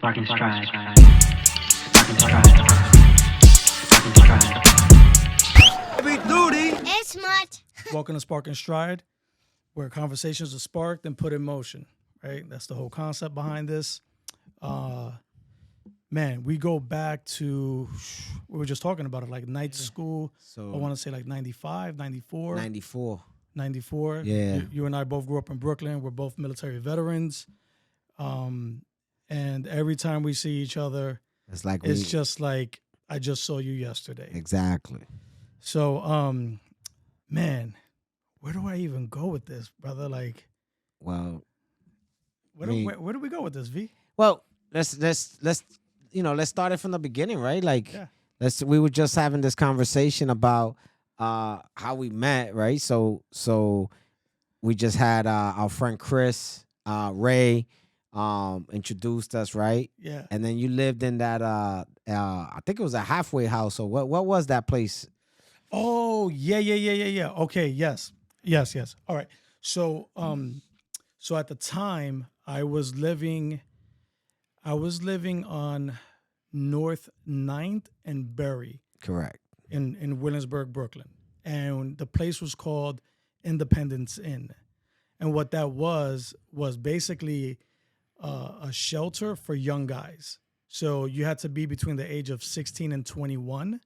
Spark.N.Stride. Spark.N.Stride. Heavy duty. It's much. Welcome to Spark.N.Stride, where conversations are sparked and put in motion, right? That's the whole concept behind this. Man, we go back to, we were just talking about it, like night school. So I want to say like 95, 94. 94. 94. Yeah. You and I both grew up in Brooklyn. We're both military veterans. And every time we see each other, It's like it's just like, I just saw you yesterday. exactly. So, man, where do I even go with this, brother? Like, Well, where do we go with this, V? well, let's start it from the beginning, right? Like, Yeah. we were just having this conversation about how we met, right? So we just had our friend Chris, Ray, introduced us, right? Yeah. And then you lived in that I think it was a halfway house. Or what was that place? Oh, yeah. Okay, yes. All right. So, so at the time I was living on North 9th and Berry Correct. in Williamsburg, Brooklyn. And the place was called Independence Inn. And what that was basically a shelter for young guys. So you had to be between the age of 16 and 21.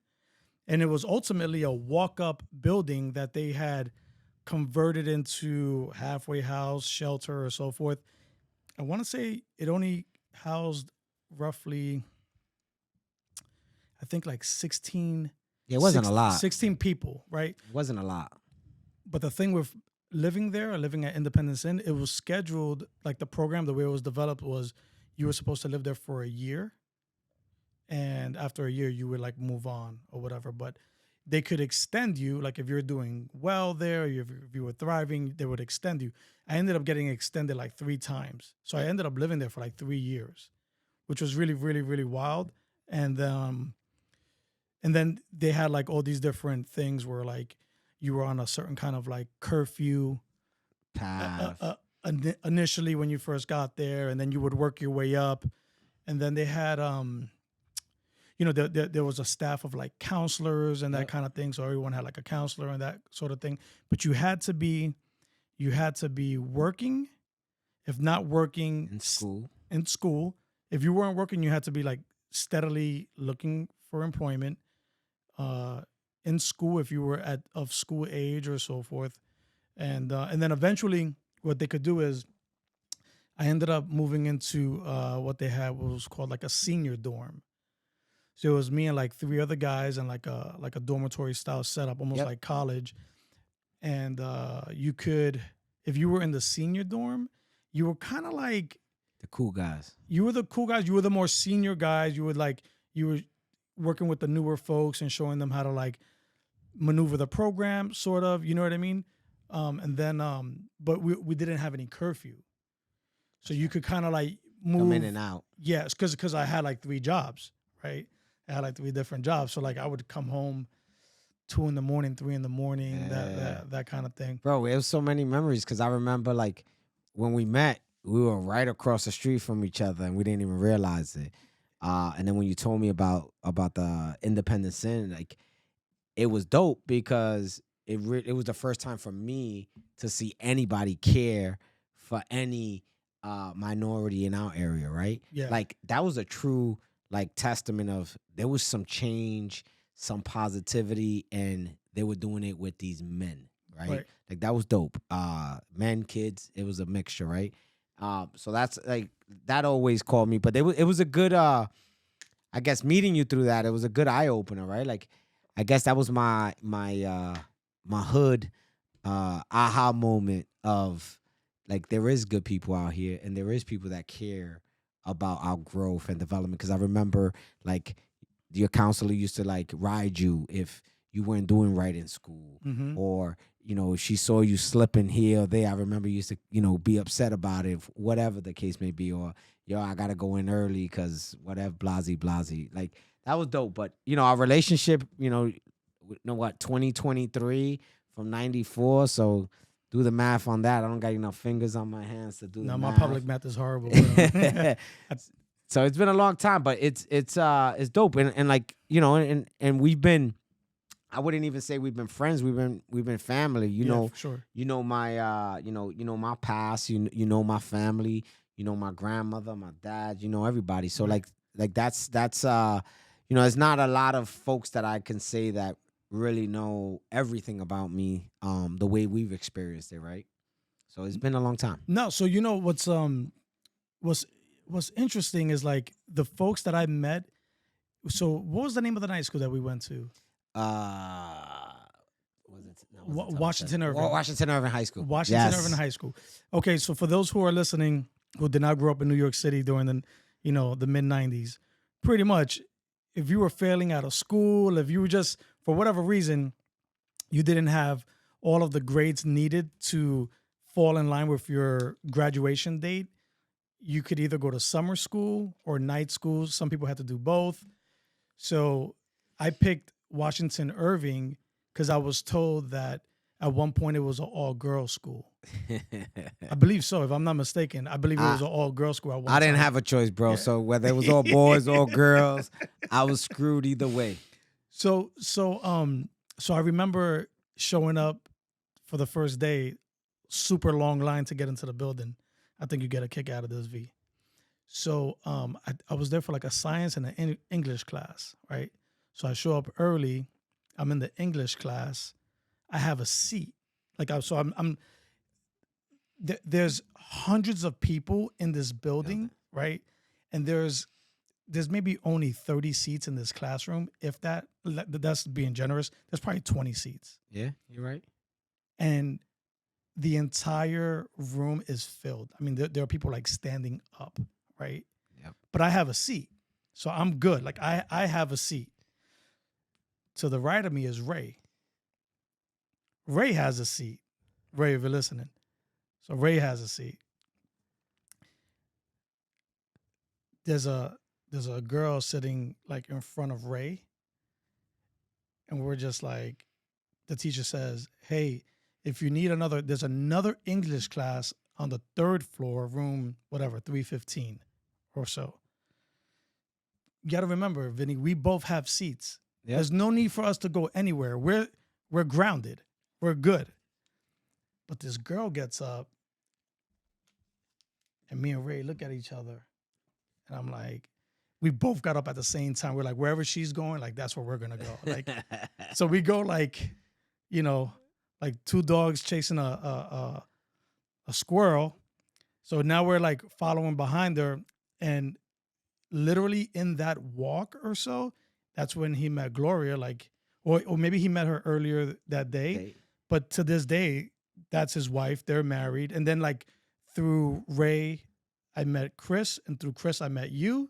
And it was ultimately a walk-up building that they had converted into halfway house, shelter, or so forth. I want to say it only housed roughly, I think like 16. Yeah, it wasn't a lot. 16 people, right? It wasn't a lot. But the thing with living at Independence Inn, it was scheduled, like the program, the way it was developed was you were supposed to live there for a year. And after a year, you would like move on or whatever. But they could extend you, like if you're doing well there, if you were thriving, they would extend you. I ended up getting extended like 3 times. So I ended up living there for like 3 years, which was really, really, really wild. And then they had like all these different things where like you were on a certain kind of like curfew Path. Initially when you first got there, and then you would work your way up. And then they had there was a staff of like counselors and that Yep. kind of thing. So everyone had like a counselor and that sort of thing. But you had to be working. If not working In school. in school, if you weren't working, you had to be like steadily looking for employment. In school, if you were of school age or so forth, and then eventually, what they could do is, I ended up moving into what they had was called like a senior dorm. So it was me and like 3 other guys and like a dormitory style setup, almost Yep. like college. And you could, if you were in the senior dorm, you were kind of like, The cool guys. you were the cool guys. You were the more senior guys. You were working with the newer folks and showing them how to like maneuver the program, sort of. You know what I mean? And then, but we didn't have any curfew, so you could kind of like move Come in and out. Yes, because I had like 3 jobs, right? I had like 3 different jobs, so like I would come home 2 in the morning, 3 in the morning, Yeah. that kind of thing. Bro, it was so many memories because I remember like when we met, we were right across the street from each other and we didn't even realize it. And then when you told me about the Independence Inn, like it was dope because it was the first time for me to see anybody care for any minority in our area, right? Yeah. Like that was a true like testament of there was some change, some positivity, and they were doing it with these men, right? Like that was dope. Men, kids, it was a mixture, right? So that's like that always called me, but it was a good I guess meeting you through that, it was a good eye opener, right? Like I guess that was my hood aha moment of like there is good people out here and there is people that care about our growth and development. Because I remember like your counselor used to like ride you if you weren't doing right in school, Mm-hmm. or if she saw you slipping here or there. I remember you used to be upset about it, whatever the case may be, or I gotta go in early because whatever, blasey. Like that was dope. But our relationship, 2023 from 94. So do the math on that. I don't got enough fingers on my hands to do the No, math. my public math is horrible. But, So it's been a long time, but it's dope. And like, you know, and we've been, I wouldn't even say we've been friends. We've been family. You know, for sure. you know my you know my past. You know my family. You know my grandmother, my dad. You know everybody. So Right. like that's you know, it's not a lot of folks that I can say that really know everything about me the way we've experienced it, right? So it's been a long time. No, so you know what's interesting is like the folks that I met. So what was the name of the night school that we went to? Washington Irving. Washington Irving High School. Washington Irving High School. Okay, so for those who are listening who did not grow up in New York City during the the mid 90s, pretty much if you were failing out of school, if you were just for whatever reason you didn't have all of the grades needed to fall in line with your graduation date, you could either go to summer school or night school. Some people had to do both. So I picked Washington Irving because I was told that at one point it was an all-girls school. I believe so, if I'm not mistaken. I believe it was an all-girls school at one I didn't time. have a choice, bro. Yeah. So whether it was all boys or girls, I was screwed either way. So I remember showing up for the first day, super long line to get into the building. I think you get a kick out of this, V. So I was there for like a science and an English class, right? So I show up early. I'm in the English class. I have a seat. There's hundreds of people in this building, right? And there's maybe only 30 seats in this classroom. If that's being generous, there's probably 20 seats. Yeah, you're right. And the entire room is filled. I mean, there are people like standing up, right? Yep. But I have a seat. So I'm good. Like I have a seat. To the right of me is Ray. Ray has a seat. Ray, if you're listening. So Ray has a seat. There's a girl sitting like in front of Ray. And we're just like, the teacher says, hey, if you need there's another English class on the 3rd floor, room, whatever, 315 or so. You got to remember, Vinny, we both have seats. Yep. There's no need for us to go anywhere. We're grounded. We're good. But this girl gets up, and me and Ray look at each other, and I'm like, we both got up at the same time. We're like, wherever she's going, like that's where we're gonna go. Like, so we go like, like two dogs chasing a squirrel. So now we're like following behind her, and literally in that walk or so, that's when he met Gloria, like, or maybe he met her earlier that day. But to this day, that's his wife. They're married. And then like through Ray, I met Chris, and through Chris, I met you.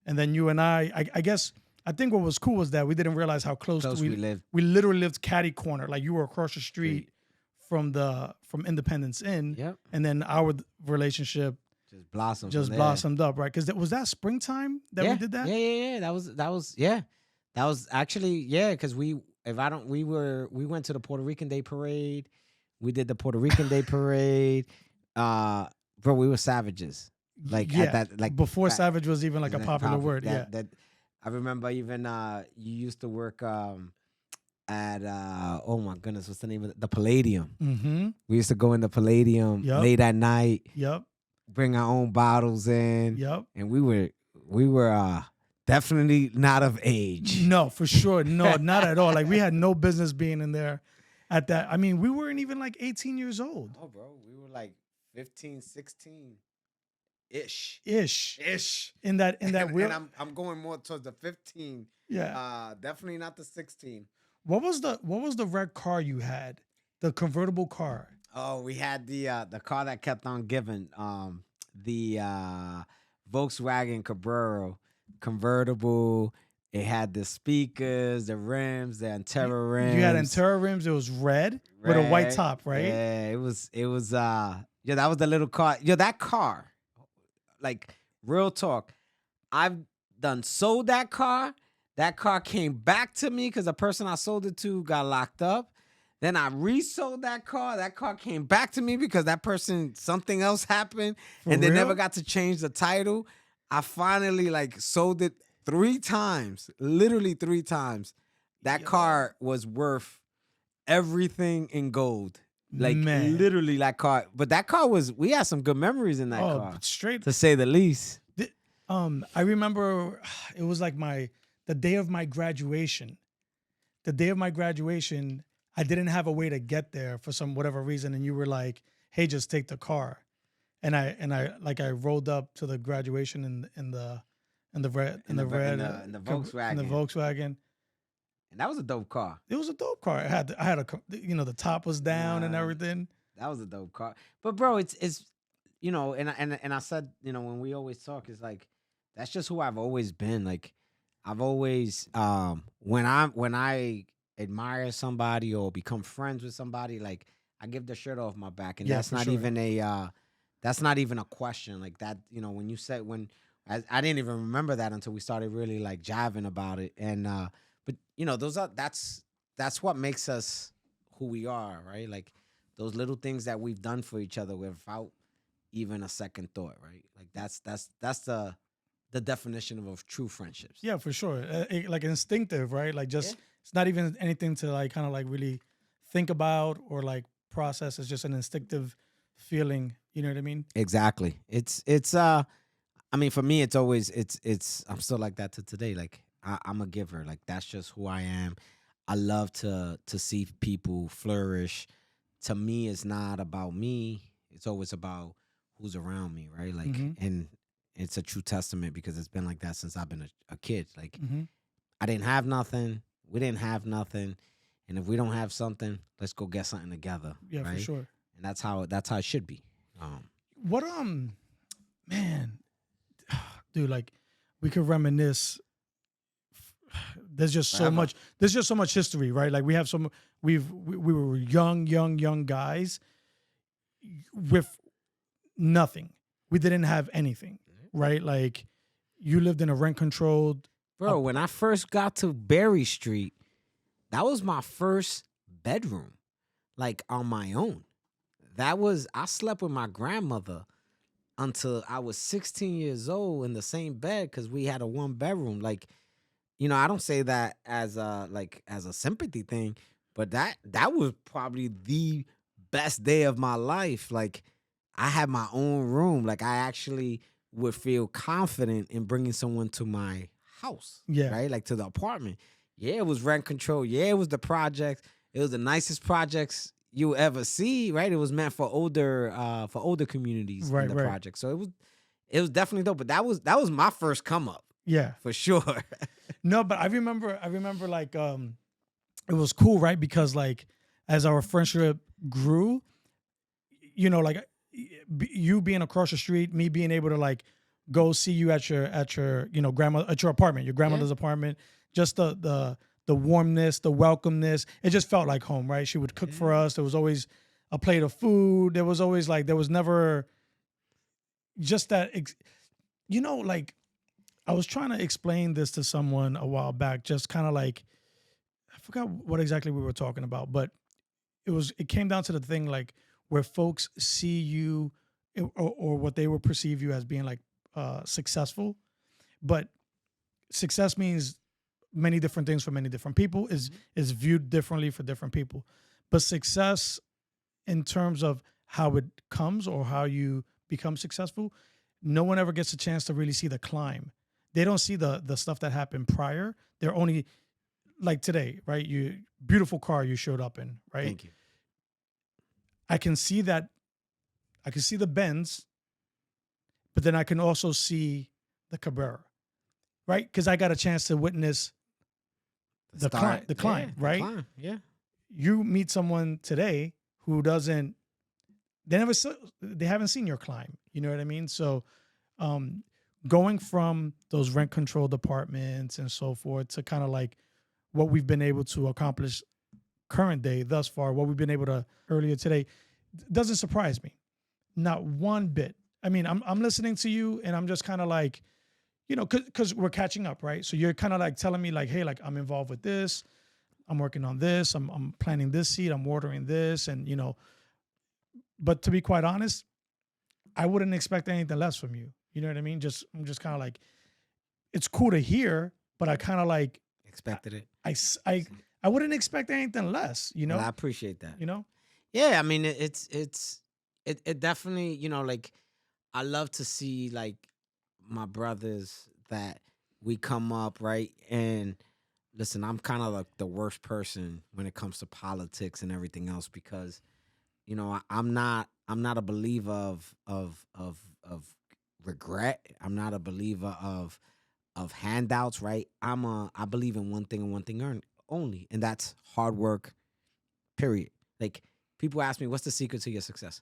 And then you and I guess, I think what was cool was that we didn't realize how close we lived. We literally lived catty corner. Like you were across the street from Independence Inn. Yep. And then our relationship just blossomed up, right? Because was that springtime that we did that? Yeah. That was actually, because we went to the Puerto Rican Day Parade. We did the Puerto Rican Day Parade. Bro, we were savages. Like at that, like before savage was even like a popular word. That I remember even you used to work at oh my goodness, what's the name of it? The Palladium. Mm-hmm. We used to go in the Palladium late at night. Yep. Bring our own bottles in. Yep. And we were definitely not of age. No, for sure. No, not at all. Like we had no business being in there at that. I mean, we weren't even like 18 years old. Oh, bro. We were like 15, 16. Ish. In that weird. And I'm going more towards the 15. Yeah. Definitely not the 16. What was the red car you had? The convertible car. Oh, we had the car that kept on giving. The Volkswagen Cabrera convertible. It had the speakers, the rims, the Antera rims. You had Antera rims. It was red with a white top, right? Yeah, it was that was the little car. That car. Like, real talk, I've done sold that car. That car came back to me because the person I sold it to got locked up. Then I resold that car. That car came back to me because that person, something else happened. For and they real? never got to change the title. I finally like sold it 3 times, literally 3 times. That Yo. car was worth everything in gold. Like Man. literally that car. But that car we had some good memories in that car, Straight. to say the least. I remember it was like the day of my graduation. The day of my graduation, I didn't have a way to get there for some whatever reason, and you were like, "Hey, just take the car," and I rolled up to the graduation in the red In the Volkswagen. in the Volkswagen. And that was a dope car. It was a dope car. I had a the top was down and everything. That was a dope car. But bro, it's and I said, when we always talk, it's like that's just who I've always been. Like I've always when I admire somebody or become friends with somebody, like I give the shirt off my back, and that's not even a question. Like that, when you said I didn't even remember that until we started really like jiving about it. And but that's what makes us who we are, right? Like those little things that we've done for each other without even a second thought, right? Like that's the definition of true friendships. Yeah, for sure. Like instinctive, right? Like just it's not even anything to like kind of like really think about or like process. It's just an instinctive feeling. You know what I mean? Exactly. It's I mean, for me, it's always I'm still like that to today. Like I'm a giver. Like that's just who I am. I love to see people flourish. To me, it's not about me. It's always about who's around me, right? Like, and it's a true testament because it's been like that since I've been a kid. Like, I didn't have nothing. We didn't have nothing. And if we don't have something, let's go get something together. Yeah, right? for sure. And that's how it should be. What man, dude, like we could reminisce. There's just so much. There's just so much history, right? Like we have we were young guys with nothing. We didn't have anything, right? Like you lived in a rent controlled. Bro, when I first got to Berry Street, that was my first bedroom, like on my own. I slept with my grandmother until I was 16 years old in the same bed because we had a 1-bedroom. Like, I don't say that as a sympathy thing, but that was probably the best day of my life. Like, I had my own room. Like, I actually would feel confident in bringing someone to my house. Yeah. Right? Like, to the apartment. Yeah, it was rent control. Yeah, it was the projects. It was the nicest projects you ever see, right? It was meant for older communities in the project. So it was definitely dope. But that was my first come up. Yeah. For sure. No, but I remember like it was cool, right? Because like as our friendship grew, like you being across the street, me being able to like go see you at your grandma at your apartment, your grandmother's apartment, just the warmness, the welcomeness, it just felt like home, right? She would cook for us. There was always a plate of food. There was always there was never just that, like I was trying to explain this to someone a while back, just kind of like, I forgot what exactly we were talking about, but it came down to the thing like where folks see you or what they will perceive you as being like successful, but success means many different things for many different people, is viewed differently for different people. But success in terms of how it comes or how you become successful, no one ever gets a chance to really see the climb. They don't see the stuff that happened prior. They're only like today, right? Beautiful car you showed up in, right? Thank you. I can see that. I can see the Benz, but then I can also see the Cabrera, right? Because I got a chance to witness the climb, right? The climb, yeah. You meet someone today who doesn't. They haven't seen your climb. You know what I mean? So, going from those rent controlled apartments and so forth to kind of like what we've been able to accomplish current day thus far, what we've been able to earlier today, doesn't surprise me, not one bit. I mean, I'm listening to you and I'm just kind of like, because we're catching up, right? So you're kind of like telling me like, hey, like I'm involved with this, I'm working on this, I'm planting this seed, I'm watering this, and but to be quite honest, I wouldn't expect anything less from you. You know what I mean? I'm just kind of like, it's cool to hear, but I kind of like Expected it. I wouldn't expect anything less. You know? Well, I appreciate that. You know? Yeah, I mean, it definitely, like I love to see like my brothers that we come up, right? And listen, I'm kind of like the worst person when it comes to politics and everything else because I'm not a believer of regret. I'm not a believer of handouts, right? I believe in one thing and one thing only, and that's hard work. Period. Like people ask me, what's the secret to your success?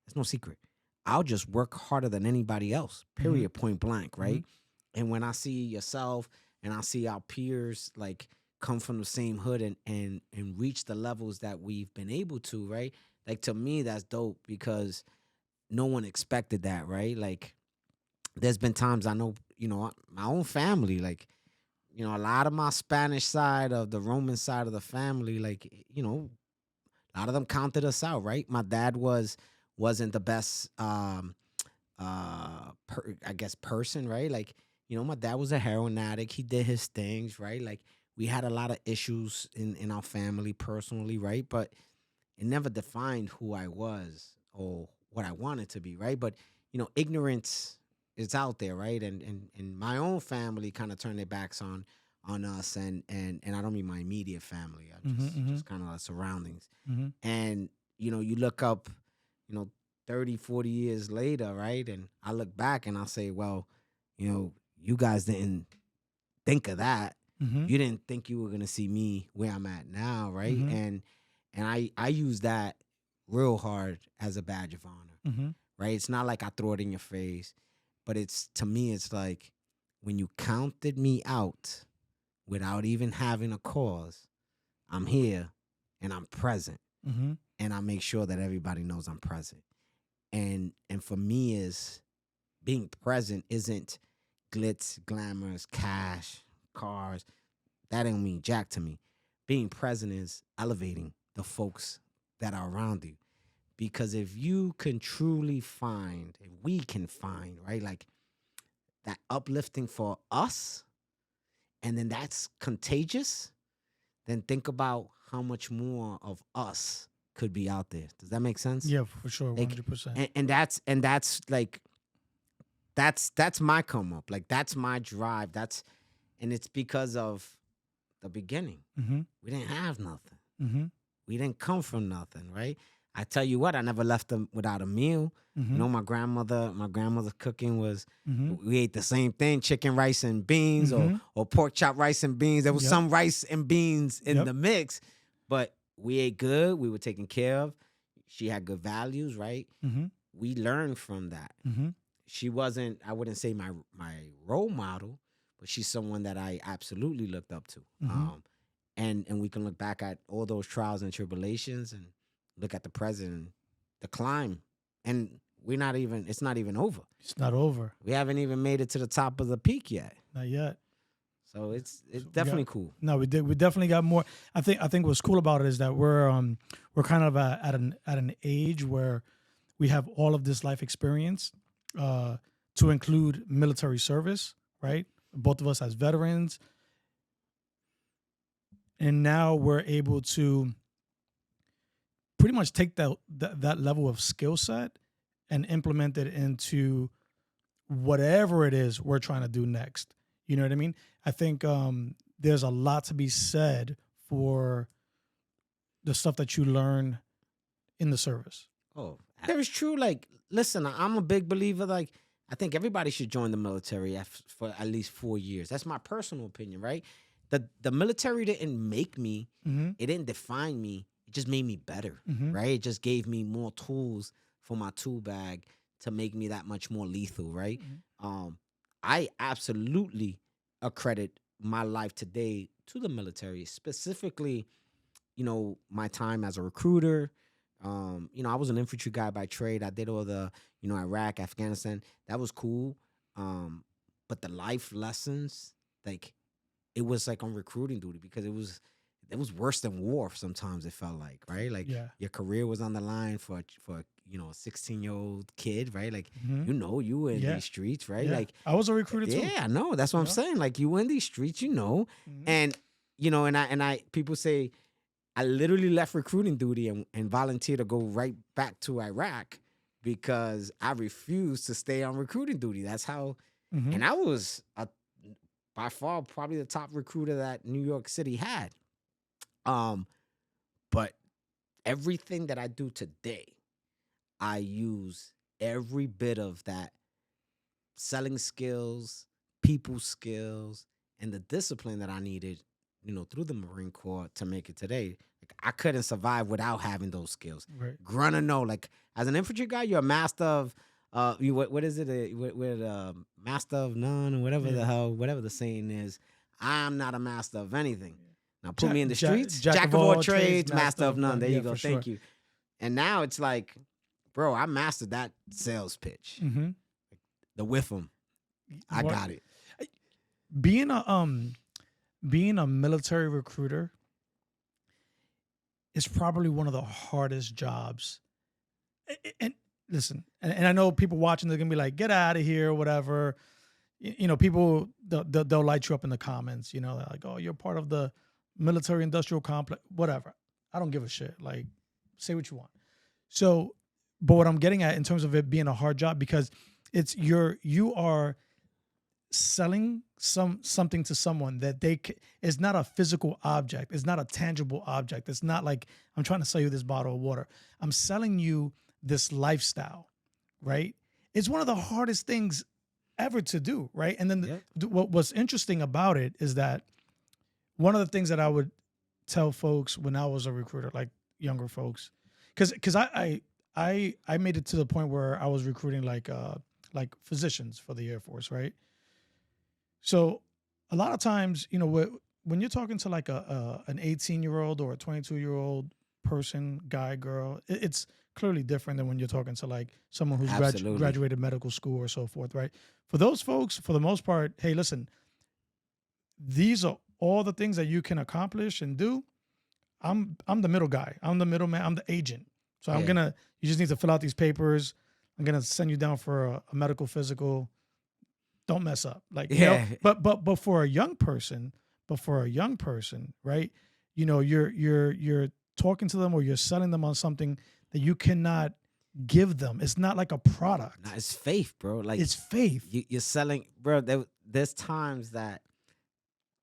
There's no secret. I'll just work harder than anybody else. Period. Point blank, right? And when I see yourself and I see our peers like come from the same hood and reach the levels that we've been able to, right? Like to me, that's dope because no one expected that, right? Like there's been times I know, my own family, like, a lot of my Spanish side of the Roman side of the family, like, a lot of them counted us out, right? My dad wasn't the best, I guess, person, right? Like, my dad was a heroin addict. He did his things, right? Like, we had a lot of issues in our family personally, right? But it never defined who I was or what I wanted to be, right? But, ignorance is out there, right? And my own family kind of turned their backs on us and I don't mean my immediate family. I'm just kind of surroundings. And, you look up, 30, 40 years later, right? And I look back and I say, well, you guys didn't think of that. You didn't think you were going to see me where I'm at now, right? And I use that real hard as a badge of honor, right? It's not like I throw it in your face, but to me, it's like when you counted me out without even having a cause, I'm here and I'm present. And I make sure that everybody knows I'm present. And for me is being present isn't glitz, glamours, cash, cars. That don't mean jack to me. Being present is elevating the folks that are around you. Because if you can truly find, if we can find, right, like that uplifting for us, and then that's contagious, then think about how much more of us could be out there. Does that make sense? Yeah, for sure, Like, 100%. and that's like that's my come up. Like that's my drive. And it's because of the beginning. We didn't have nothing. We didn't come from nothing, right? I tell you what, I never left them without a meal. My grandmother's cooking was, we ate the same thing, chicken, rice, and beans, or pork chop, rice, and beans. There was some rice and beans in the mix, but we ate good. We were taken care of. She had good values, right? We learned from that. She wasn't, I wouldn't say my role model, but she's someone that I absolutely looked up to. And we can look back at all those trials and tribulations and look at the present, the climb, and it's not even over. It's not over. We haven't even made it to the top of the peak yet. Not yet. So it's definitely cool. No, we definitely got more. I think what's cool about it is that we're kind of at an age where we have all of this life experience, to include military service, right? Both of us as veterans. And now we're able to pretty much take that level of skill set and implement it into whatever it is we're trying to do next. You know what I mean? I think there's a lot to be said for the stuff that you learn in the service. Oh, that is true. Like, listen, I'm a big believer. Like, I think everybody should join the military for at least 4 years. That's my personal opinion, right? The military didn't make me. It didn't define me. It just made me better, right? It just gave me more tools for my tool bag to make me that much more lethal, right? I absolutely accredit my life today to the military, specifically, my time as a recruiter. I was an infantry guy by trade. I did all the, Iraq, Afghanistan. That was cool. But the life lessons, like, it was like on recruiting duty because it was worse than war sometimes, it felt like, right? Like your career was on the line for a 16-year-old kid, right? Like, Mhm. you were in Yeah. these streets, right? Yeah. Like, I was a recruiter too. yeah, I know. That's what I'm Yeah. saying. Like, you were in these streets, Mhm. and and I people say I literally left recruiting duty and volunteered to go right back to Iraq because I refused to stay on recruiting duty. That's how, Mhm. and I was by far probably the top recruiter that New York City had. Um, but everything that I do today, I use every bit of that selling skills, people skills, and the discipline that I needed, through the Marine Corps to make it today. Like, I couldn't survive without having those skills. Right. Grunt or no, like as an infantry guy, you're a master of what is it? Master of none or whatever the Yeah. hell, whatever the saying is. I'm not a master of anything. Now put Jack, me in the jack, streets, jack jack of all trades, master of none. There Yeah, you go. for sure. Thank you. And now it's like, bro, I mastered that sales pitch. Mm-hmm. The whiff 'em. I got it. Being a military recruiter is probably one of the hardest jobs. And listen, and I know people watching, they're gonna be like, "Get out of here," or whatever. People they'll light you up in the comments. They're like, "Oh, you're part of the military industrial complex," whatever. I don't give a shit. Like, say what you want. So, but what I'm getting at in terms of it being a hard job, because you are selling something to someone that it's not a physical object. It's not a tangible object. It's not like I'm trying to sell you this bottle of water. I'm selling you this lifestyle, right? It's one of the hardest things ever to do, right? And then what's interesting about it is that one of the things that I would tell folks when I was a recruiter, like younger folks, because I made it to the point where I was recruiting like physicians for the Air Force, right? So a lot of times, when you're talking to like an 18-year-old or a 22-year-old person, guy, girl, it's clearly different than when you're talking to like someone who's graduated medical school or so forth, right? For those folks, for the most part, hey, listen, these are all the things that you can accomplish and do. I'm the middle guy. I'm the middleman. I'm the agent. So you just need to fill out these papers. I'm gonna send you down for a medical physical. Don't mess up. Like, but for a young person, right? You're talking to them or you're selling them on something that you cannot give them. It's not like a product. Nah, it's faith, bro. Like, it's faith. You're selling, bro. There's times that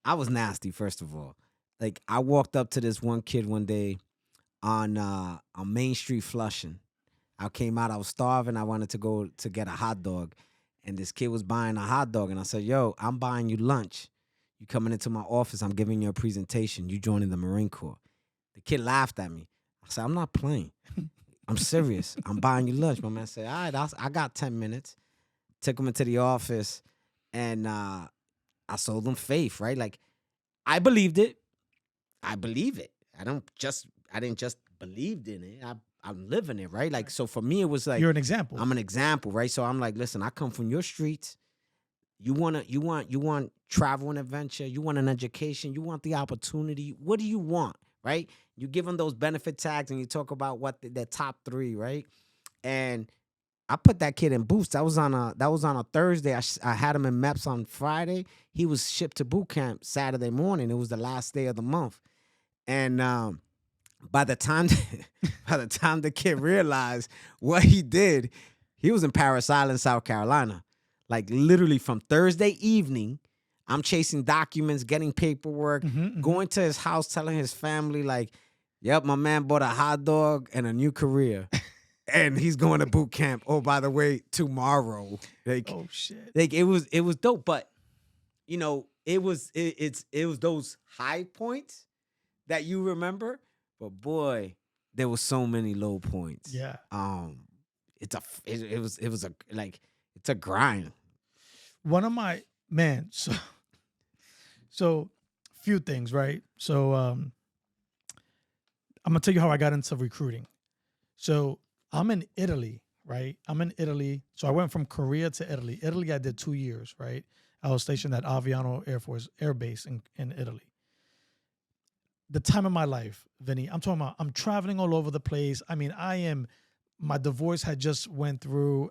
I was nasty. First of all, like, I walked up to this one kid one day on Main Street Flushing. I came out. I was starving. I wanted to go to get a hot dog. And this kid was buying a hot dog. And I said, yo, I'm buying you lunch. You coming into my office. I'm giving you a presentation. You joining the Marine Corps. The kid laughed at me. I said, I'm not playing. I'm serious. I'm buying you lunch. My man said, all right, I got 10 minutes. Took him into the office. And I sold him faith, right? Like, I believed it. I believe it. I didn't just believe in it. I'm living it, right? Like, so for me, it was like, you're an example. I'm an example, right? So I'm like, listen, I come from your streets. You want travel and adventure. You want an education. You want the opportunity. What do you want, right? You give them those benefit tags and you talk about what the top 3, right? And I put that kid in boots. That was on a Thursday. I had him in MEPS on Friday. He was shipped to boot camp Saturday morning. It was the last day of the month, and by the time the kid realized what he did, he was in Parris Island, South Carolina. Like, literally from Thursday evening, I'm chasing documents, getting paperwork, going to his house, telling his family, like, yep, my man bought a hot dog and a new career. And he's going to boot camp. Oh, by the way, tomorrow. Like, oh shit. Like, it was dope. But it was those high points that you remember. But boy, there was so many low points. Yeah. It's a grind. One of my so few things, right? So I'm gonna tell you how I got into recruiting. So I'm in Italy, right? So I went from Korea to Italy. Italy, I did 2 years, right? I was stationed at Aviano Air Force Air Base in Italy. The time of my life, Vinny, I'm talking about, I'm traveling all over the place. I mean, I am my divorce had just went through.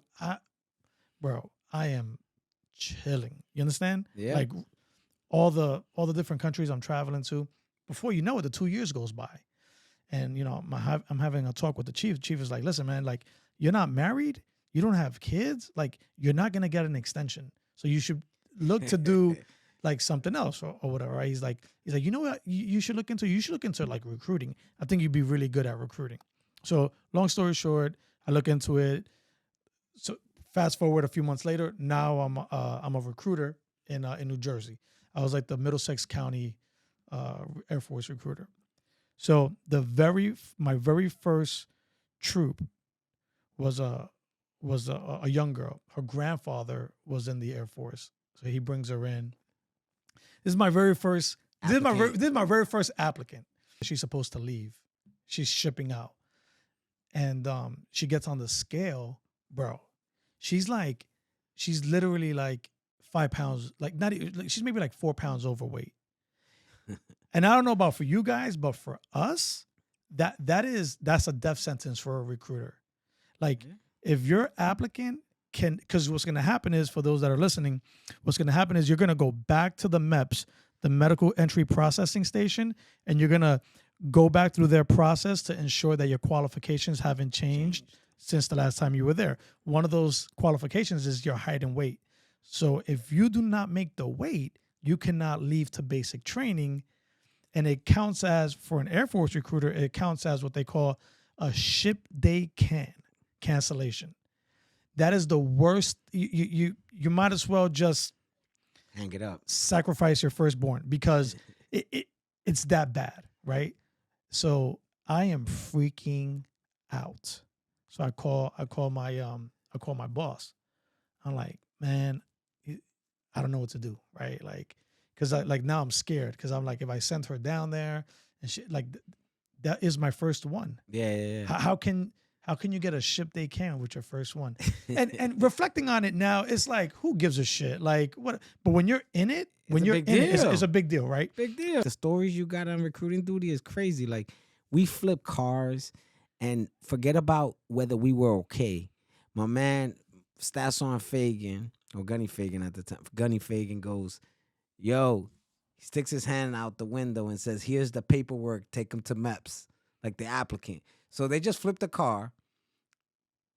Bro, I am chilling. You understand? Yeah. Like all the different countries I'm traveling to. Before you know it, the 2 years goes by, and I'm having a talk with the chief. The chief is like, "Listen, man, like you're not married, you don't have kids, like you're not gonna get an extension, so you should look to do like something else or whatever." Right? He's like, you know what, you should look into. You should look into like recruiting. I think you'd be really good at recruiting. So long story short, I look into it. So fast forward a few months later, now I'm a recruiter in New Jersey. I was like the Middlesex County Air Force recruiter. So my very first troop was a young girl. Her grandfather was in the Air Force, so he brings her in. This is my very first. This is my very first applicant. She's supposed to leave. She's shipping out, and she gets on the scale, bro. She's literally like 5 pounds, like not even, like she's maybe like 4 pounds overweight. And I don't know about for you guys, but for us, that's a death sentence for a recruiter. Like if your applicant can, because what's going to happen is, for those that are listening, what's going to happen is you're going to go back to the MEPS, the Medical Entry Processing Station, and you're going to go back through their process to ensure that your qualifications haven't changed since the last time you were there. One of those qualifications is your height and weight. So if you do not make the weight, you cannot leave to basic training. And it counts as, for an Air Force recruiter, it counts as what they call a ship day cancellation. That is the worst. You might as well just hang it up, sacrifice your firstborn, because it's that bad, right? So I am freaking out. So I call my boss. I'm like, man, I don't know what to do, right? Like, because now I'm scared, because I'm like, if I send her down there and she, like, that is my first one. Yeah. How can you get a ship they can with your first one? And reflecting on it now, it's like, who gives a shit? Like, what? But when you're in it, it's a big deal, right? Big deal. The stories you got on recruiting duty is crazy. Like, we flip cars and forget about whether we were okay. My man, Stasson Fagan, or Gunny Fagan at the time, Gunny Fagan goes, yo, he sticks his hand out the window and says, here's the paperwork, take him to MEPS, like the applicant. So they just flipped the car.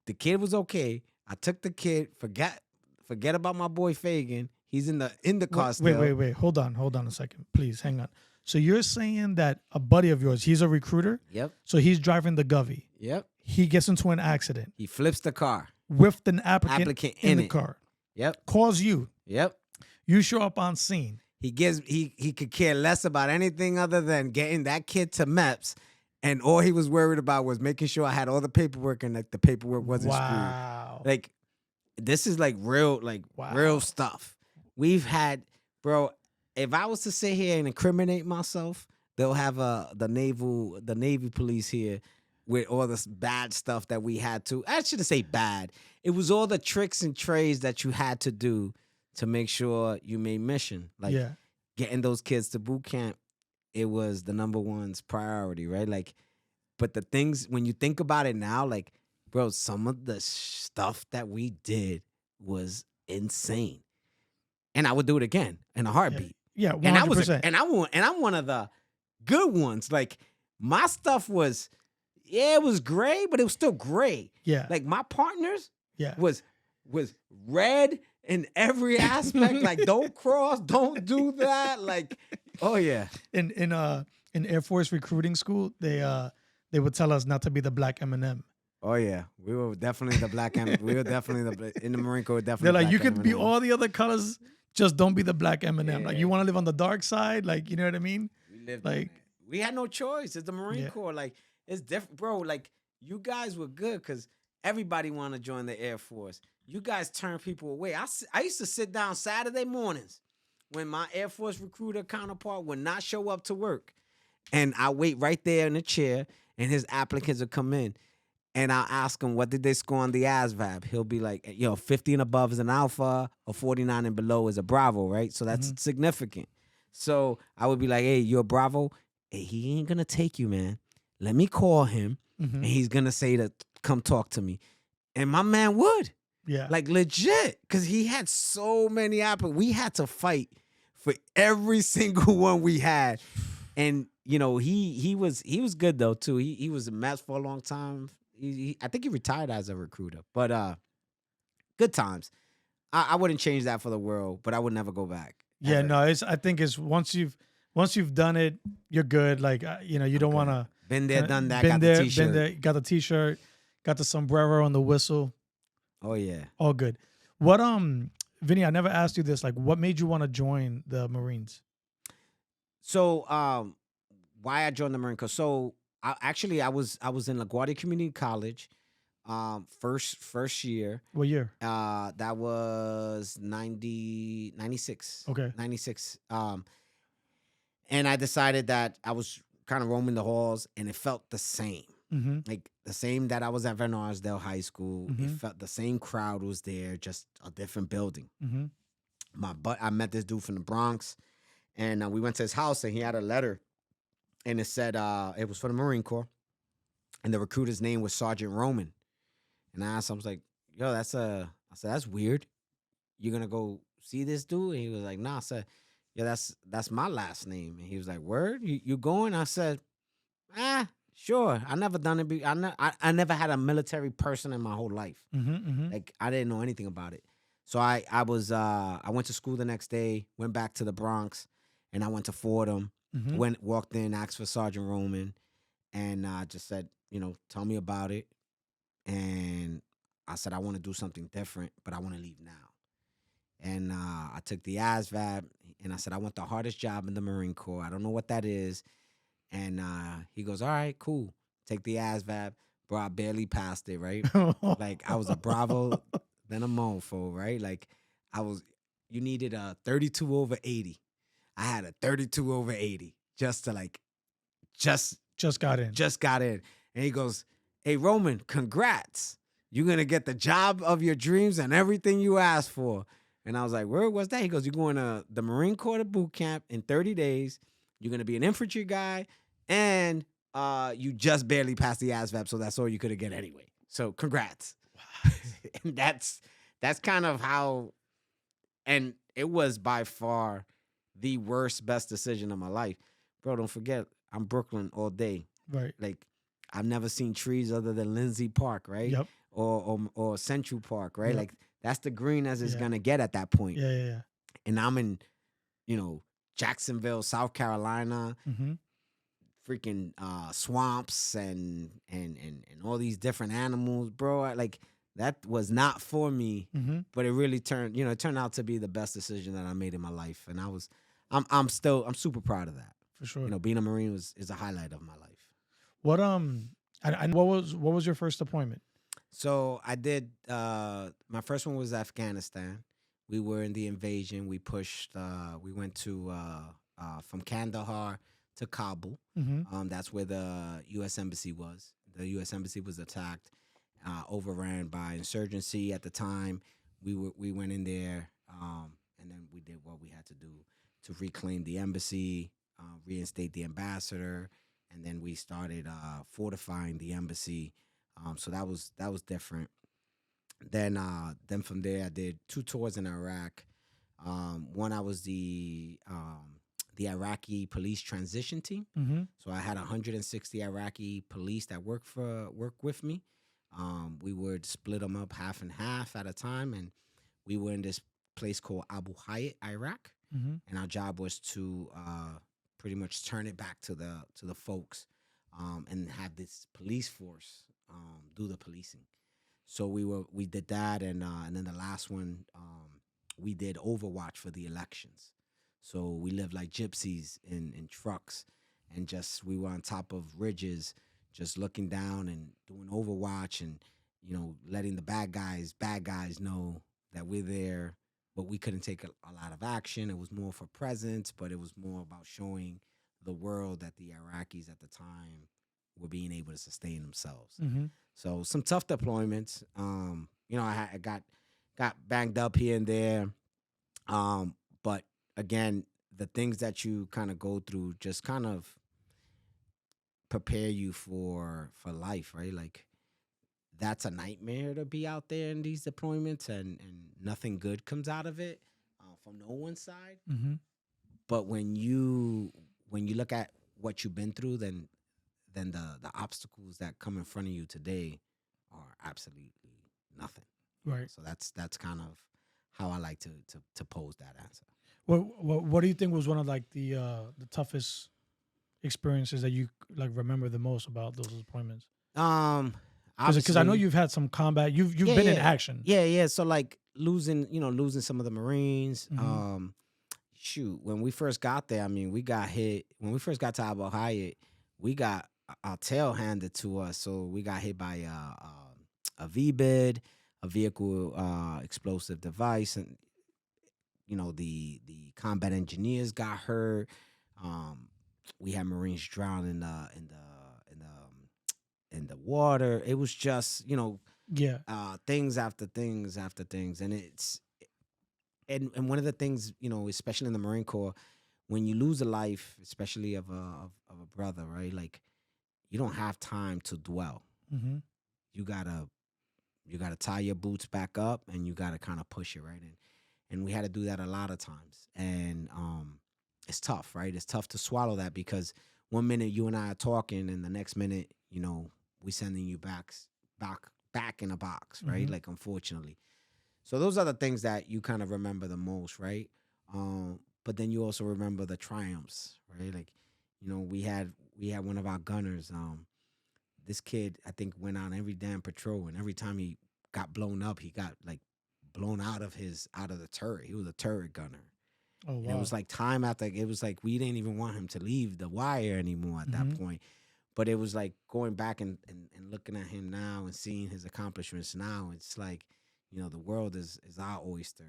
The kid was okay. I took the kid, forget about my boy Fagan. He's in the car still. Wait. Hold on a second. Please, hang on. So you're saying that a buddy of yours, he's a recruiter? Yep. So he's driving the Govy. Yep. He gets into an accident. He flips the car. With an applicant in the car. Yep. Calls you. Yep. You show up on scene. He could care less about anything other than getting that kid to MEPS, and all he was worried about was making sure I had all the paperwork and that the paperwork wasn't screwed. Like, this is like real stuff. We've had, bro, if I was to sit here and incriminate myself, they'll have the Navy police here with all this bad stuff that we had to. I shouldn't say bad. It was all the tricks and trades that you had to do to make sure you made mission. Like, getting those kids to boot camp, it was the number one's priority, right? Like, but the things, when you think about it now, like, bro, some of the stuff that we did was insane. And I would do it again in a heartbeat. Yeah, 100%. And I'm one of the good ones. Like, my stuff was, it was gray, but it was still gray. Yeah. Like, my partners was red in every aspect. Like, don't cross, don't do that. Like, oh yeah. In Air Force recruiting school, they would tell us not to be the black M&M. Oh yeah, we were definitely the black M. We were definitely in the Marine Corps. Definitely, they're like, you could M&M. be all the other colors, just don't be the black M&M. Like, you want to live on the dark side, like, you know what I mean? We lived like, we had no choice. It's the Marine Corps. Like, it's different, bro. Like, you guys were good because everybody wanted to join the Air Force. You guys turned people away. I used to sit down Saturday mornings when my Air Force recruiter counterpart would not show up to work, and I wait right there in the chair, and his applicants would come in. And I'll ask him, what did they score on the ASVAB? He'll be like, 50 and above is an alpha, or 49 and below is a bravo, right? So that's significant. So I would be like, hey, you're a bravo? Hey, he ain't going to take you, man. Let me call him, and he's going to say the come talk to me. And my man would. Yeah. Like legit. Because he had so many apples. We had to fight for every single one we had. And, you know, he was good though too. He was a Mets for a long time. I think he retired as a recruiter. But good times. I wouldn't change that for the world, but I would never go back. Yeah, ever. no, I think it's once you've done it, you're good. Like you know, you don't want to. Been there, done that. Been Got there, the T-shirt. been there. Got the T-shirt, got the sombrero and the whistle. Oh yeah. All good. What Vinny, I never asked you this. Like, what made you want to join the Marines? So why I joined the Marine Corps? So I was in LaGuardia Community College, first year. What year? That was 96. Okay. 96. And I decided that I was kind of roaming the halls, and it felt the same. Mm-hmm. Like the same that I was at Van Arsdale High School. Mhm. It felt the same crowd was there, just a different building. Mm-hmm. I met this dude from the Bronx, and we went to his house, and he had a letter, and it said it was for the Marine Corps, and the recruiter's name was Sergeant Roman. And I asked him, I was like, "Yo, I said that's weird. You're gonna go see this dude?" And he was like, "Nah." I said, "Yeah, that's my last name." And he was like, "Word? You going?" I said, sure. I never done it. I never had a military person in my whole life. Mm-hmm. Mm-hmm. Like I didn't know anything about it. So I went to school the next day, went back to the Bronx, and I went to Fordham. Mm-hmm. Walked in, asked for Sergeant Roman, and just said, tell me about it. And I said I want to do something different, but I want to leave now. And I took the ASVAB, and I said I want the hardest job in the Marine Corps. I don't know what that is. And he goes, all right, cool. Take the ASVAB. Bro, I barely passed it, right? Like I was a Bravo, then a Monfo, right? Like you needed a 32 over 80. I had a 32 over 80 just Just got in. Just got in. And he goes, hey, Roman, congrats. You're going to get the job of your dreams and everything you asked for. And I was like, where was that? He goes, you're going to the Marine Corps boot camp in 30 days. You're going to be an infantry guy. And you just barely passed the ASVAB, so that's all you could have get anyway. So congrats. And that's kind of how, and it was by far the best decision of my life. Bro, don't forget, I'm Brooklyn all day. Right. Like, I've never seen trees other than Lindsay Park, right? Yep. Or Central Park, right? Yep. Like, that's the green as it's Yeah. going to get at that point. Yeah. And I'm in, Jacksonville, South Carolina, Mm-hmm. freaking swamps and all these different animals, bro. Like, that was not for me, Mm-hmm. but it really turned out to be the best decision that I made in my life. And I'm super proud of that. For sure. Being a Marine is a highlight of my life. What what was your first deployment? So I did my first one was Afghanistan. We were in the invasion. We pushed we went to from Kandahar to Kabul. Mm-hmm. That's where the US Embassy was. The US Embassy was attacked, overran by insurgency at the time. We went in there, and then we did what we had to do to reclaim the embassy, reinstate the ambassador, and then we started fortifying the embassy. So that was different. Then from there, I did 2 tours in Iraq. One, I was the Iraqi police transition team. Mm-hmm. So I had 160 Iraqi police that work with me. We would split them up half and half at a time, and we were in this place called Abu Hayat, Iraq. Mm-hmm. And our job was to pretty much turn it back to the folks, and have this police force do the policing. So we did that, and then the last one, we did Overwatch for the elections. So we lived like gypsies in trucks, and we were on top of ridges, just looking down and doing Overwatch, and letting the bad guys know that we're there. But we couldn't take a lot of action. It was more for presence, but it was more about showing the world that the Iraqis at the time were being able to sustain themselves. Mm-hmm. So some tough deployments. I got banged up here and there. But again, the things that you kind of go through just kind of prepare you for life, right? Like that's a nightmare to be out there in these deployments, and nothing good comes out of it from no one's side. Mm-hmm. But when you look at what you've been through, then the obstacles that come in front of you today are absolutely nothing. Right. So that's kind of how I like to pose that answer. What do you think was one of like the toughest experiences that you like remember the most about those deployments? Because I know Obviously, you've had some combat. You've yeah, been in yeah, action. yeah. So like losing some of the Marines. Mm-hmm. Shoot, when we first got there, I mean, we got hit. When we first got to Abu Hayat, we got our tail handed to us. So we got hit by a VBID, a vehicle explosive device, and the combat engineers got hurt. We had Marines drown in the water. It was just Yeah. things after things after things, and and one of the things, especially in the Marine Corps, when you lose a life, especially of a brother, right? Like, you don't have time to dwell. Mm-hmm. You gotta tie your boots back up, and you gotta kind of push it right in. And we had to do that a lot of times, and it's tough, right? It's tough to swallow that, because one minute you and I are talking, and the next minute, we sending you back in a box, right? Mm-hmm. Like, unfortunately. So those are the things that you kind of remember the most, right? But then you also remember the triumphs, right? Like, we had one of our gunners. This kid, I think, went on every damn patrol, and every time he got blown up, he got like blown out of the turret. He was a turret gunner. Oh wow. And it was like time after, it was like we didn't even want him to leave the wire anymore at Mm-hmm. that point. But it was like going back and looking at him now and seeing his accomplishments now. It's like, the world is our oyster.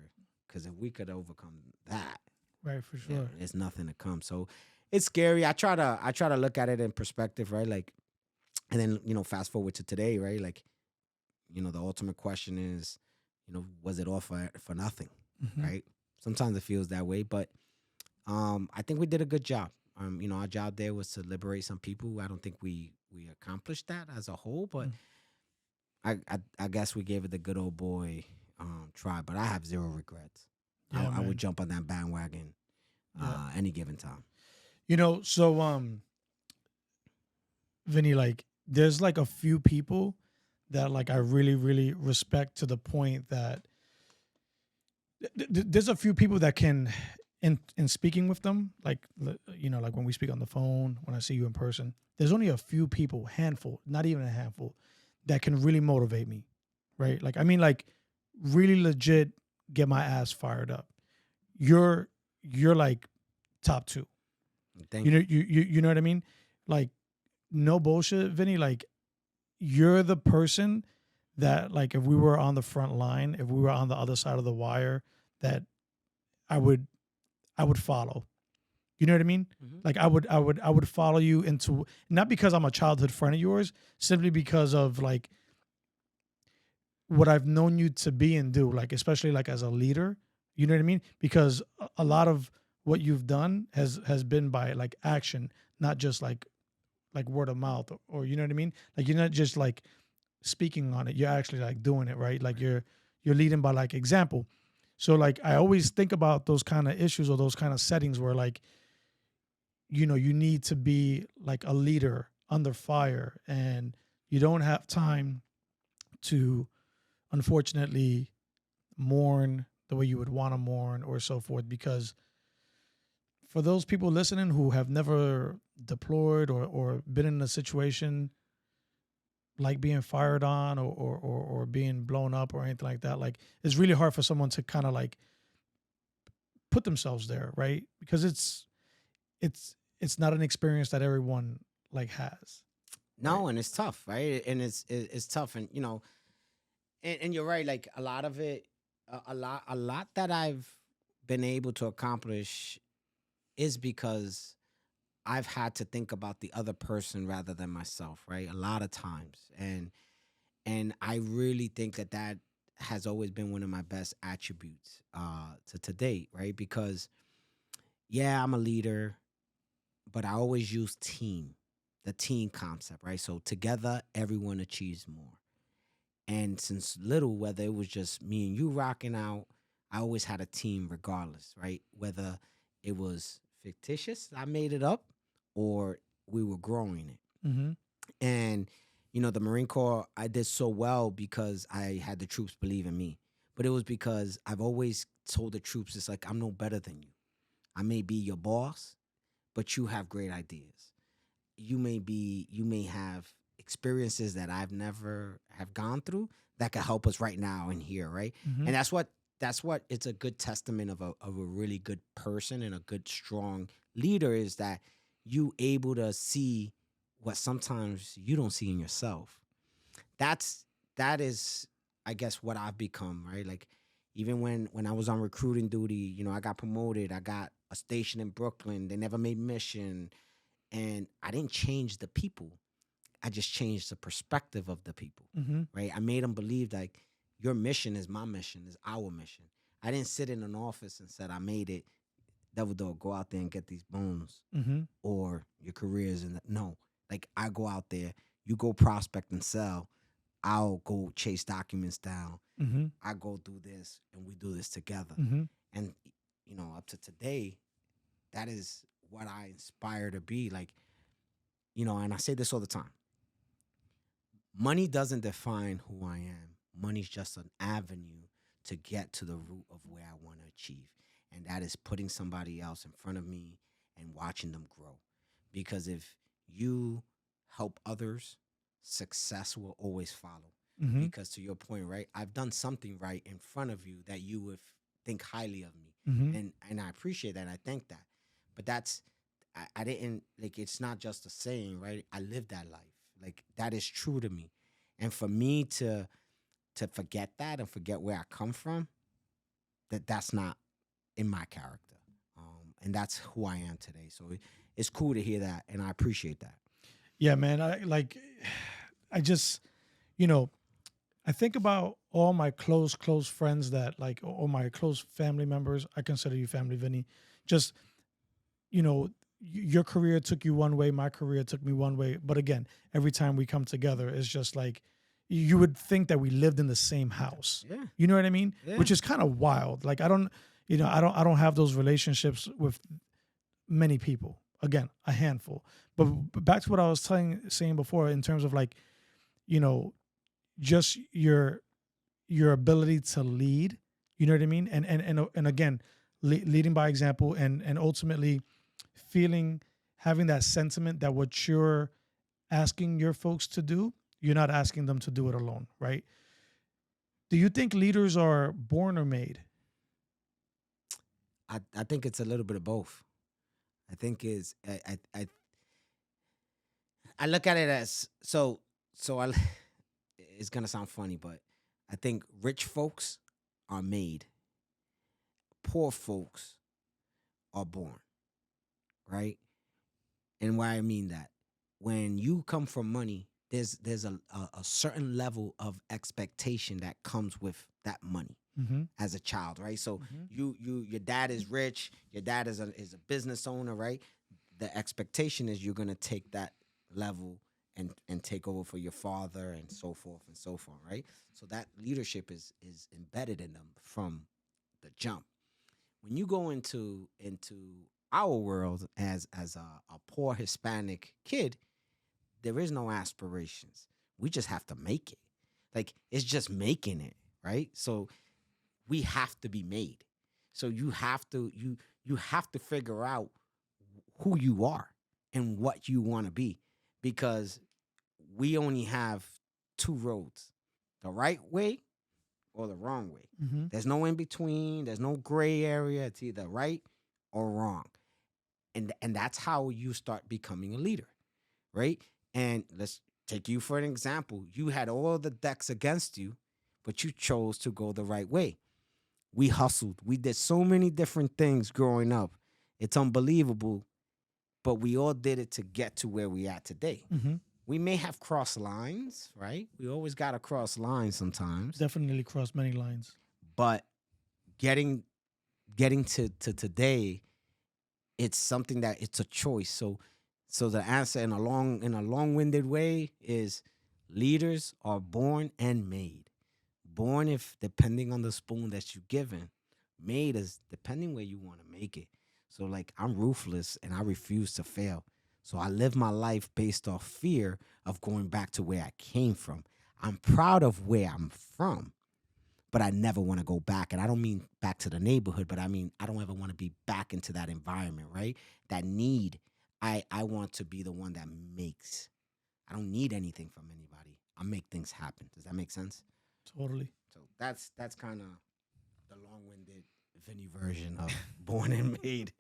Because if we could overcome that, Right, for sure. there's nothing to come. So it's scary. I try to look at it in perspective, right? Like, and then fast forward to today, right? Like, the ultimate question is, was it all for nothing, Mm-hmm. right? Sometimes it feels that way, but I think we did a good job. Our job there was to liberate some people. I don't think we accomplished that as a whole, but I guess we gave it the good old boy try. But I have zero regrets. Yeah, I would man. jump on that bandwagon Yeah. any given time. So Vinny, like there's like a few people that like I really, really respect to the point that there's a few people that can in speaking with them, like like when we speak on the phone, when I see you in person, there's only a few people, handful, not even a handful, that can really motivate me. Right. Like I mean like really legit get my ass fired up. You're like top two. Thank You you. know, you know what I mean? Like, no bullshit, Vinny. Like, you're the person that, like, if we were on the front line, if we were on the other side of the wire, that I would follow. You know what I mean? Mhm. Like, I would follow you into, not because I'm a childhood friend of yours, simply because of like what I've known you to be and do, like especially like as a leader. You know what I mean? Because a lot of what you've done has been by like action, not just like word of mouth, or you know what I mean? Like you're not just like speaking on it, you're actually like doing it, right? Like you're leading by like example. So like I always think about those kind of issues or those kind of settings where like you need to be like a leader under fire, and you don't have time to unfortunately mourn the way you would want to mourn or so forth. Because for those people listening who have never deployed or been in a situation like being fired on or being blown up or anything like that, like it's really hard for someone to kind of like put themselves there, right? Because it's not an experience that everyone like has. No, and it's tough, right? And it's tough, and and you're right. Like a lot of it, a lot that I've been able to accomplish is because I've had to think about the other person rather than myself, right? A lot of times, and I really think that has always been one of my best attributes to date, right? Because yeah, I'm a leader, but I always use the team concept, right? So together, everyone achieves more. And since little, whether it was just me and you rocking out, I always had a team regardless, right? Whether it was fictitious, I made it up, or we were growing it. Mm-hmm. And, the Marine Corps, I did so well because I had the troops believe in me. But it was because I've always told the troops, it's like, I'm no better than you. I may be your boss, but you have great ideas. You may have experiences that I've never have gone through that could help us right now and here, right? Mm-hmm. And that's what it's a good testament of a really good person and a good strong leader, is that you able to see what sometimes you don't see in yourself. That is, I guess, what I've become, right? Like, even when I was on recruiting duty, I got promoted. I got a station in Brooklyn. They never made mission. And I didn't change the people. I just changed the perspective of the people, Mm-hmm. right? I made them believe like your mission is my mission, is our mission. I didn't sit in an office and said, I made it. Devil dog, go out there and get these bones, Mm-hmm. or your careers. No, like, I go out there, you go prospect and sell. I'll go chase documents down. Mm-hmm. I go do this, and we do this together. Mm-hmm. And, up to today, that is what I inspire to be. Like, and I say this all the time. Money doesn't define who I am. Money's just an avenue to get to the root of where I want to achieve. And that is putting somebody else in front of me and watching them grow. Because if you help others, success will always follow. Mm-hmm. Because to your point, right, I've done something right in front of you that you would think highly of me. Mm-hmm. And I appreciate that. And I thank that. But I didn't, like, it's not just a saying, right? I lived that life. Like, that is true to me. And for me to forget that and forget where I come from, that's not in my character. And that's who I am today. So it's cool to hear that, and I appreciate that. Yeah, man. I just, I think about all my close friends that, like, all my close family members. I consider you family, Vinny. Just, your career took you one way, my career took me one way. But again, every time we come together, it's just like, you would think that we lived in the same house. Yeah. You know what I mean? Yeah. Which is kind of wild. Like, I don't have those relationships with many people. Again, a handful. But back to what I was saying before, in terms of, like, just your ability to lead. You know what I mean? And again, leading by example, and ultimately having that sentiment that what you're asking your folks to do, you're not asking them to do it alone, right? Do you think leaders are born or made? I think it's a little bit of both. I think I look at it as it's gonna sound funny, but I think rich folks are made. Poor folks are born, right? And why I mean that, when you come from money, there's a certain level of expectation that comes with that money. Mm-hmm. As a child, right? So your dad is rich, your dad is a business owner, right? The expectation is you're gonna take that level and take over for your father, and so forth and so forth, right? So that leadership is embedded in them from the jump. When you go into our world as a poor Hispanic kid, there is no aspirations. We just have to make it. Like, it's just making it, right? So we have to be made. So you have to figure out who you are and what you want to be, because we only have two roads: the right way or the wrong way. Mm-hmm. There's no in between. There's no gray area. It's either right or wrong. And that's how you start becoming a leader, right? And let's take you for an example. You had all the decks against you, but you chose to go the right way. We hustled. We did so many different things growing up. It's unbelievable, but we all did it to get to where we are today. Mm-hmm. We may have crossed lines, right? We always got to cross lines sometimes. Definitely crossed many lines. But getting to today, it's something that it's a choice. So the answer in a long-winded way is, Leaders are born and made. Born if depending on the spoon that you given, made is depending where you want to make it. So like I'm ruthless and I refuse to fail. So I live my life based off fear of going back to where I came from. I'm proud of where I'm from, but I never want to go back. And I don't mean back to the neighborhood, but I mean I don't ever want to be back into that environment, right? That need. I want to be the one that makes. I don't need anything from anybody. I make things happen. Does that make sense? Totally. So that's kind of the long-winded Vinny version of born and made.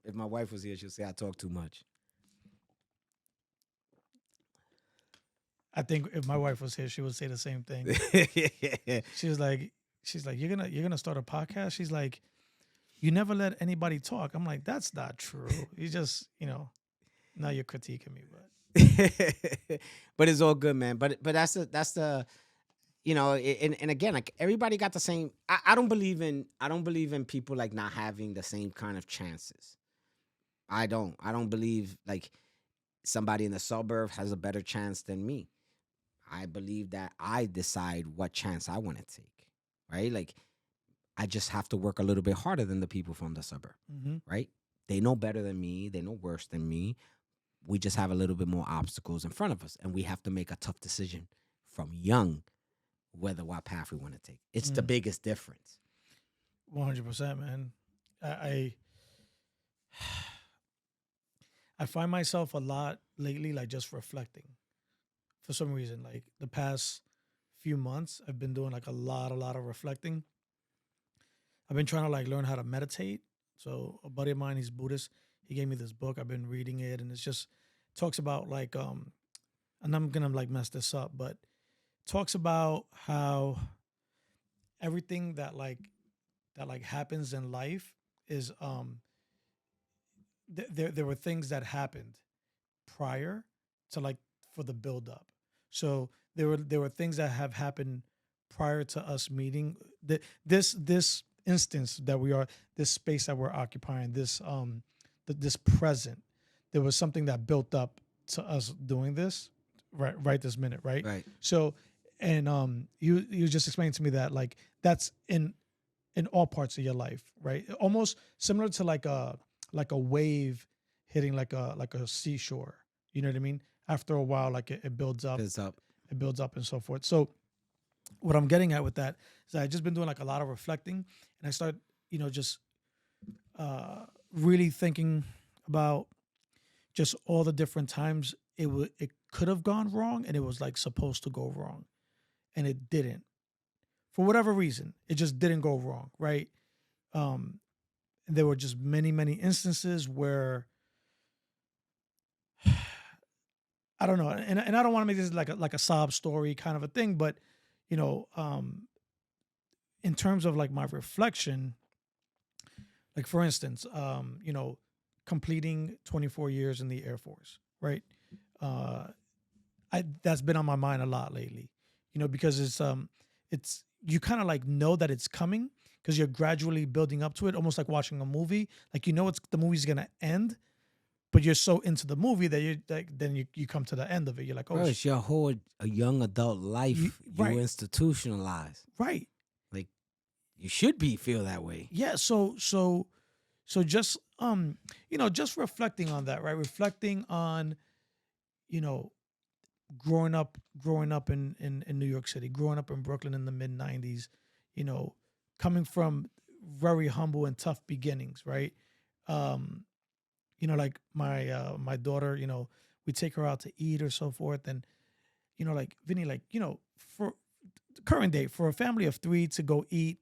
If my wife was here, she'll say I talk too much. I think if my wife was here, she would say the same thing. She's like, you're gonna start a podcast. She's like, you never let anybody talk. I'm like, that's not true. You just, now you're critiquing me, but But it's all good, man. But that's the and again, like everybody got the same. I don't believe in people like not having the same kind of chances. I don't believe like somebody in the suburb has a better chance than me. I believe that I decide what chance I want to take, right? Like I just have to work a little bit harder than the people from the suburb, right? They know better than me. They know worse than me. We just have a little bit more obstacles in front of us, and we have to make a tough decision from young whether what path we want to take. It's the biggest difference. 100%, man. I find myself a lot lately, like just reflecting. For some reason, like the past few months, I've been doing like a lot of reflecting. I've been trying to like learn how to meditate. So a buddy of mine, he's Buddhist. He gave me this book. I've been reading it, and it's just talks about like and I'm gonna like mess this up, but talks about how everything that happens in life is there were things that happened prior to like for the build up. So there were things that have happened prior to us meeting. This instance that we are, this space that we're occupying, this present, there was something that built up to us doing this right this minute, right? Right. So, and you just explained to me that like that's in all parts of your life, right? Almost similar to like a wave hitting like a seashore. You know what I mean? After a while, like it builds up. It builds up and so forth. So what I'm getting at with that is that I've just been doing like a lot of reflecting, and I start, just really thinking about just all the different times it could have gone wrong, and it was like supposed to go wrong, and it didn't. For whatever reason, it just didn't go wrong, right? And there were just many instances where I don't know, and I don't want to make this like a sob story kind of a thing, but in terms of like my reflection, like for instance, completing 24 years in the Air Force, right? That's been on my mind a lot lately, because it's you kind of like know that it's coming because you're gradually building up to it, almost like watching a movie. Like the movie's gonna end, but you're so into the movie that you like then you come to the end of it. You're like, oh, it's your whole a young adult life right. you institutionalize. Right. Like you should feel that way. Yeah. So just just reflecting on that, right? Reflecting on, growing up in New York City, growing up in Brooklyn in the mid 90s, coming from very humble and tough beginnings, right? Like my daughter, we take her out to eat or so forth. And, like Vinny, like, for current day, for a family of 3 to go eat,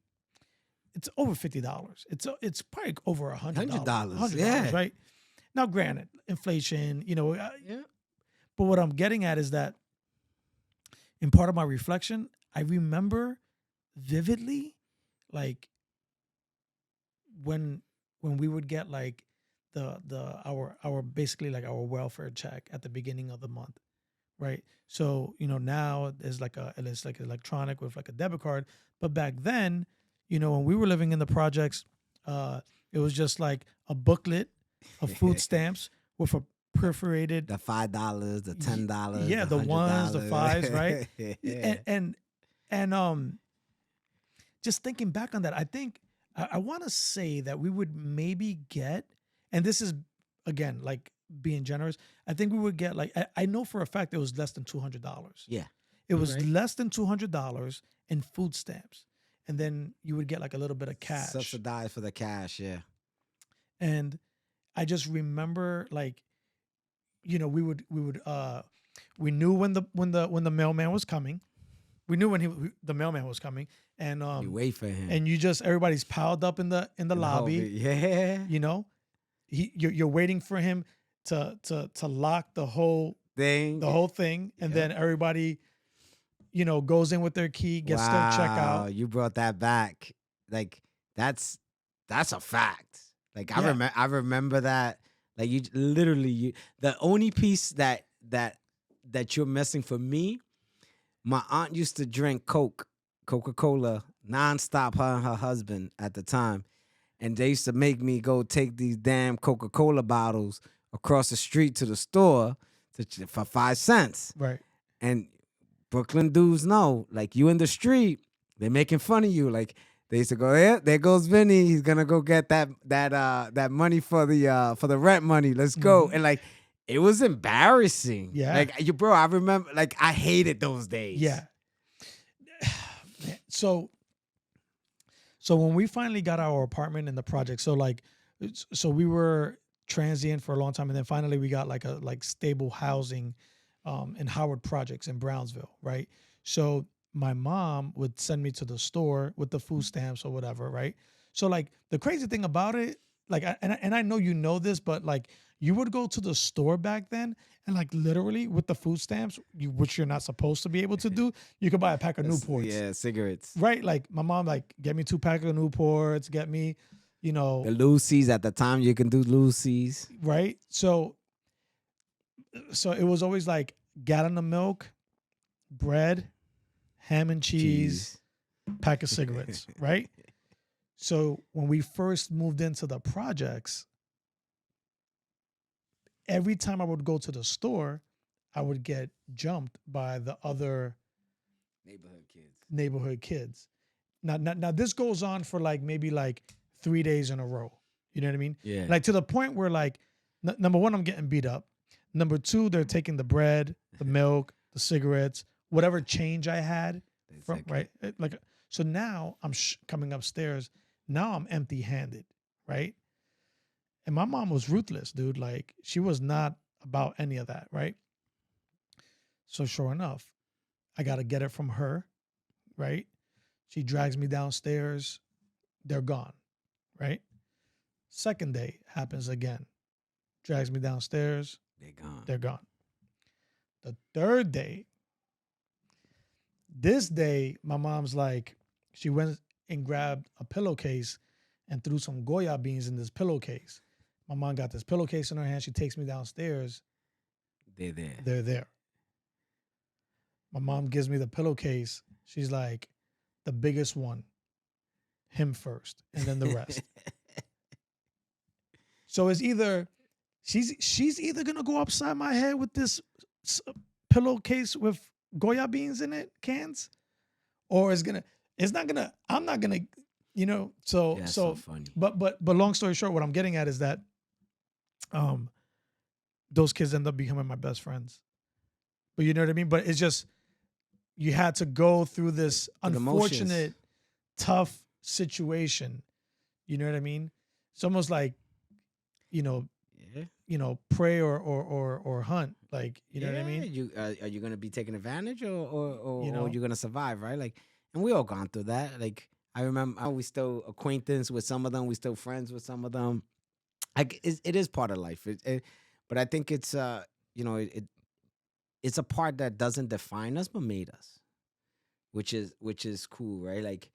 it's over $50. It's probably over $100. Yeah. Right? Now, granted, inflation, Yeah. But what I'm getting at is that in part of my reflection, I remember vividly, like when we would get like our basically like our welfare check at the beginning of the month, right? So now it's like electronic with like a debit card, but back then, when we were living in the projects, it was just like a booklet of food stamps with a perforated. The $5, the $10, Yeah, the ones, the fives, right? Yeah. And just thinking back on that, I think I want to say that we would maybe get, and this is again like being generous. I think we would get like I know for a fact it was less than $200. Yeah. It was Right. less than $200 in food stamps, and then you would get like a little bit of cash. Subsidized for the cash, yeah. And I just remember like, you know, we we knew when the mailman was coming. We knew when the mailman was coming, and You wait for him. and you just everybody's piled up in the lobby. Yeah. You know, you're waiting for him to lock the whole Thing. thing, and then everybody, you know, goes in with their key, gets their checkout. You brought that back. Like that's a fact. Like I remember that. Like you literally the only piece that you're missing for me. My aunt used to drink Coca-Cola nonstop. Her and her husband at the time, and they used to make me go take these damn Coca-Cola bottles across the street to the store for 5 cents. Right. And Brooklyn dudes know, like you in the street, they're making fun of you. Like they used to go, there goes Vinny. He's gonna go get that money for the rent money. Let's go. Mhm. And like it was embarrassing. Yeah. Like bro, I remember like I hated those days. Yeah. So when we finally got our apartment in the project, so we were transient for a long time, and then finally we got like stable housing in Howard Projects in Brownsville, right? So my mom would send me to the store with the food stamps or whatever, right? So like the crazy thing about it, like and I know you know this, but like you would go to the store back then, and like literally with the food stamps, which you're not supposed to be able to do, you could buy a pack of Newports. Yeah, cigarettes. Right? Like my mom, like, get me 2 packs of Newports, get me, you know. The Lucy's at the time you can do Lucy's. Right? So it was always like gallon of milk, bread, ham and cheese. Pack of cigarettes, right? So when we first moved into the projects, every time I would go to the store, I would get jumped by the other neighborhood kids. Now this goes on for like maybe like 3 days in a row. You know what I mean? Yeah. Like to the point where like number one, I'm getting beat up. Number two, they're taking the bread, the milk, the cigarettes, whatever change I had from right. Like so now I'm coming upstairs. Now I'm empty-handed, right? And my mom was ruthless, dude. Like she was not about any of that, right? So sure enough, I got to get it from her, right? She drags me downstairs. They're gone, right? Second day happens again. Drags me downstairs. They're gone. The third day, this day, my mom's like, she went and grabbed a pillowcase and threw some Goya beans in this pillowcase. My mom got this pillowcase in her hand. She takes me downstairs. They're there. They're there. My mom gives me the pillowcase. She's like, the biggest one, him first, and then the rest. So it's either she's either gonna go upside my head with this pillowcase with Goya beans in it, cans, or I'm not gonna, you know. So funny. But long story short, what I'm getting at is that those kids end up becoming my best friends. But you know what I mean? But it's just you had to go through this unfortunate, tough situation. You know what I mean? It's almost like, you know, pray or hunt. Like, you know what I mean? Are you gonna be taken advantage or you're gonna survive, right? Like, and we all gone through that. Like, I remember we still acquaintance with some of them. We still friends with some of them. Like, it is part of life. But I think it's it's a part that doesn't define us but made us, which is cool, right? Like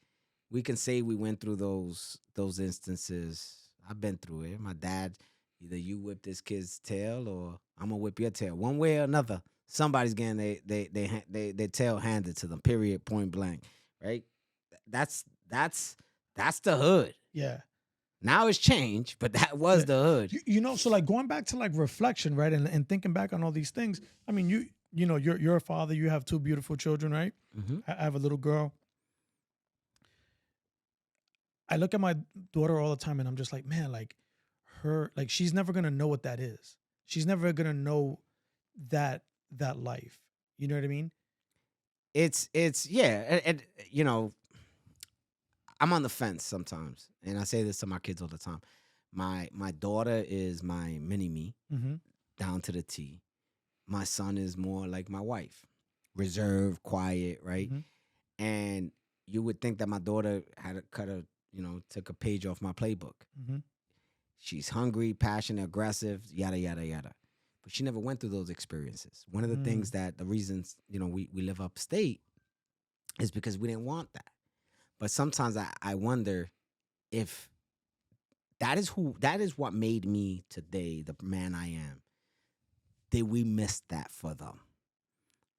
we can say we went through those instances. I've been through it. My dad, either you whip this kid's tail or I'm gonna whip your tail. One way or another, somebody's getting their tail handed to them. Period. Point blank. Right. That's the hood. Yeah. Now it's changed, but that was the hood. You know, so like going back to like reflection, right, and thinking back on all these things. I mean, you know, you're a father. You have two beautiful children, right? Mm-hmm. I have a little girl. I look at my daughter all the time, and I'm just like, man, like like she's never gonna know what that is. She's never gonna know that life. You know what I mean? It's yeah, and you know, I'm on the fence sometimes, and I say this to my kids all the time. My daughter is my mini me, Mm-hmm. down to the T. My son is more like my wife, reserved, quiet, right? Mm-hmm. And you would think that my daughter had took a page off my playbook. Mm-hmm. She's hungry, passionate, aggressive, yada yada yada. But she never went through those experiences. One of the things that the reasons we live upstate is because we didn't want that. But sometimes I wonder if that is what made me today the man I am. Did we miss that for them?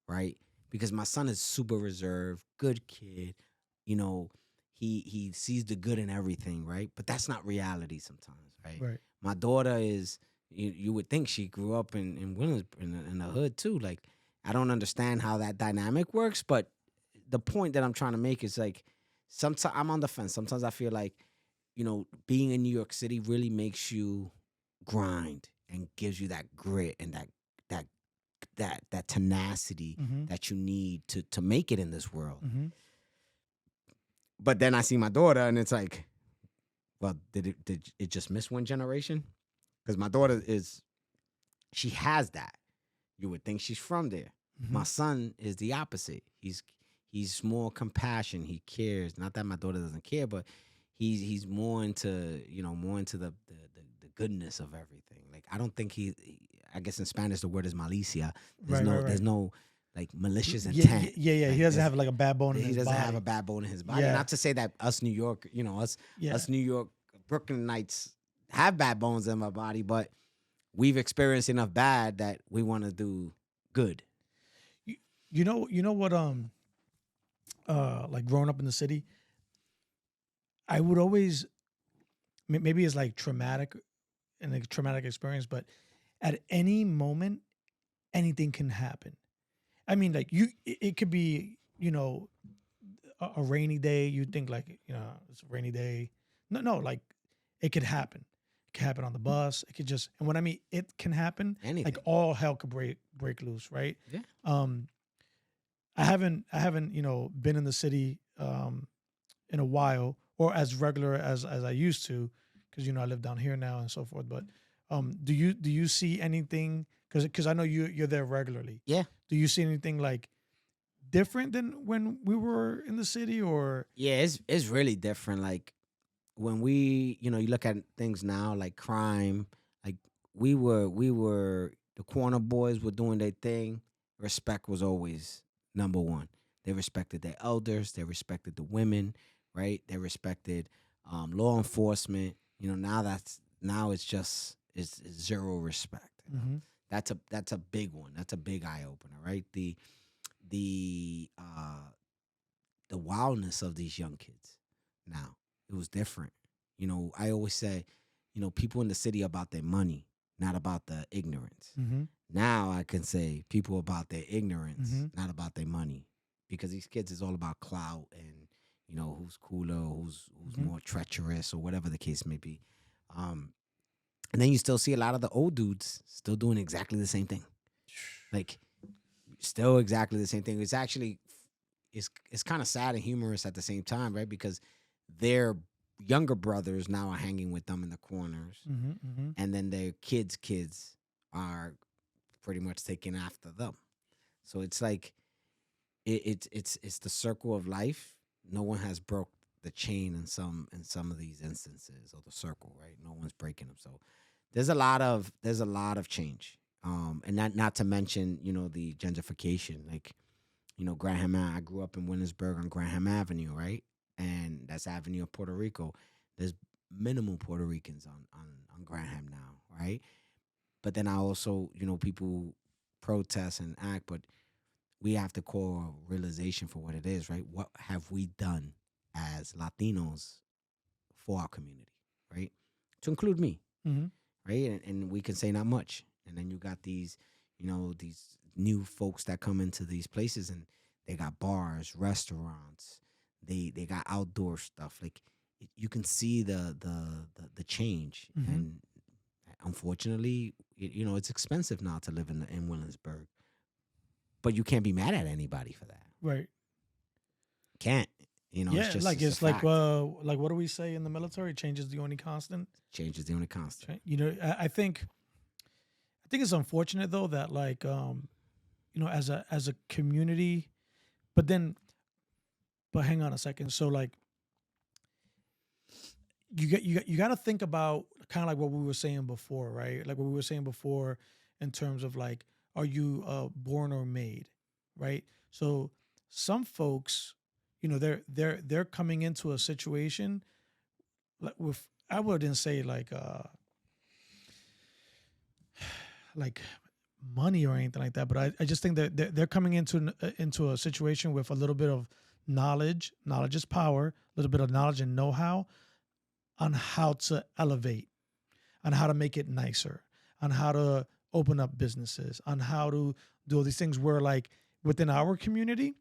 Right? Because my son is super reserved, good kid. You know, he sees the good in everything, right? But that's not reality sometimes, right? Right. My daughter is you would think she grew up in Williams in the hood too. Like I don't understand how that dynamic works, but the point that I'm trying to make is like sometimes I'm on the fence. Sometimes I feel like, being in New York City really makes you grind and gives you that grit and that tenacity Mm-hmm. that you need to make it in this world. Mm-hmm. But then I see my daughter and it's like, well, did it just miss one generation? Because my daughter she has that. You would think she's from there. Mm-hmm. My son is the opposite. He's more compassion. He cares. Not that my daughter doesn't care, but he's more into the goodness of everything. Like I don't think I guess in Spanish the word is malicia. There's no like malicious intent. Yeah. Like, He doesn't have like a bad bone in his he doesn't body. have a bad bone in his body. Yeah. Not to say that us New York, us New York Brooklynites have bad bones in my body, but we've experienced enough bad that we want to do good. You know what? Like growing up in the city, I would always maybe it's like traumatic and a traumatic experience, but at any moment, anything can happen. I mean, like it could be a rainy day. You think like it's a rainy day. No, like it could happen. It could happen on the bus. It could just, and when I mean it can happen, Anything. like all hell could break loose, right? Yeah. I haven't been in the city in a while or as regular as I used to, because I live down here now and so forth. But do you see anything? Because I know you're there regularly. Yeah. Do you see anything like different than when we were in the city, or? Yeah, it's really different. Like when we, you look at things now, like crime, like we were the corner boys were doing their thing. Respect was always number one. They respected their elders. They respected the women, right? They respected law enforcement. Now it's just it's zero respect. Mm-hmm. That's a big one. That's a big eye opener, right? The wildness of these young kids now. It was different. I always say, people in the city about their money, not about the ignorance. Mm-hmm. Now I can say people about their ignorance, Mm-hmm. not about their money. Because these kids is all about clout and, who's cooler, who's Mm-hmm. more treacherous or whatever the case may be. And then you still see a lot of the old dudes still doing exactly the same thing. Like still exactly the same thing. It's actually it's kind of sad and humorous at the same time, right? Because their younger brothers now are hanging with them in the corners, Mm-hmm. Mm-hmm. and then their kids' are pretty much taking after them. So it's like it's the circle of life. No one has broke the chain in some of these instances, or the circle, right? No one's breaking them. So there's a lot of change. And not to mention, the gentrification, like, Graham Ave. I grew up in Williamsburg on Graham Avenue, right? And that's Avenue of Puerto Rico. There's minimal Puerto Ricans on Graham now, right? But then I also, people protest and act, but we have to call a realization for what it is, right? What have we done as Latinos for our community, right? To include me, Mm-hmm. right? And we can say not much. And then you got these, these new folks that come into these places and they got bars, restaurants, they got outdoor stuff. Like you can see the change. Mm-hmm. And unfortunately, it's expensive now to live in Williamsburg. But you can't be mad at anybody for that. Right. Can't. Yeah, it's like just it's a like fact. what do we say in the military? Change is the only constant. Change is the only constant. Right? I think it's unfortunate though that like as a community, but hang on a second. So like you got to think about kind of like what we were saying before, right? Like what we were saying before in terms of like, are you born or made, right? So some folks, they're coming into a situation with, I wouldn't say like money or anything like that, but I just think that they're coming into a situation with a little bit of knowledge. Knowledge is power. A little bit of knowledge and know-how on how to elevate, on how to make it nicer, on how to open up businesses, on how to do all these things where like within our community,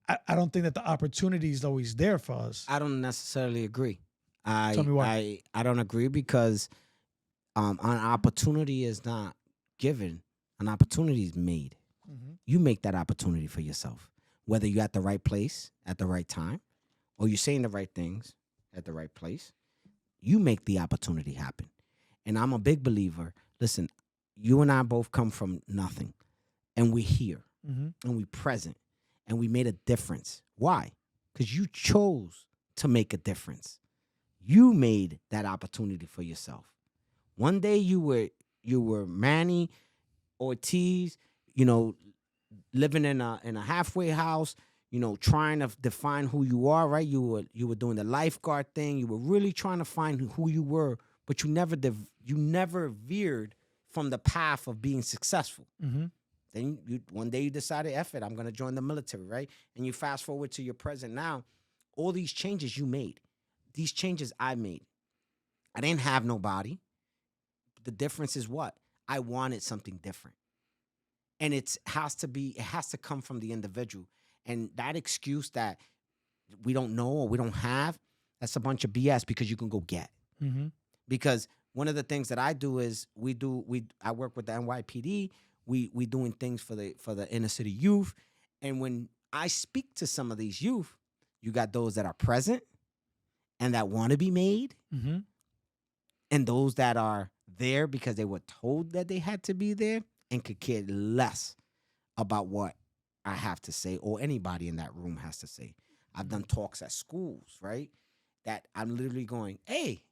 I don't think that the opportunity is always there for us. I don't necessarily agree. Tell me why. I don't agree because an opportunity is not given. An opportunity is made. Mm-hmm. You make that opportunity for yourself. Whether you're at the right place at the right time or you're saying the right things at the right place, you make the opportunity happen. And I'm a big believer. Listen, you and I both come from nothing. And we're here. Mm-hmm. And we're present. And we made a difference. Why? Because you chose to make a difference. You made that opportunity for yourself. One day you were Manny Ortiz, living in a halfway house, trying to define who you are, right? You were doing the lifeguard thing. You were really trying to find who you were, but you never veered from the path of being successful. Mm-hmm. Then one day you decided, F it, I'm going to join the military, right? And you fast forward to your present now. All these changes you made, these changes I made. I didn't have nobody. The difference is what? I wanted something different. And it has to come from the individual. And that excuse that we don't know or we don't have, that's a bunch of BS because you can go get. Mm-hmm. Because one of the things that I do is I work with the NYPD. We doing things for the inner city youth. And when I speak to some of these youth, you got those that are present and that want to be made. Mm-hmm. And those that are there because they were told that they had to be there and could care less about what I have to say or anybody in that room has to say. I've done talks at schools, right? That I'm literally going, hey,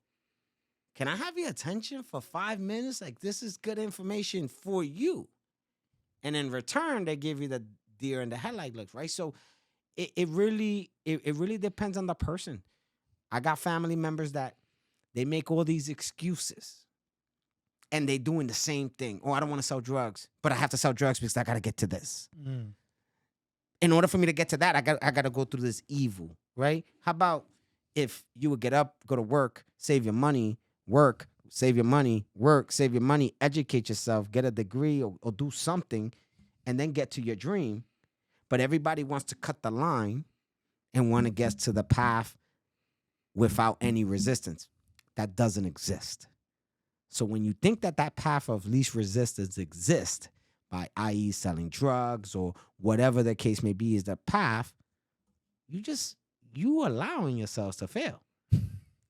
can I have your attention for 5 minutes? Like, this is good information for you. And in return, they give you the deer in the headlight looks, right? So it really depends on the person. I got family members that they make all these excuses. And they doing the same thing. Oh, I don't want to sell drugs, but I have to sell drugs because I got to get to this. Mm. In order for me to get to that, I got to go through this evil, right? How about if you would get up, go to work, save your money, work, save your money, work, save your money, educate yourself, get a degree or do something, and then get to your dream. But everybody wants to cut the line and want to get to the path without any resistance. That doesn't exist. So when you think that path of least resistance exists by, i.e., selling drugs or whatever the case may be is the path, you allowing yourselves to fail.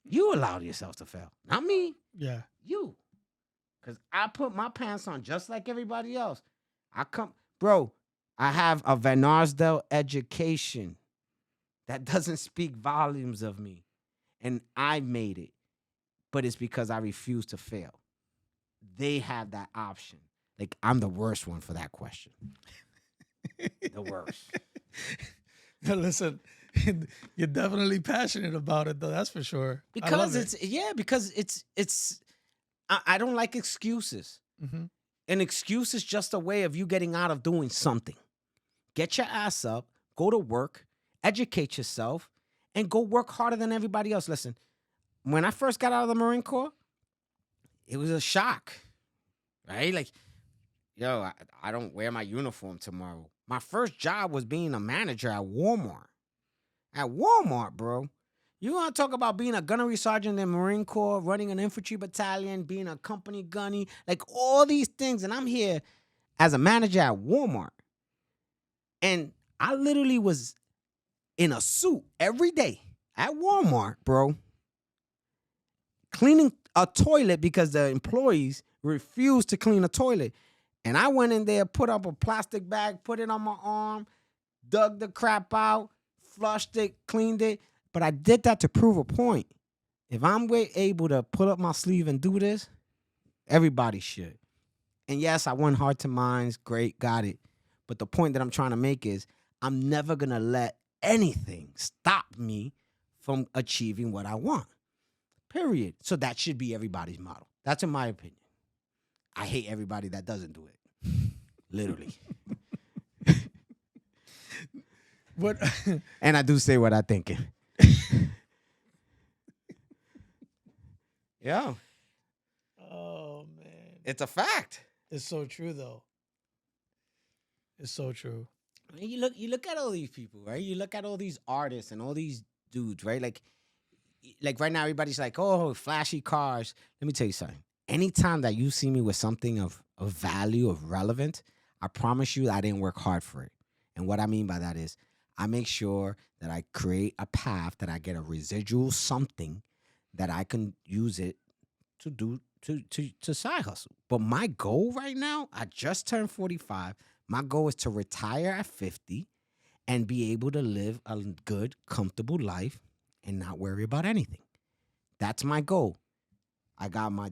You allowed yourselves to fail. Not me. Yeah. You. Because I put my pants on just like everybody else. Bro, I have a Van Arsdale education that doesn't speak volumes of me. And I made it. But it's because I refuse to fail. They have that option. Like, I'm the worst one for that question. The worst. Listen, you're definitely passionate about it, though. That's for sure. Because it's I don't like excuses. Mm-hmm. An excuse is just a way of you getting out of doing something. Get your ass up, go to work, educate yourself, and go work harder than everybody else. Listen, when I first got out of the Marine Corps, it was a shock, right? Like, yo, I don't wear my uniform tomorrow. My first job was being a manager at Walmart. At Walmart, bro. You want to talk about being a gunnery sergeant in the Marine Corps, running an infantry battalion, being a company gunny, like all these things. And I'm here as a manager at Walmart. And I literally was in a suit every day at Walmart, bro, cleaning a toilet because the employees refused to clean a toilet. And I went in there, put up a plastic bag, put it on my arm, dug the crap out, flushed it, cleaned it. But I did that to prove a point. If I'm able to pull up my sleeve and do this, everybody should. And yes, I won Heart to Minds. Great, got it. But the point that I'm trying to make is I'm never going to let anything stop me from achieving what I want. Period. So that should be everybody's model. That's in my opinion. I hate everybody that doesn't do it. Literally. What? And I do say what I'm thinking. Yeah. Oh man, It's a fact. it's so true though. It's so true. You look at all these people, right? You look at all these artists and all these dudes, right? Like right now, everybody's like, oh, flashy cars. Let me tell you something. Anytime that you see me with something of value, of relevant, I promise you I didn't work hard for it. And what I mean by that is I make sure that I create a path, that I get a residual something that I can use it to do to side hustle. But my goal right now, I just turned 45. My goal is to retire at 50 and be able to live a good, comfortable life and not worry about anything. That's my goal. I got my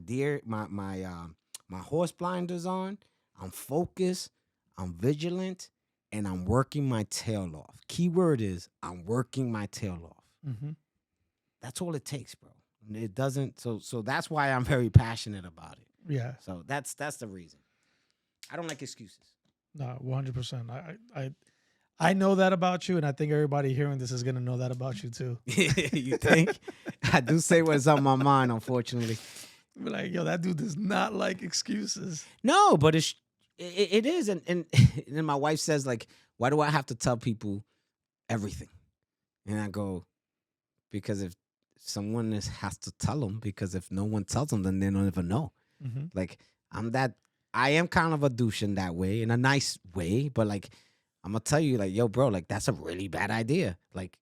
horse blinders on. I'm focused. I'm vigilant. And I'm working my tail off. Key word is I'm working my tail off. Mm-hmm. That's all it takes, bro. It doesn't. So that's why I'm very passionate about it. Yeah. So that's the reason. I don't like excuses. No, 100%. I know that about you, and I think everybody hearing this is gonna know that about you too. You think? I do say what's on my mind, unfortunately. Be like, yo, that dude does not like excuses. No, but it is, and then my wife says, like, why do I have to tell people everything? And I go, because if someone has to tell them, because if no one tells them, then they don't even know. Mm-hmm. Like, I am kind of a douche in that way, in a nice way, but like, I'm gonna tell you, like, yo, bro, like, that's a really bad idea. Like,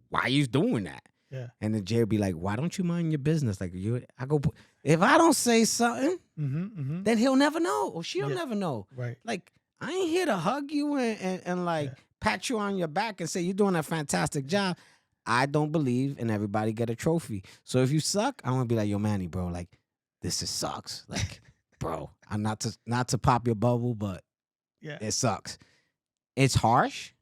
why are you doing that? Yeah. And then Jay would be like, why don't you mind your business? Like, I go, if I don't say something, then he'll never know, or she'll never know. Right. Like, I ain't here to hug you and like pat you on your back and say you're doing a fantastic job. I don't believe in everybody get a trophy. So if you suck, I'm gonna be like, yo, Manny, bro, like, this just sucks. Like, bro, I'm not to pop your bubble, but it sucks. It's harsh,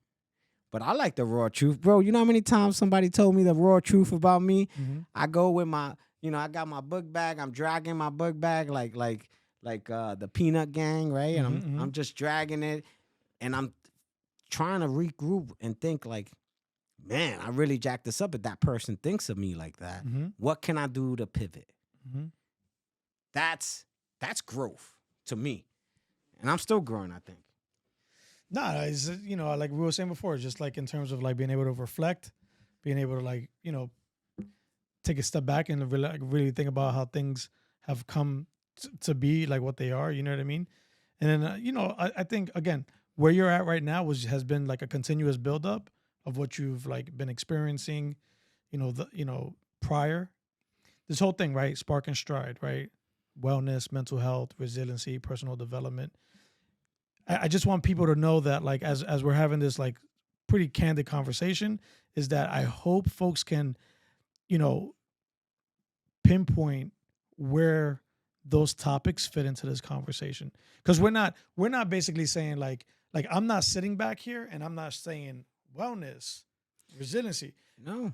but I like the raw truth, bro. You know how many times somebody told me the raw truth about me? Mm-hmm. I go with I got my book bag. I'm dragging my book bag like the Peanut Gang, right? And I'm just dragging it, and I'm trying to regroup and think like, man, I really jacked this up. If that person thinks of me like that, what can I do to pivot? Mm-hmm. That's growth to me, and I'm still growing, I think. Nah, it's, like we were saying before, just like in terms of like being able to reflect, being able to like, take a step back and really think about how things have come to be like what they are, you know what I mean? And then, I think, again, where you're at right now has been like a continuous buildup of what you've like been experiencing, prior. This whole thing, right? Spark.N.Stride, right? Wellness, mental health, resiliency, personal development. I just want people to know that, like, as we're having this like pretty candid conversation, is that I hope folks can, pinpoint where those topics fit into this conversation. Because we're not basically saying like I'm not sitting back here and I'm not saying wellness, resiliency. No.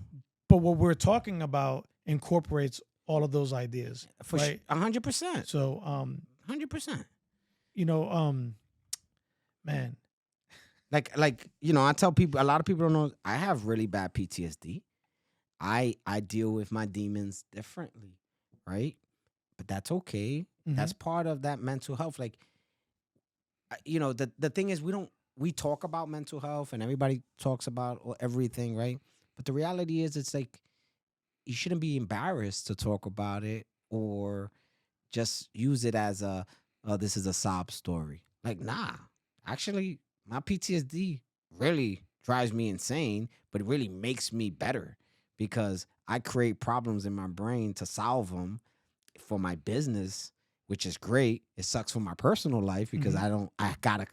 But what we're talking about incorporates all of those ideas. For right? 100%. So 100%. Man. Like, I tell people, a lot of people don't know, I have really bad PTSD. I deal with my demons differently, right? But that's okay. Mm-hmm. That's part of that mental health. Like, the thing is, we talk about mental health and everybody talks about everything, right? But the reality is, it's like you shouldn't be embarrassed to talk about it or just use it as this is a sob story. Like, nah, actually, my PTSD really drives me insane, but it really makes me better because I create problems in my brain to solve them for my business, which is great. It sucks for my personal life because Mm-hmm. I gotta,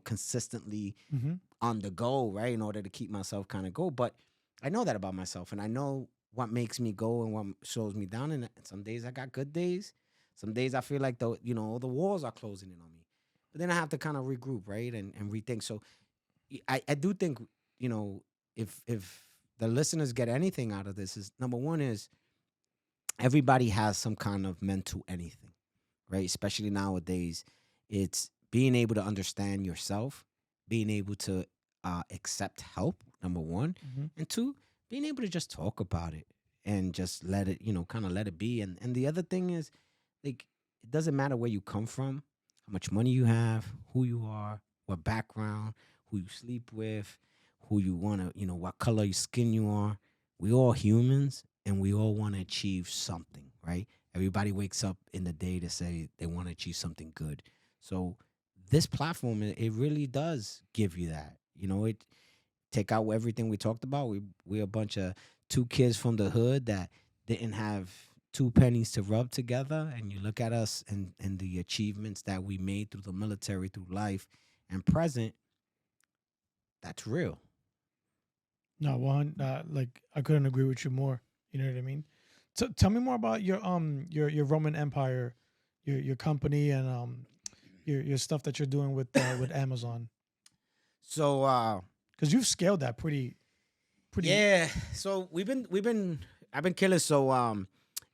consistently Mm-hmm. on the go, right, in order to keep myself kind of go. But I know that about myself, and I know what makes me go and what slows me down. And some days I got good days. Some days I feel like the walls are closing in on me. But then I have to kind of regroup, right, and rethink. So I do think, you know, if the listeners get anything out of this, is number one is everybody has some kind of mental anything, right? Especially nowadays, it's being able to understand yourself, being able to accept help, number one, Mm-hmm. and two, being able to just talk about it and just let it, kind of let it be. And the other thing is, like, it doesn't matter where you come from, how much money you have, who you are, what background, who you sleep with, who you want to, what color your skin you are. We all humans and we all want to achieve something, right? Everybody wakes up in the day to say they want to achieve something good. So this platform, it really does give you that. It take out everything we talked about. We're a bunch of two kids from the hood that didn't have two pennies to rub together, and you look at us and the achievements that we made through the military, through life and present. That's real. No, one. Like I couldn't agree with you more. You know what I mean? So tell me more about your Roman Empire, your company, and your stuff that you're doing with Amazon, So because you've scaled that pretty. yeah, so I've been killing. So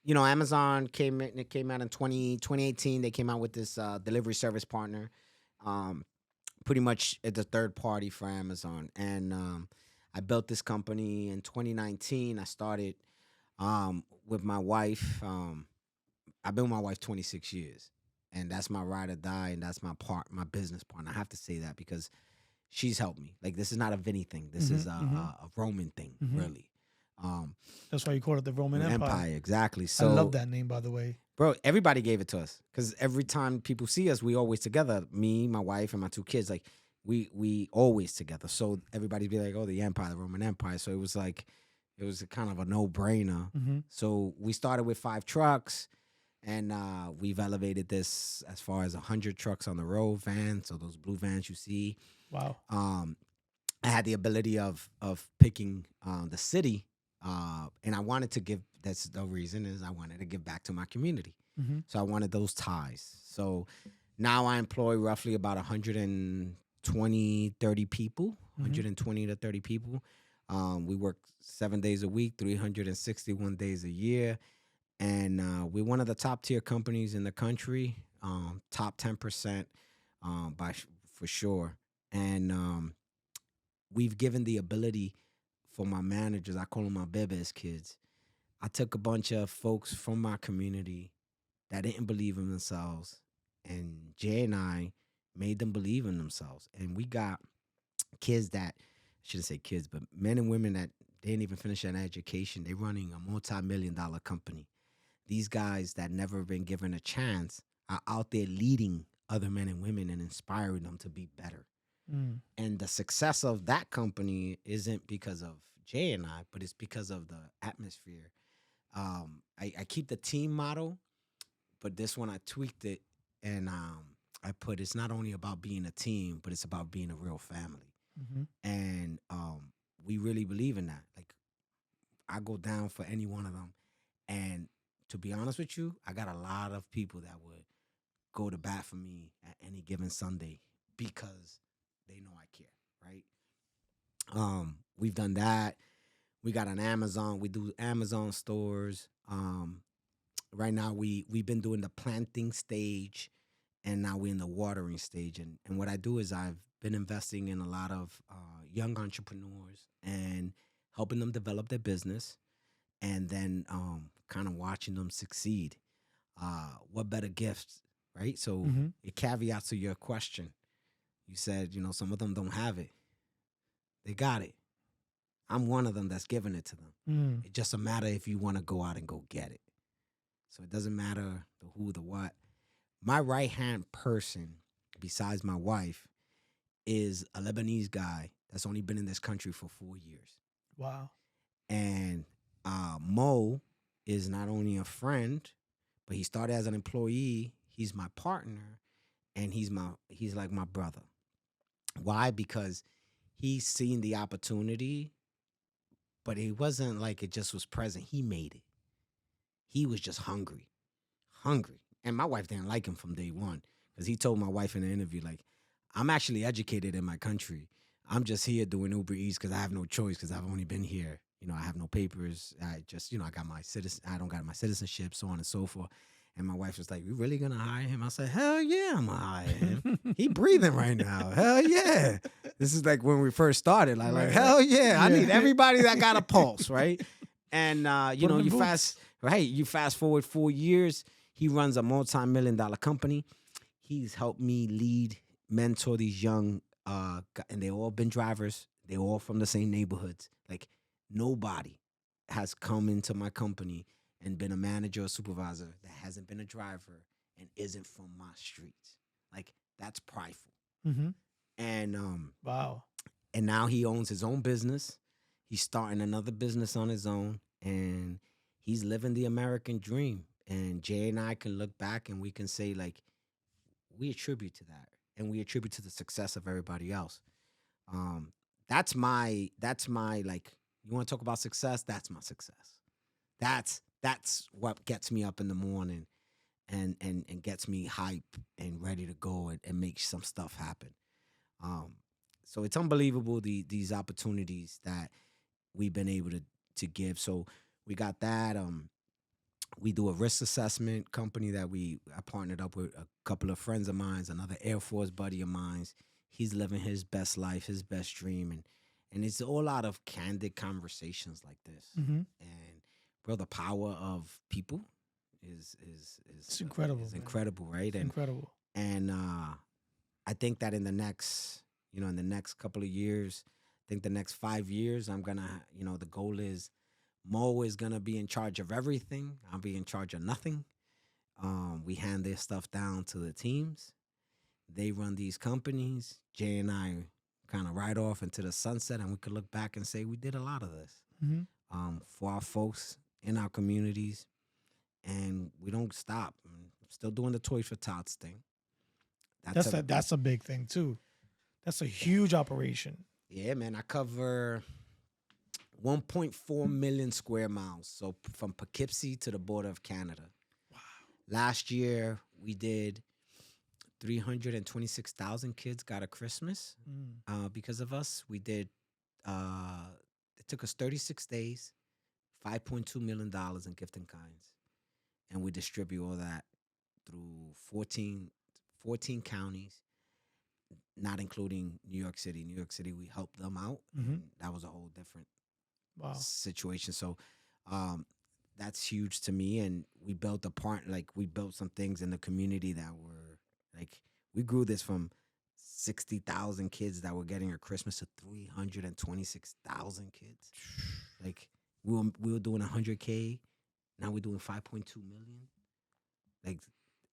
Amazon it came out in 2018. They came out with this delivery service partner. Um, Pretty much it's a third party for Amazon. And I built this company in 2019. I started with my wife. I've been with my wife 26 years, and that's my ride or die, and that's my business partner. I have to say that because she's helped me. Like, this is not a Vinny thing. This Mm-hmm, is a Roman thing, mm-hmm. really. Um, That's why you call it the Roman Empire. exactly. I love So, that name, by the way. bro, everybody gave it to us because every time people see us, we always together. Me, my wife, and my two kids. Like, we always together. So everybody be like, "Oh, the Empire, the Roman Empire." So it was like, it was a kind of a no brainer. Mm-hmm. So we started with 5 trucks, and we've elevated this as far as 100 trucks on the road, vans. So those blue vans you see. Wow. I had the ability of picking the city, and I wanted to give. That's the reason is I wanted to give back to my community. Mm-hmm. So I wanted those ties. So now I employ roughly about 120, 30 people, Mm-hmm. 120 to 30 people. We work 7 days a week, 361 days a year, and we're one of the top tier companies in the country, top 10% for sure, and we've given the ability for my managers. I call them my bebes kids. I took a bunch of folks from my community that didn't believe in themselves, and Jay and I made them believe in themselves. And we got kids that, I shouldn't say kids, but men and women that didn't even finish an education. They're running a multi-million-dollar company. These guys that never been given a chance are out there leading other men and women and inspiring them to be better. Mm. And the success of that company isn't because of Jay and I, but it's because of the atmosphere. I keep the team model, but this one I tweaked it, and I put it's not only about being a team, but it's about being a real family. Mm-hmm. And we really believe in that. Like, I go down for any one of them. And to be honest with you, I got a lot of people that would go to bat for me at any given Sunday because they know I care, right? We've done that. We got an Amazon. We do Amazon stores. Right now we've been doing the planting stage, and now we're in the watering stage. And what I do is I've been investing in a lot of young entrepreneurs and helping them develop their business. and then kind of watching them succeed. What better gifts, right? So it caveats to your question. You said, some of them don't have it. They got it. I'm one of them that's giving it to them. It's just a matter if you want to go out and go get it. So it doesn't matter the who, the what. My right-hand person, besides my wife, is a Lebanese guy that's only been in this country for 4 years. Wow. And Mo is not only a friend, but he started as an employee. He's my partner, and he's like my brother. Why? Because he's seen the opportunity, but it wasn't like it just was present. He made it. He was just hungry. And my wife didn't like him from day one, because he told my wife in the interview, like, I'm actually educated in my country. I'm just here doing Uber Eats because I have no choice, because I've only been here. I have no papers. I just, I don't got my citizenship, so on and so forth. And my wife was like, "You really gonna hire him?" I said, "Hell yeah, I'm gonna hire him. He breathing right now. Hell yeah." This is like when we first started. Like hell yeah. I need everybody that got a pulse, right? And you fast forward 4 years. He runs a multi-million-dollar company. He's helped me lead, mentor these young, and they all been drivers. They all from the same neighborhoods. Like, nobody has come into my company and been a manager or supervisor that hasn't been a driver and isn't from my streets. Like, that's prideful. And wow. And now he owns his own business. He's starting another business on his own, and he's living the American dream. And Jay and I can look back and we can say, like, we attribute to that, and we attribute to the success of everybody else. That's my like, you want to talk about success? That's my success. That's what gets me up in the morning and gets me hype and ready to go and make some stuff happen. So it's unbelievable, these opportunities that we've been able to give. So we got that. We do a risk assessment company that I partnered up with a couple of friends of mine, another Air Force buddy of mine. He's living his best life, his best dream, and it's all out of candid conversations like this. And bro, the power of people is it's incredible. It's incredible, right? It's incredible. And I think that in the next couple of years, I think the next 5 years, I'm gonna, the goal is Mo is gonna be in charge of everything. I'll be in charge of nothing. We hand this stuff down to the teams. They run these companies. Jay and I kind of ride off into the sunset, and we could look back and say we did a lot of this for our folks in our communities, and we don't stop. I'm still doing the Toys for Tots thing. That's a big thing too. That's a huge operation. Yeah, man. I cover 1.4 million square miles. So from Poughkeepsie to the border of Canada. Wow. Last year, we did 326,000 kids got a Christmas because of us. We did, it took us 36 days, $5.2 million in gift and kinds. And we distribute all that through 14 counties, not including New York City. New York City, we helped them out. That was a whole different situation. So that's huge to me. And we built we built some things in the community that were like, we grew this from 60,000 kids that were getting a Christmas to 326,000 kids. Like, we were doing 100K. Now we're doing 5.2 million. Like,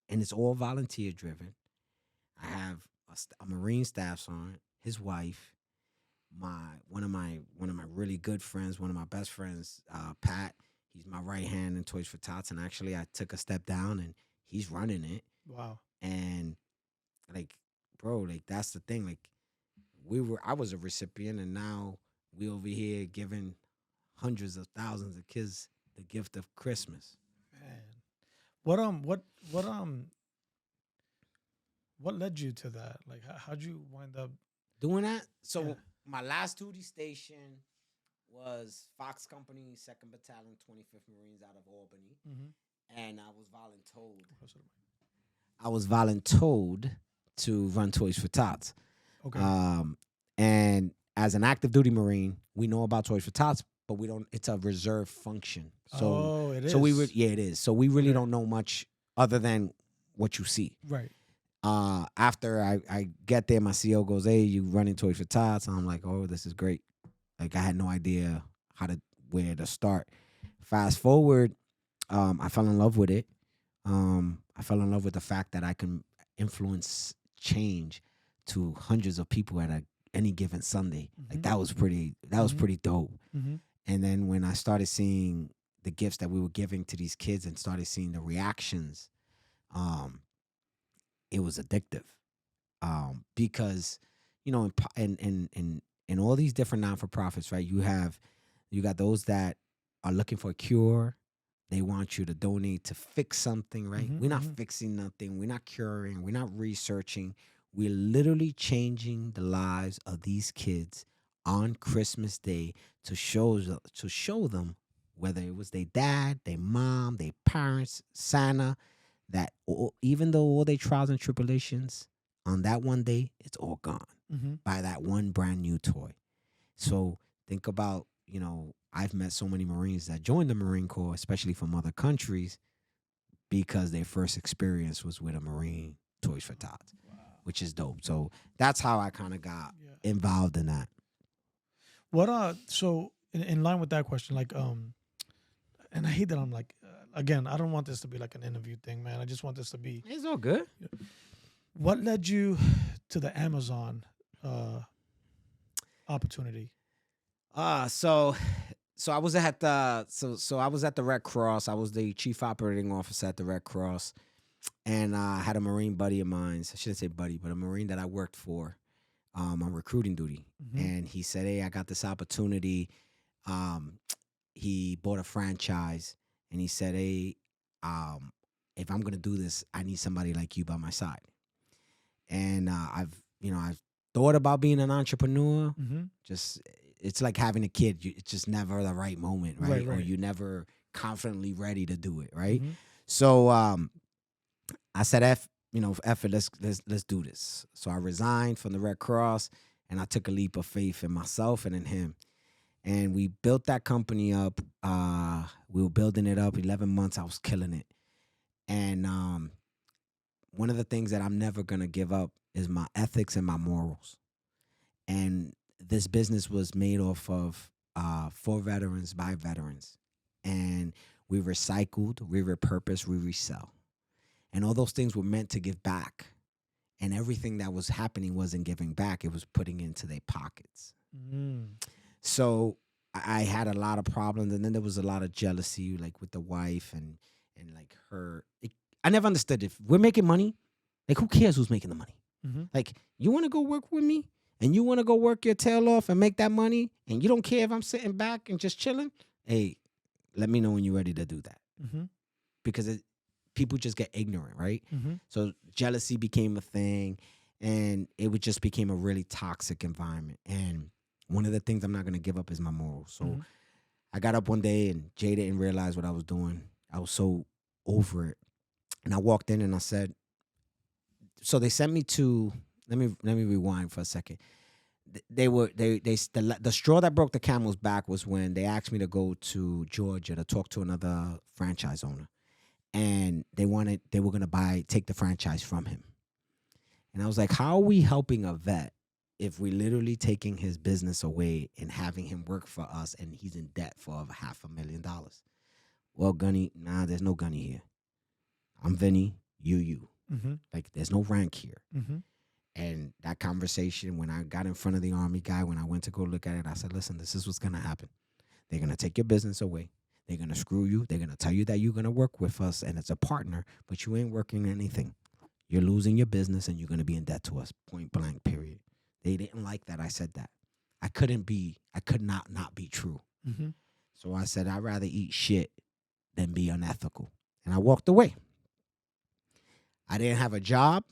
and it's all volunteer driven. I have a Marine staff sergeant, his wife, one of my really good friends, one of my best friends, Pat. He's my right hand in Toys for Tots, and actually I took a step down and he's running it. Wow. And like, bro, like, that's the thing. Like, I was a recipient, and now we over here giving hundreds of thousands of kids the gift of Christmas. Man, what led you to that? Like, how'd you wind up doing that? So my last duty station was Fox Company, 2nd Battalion, 25th Marines out of Albany. And I was voluntold to run Toys for Tots. Okay. And as an active duty Marine, we know about Toys for Tots, but we don't. It's a reserve function. So Oh, it is. so it is. So we really Okay. don't know much other than what you see. Right. After I get there, my CEO goes, "Hey, you running Toys for Tots?" I'm like, "Oh, this is great." Like I had no idea where to start. Fast forward, I fell in love with it. I fell in love with the fact that I can influence change to hundreds of people at any given Sunday. Like that was pretty dope. Mm-hmm. And then when I started seeing the gifts that we were giving to these kids and started seeing the reactions, it was addictive. Because in all these different non-for-profits, right? You got those that are looking for a cure. They want you to donate to fix something, right? Mhm, We're not mhm. fixing nothing. We're not curing. We're not researching. We're literally changing the lives of these kids on Christmas Day to show them, whether it was their dad, their mom, their parents, Santa, that even though all their trials and tribulations, on that one day, it's all gone Mm-hmm. by that one brand new toy. So think about, I've met so many Marines that joined the Marine Corps, especially from other countries, because their first experience was with a Marine Toys for Tots, which is dope. So that's how I kind of got Yeah. involved in that. What so in line with that question, like and I hate that I'm like again, I don't want this to be like an interview thing, man. I just want this to be It's all good. what led you to the Amazon opportunity? So I was at the Red Cross. I was the chief operating officer at the Red Cross, and I had a Marine buddy of mine. I shouldn't say buddy, but a Marine that I worked for on recruiting duty. Mhm. And he said, "Hey, I got this opportunity." He bought a franchise, and he said, "Hey, if I'm gonna do this, I need somebody like you by my side." And I've thought about being an entrepreneur. Mm-hmm. Just it's like having a kid. It's just never the right moment, right? Or Right. you never confidently ready to do it, right? Mhm. So I said, F it, let's do this. So I resigned from the Red Cross, and I took a leap of faith in myself and in him. And we built that company up. We were building it up 11 months. I was killing it. And one of the things that I'm never going to give up is my ethics and my morals. And this business was made off of for veterans, by veterans. And we recycled, we repurpose, we resell. And all those things were meant to give back. And everything that was happening wasn't giving back. It was putting into their pockets. Mm. So I had a lot of problems. And then there was a lot of jealousy, like with the wife and like her. I never understood if we're making money, like who cares who's making the money? Mm-hmm. Like you want to go work with me and you want to go work your tail off and make that money and you don't care if I'm sitting back and just chilling. Hey, let me know when you're ready to do that. Mm-hmm. Because people just get ignorant, right? Mm-hmm. So jealousy became a thing and just became a really toxic environment. And one of the things I'm not going to give up is my morals. So Mhm. I got up one day and Jay didn't realize what I was doing. I was so over it. And I walked in and I said, so they sent me to, let me rewind for a second. The straw that broke the camel's back was when they asked me to go to Georgia to talk to another franchise owner. And they were going to take the franchise from him. And I was like, how are we helping a vet if we're literally taking his business away and having him work for us and he's in debt for over $500,000? Well, Gunny, nah, there's no Gunny here. I'm Vinny, you. Mm-hmm. Like, there's no rank here. Mm-hmm. And that conversation, when I got in front of the Army guy, when I went to go look at it, I said, listen, this is what's going to happen. They're going to take your business away. They're going to screw you. They're going to tell you that you're going to work with us and it's a partner, but you ain't working anything. You're losing your business and you're going to be in debt to us, point blank, period. They didn't like that I said that. I could not be true. Mm-hmm. So I said, I'd rather eat shit than be unethical. And I walked away. I didn't have a job.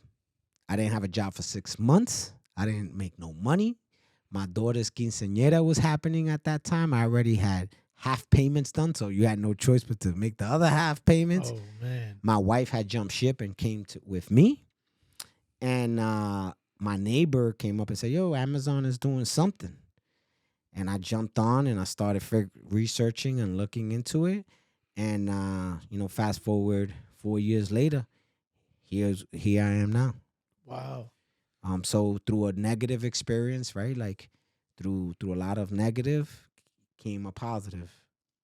I didn't have a job for 6 months. I didn't make no money. My daughter's quinceañera was happening at that time. I already had half payments done, so you had no choice but to make the other half payments. Oh, man. My wife had jumped ship and came with me. And my neighbor came up and said, yo, Amazon is doing something. And I jumped on and I started researching and looking into it. And fast forward 4 years later, here I am now. Wow. So through a negative experience, right? Like through a lot of negative came a positive.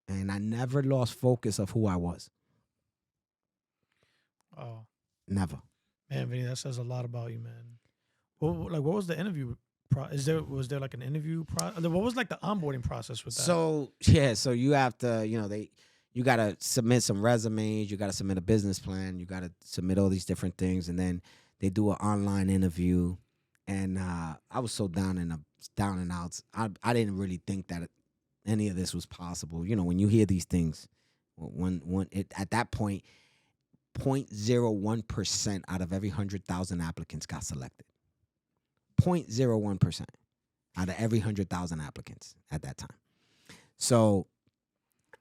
And I never lost focus of who I was. Wow. Never. Man, Vinny, that says a lot about you, man. What was the interview? Was there like an interview process? What was like the onboarding process with that? So you have to, you got to submit some resumes, you got to submit a business plan, you got to submit all these different things, and then they do an online interview. And I was so down and out. I didn't really think that any of this was possible. When you hear these things, at that point, 0.01% out of every 100,000 applicants got selected. 0.01% out of every 100,000 applicants at that time. So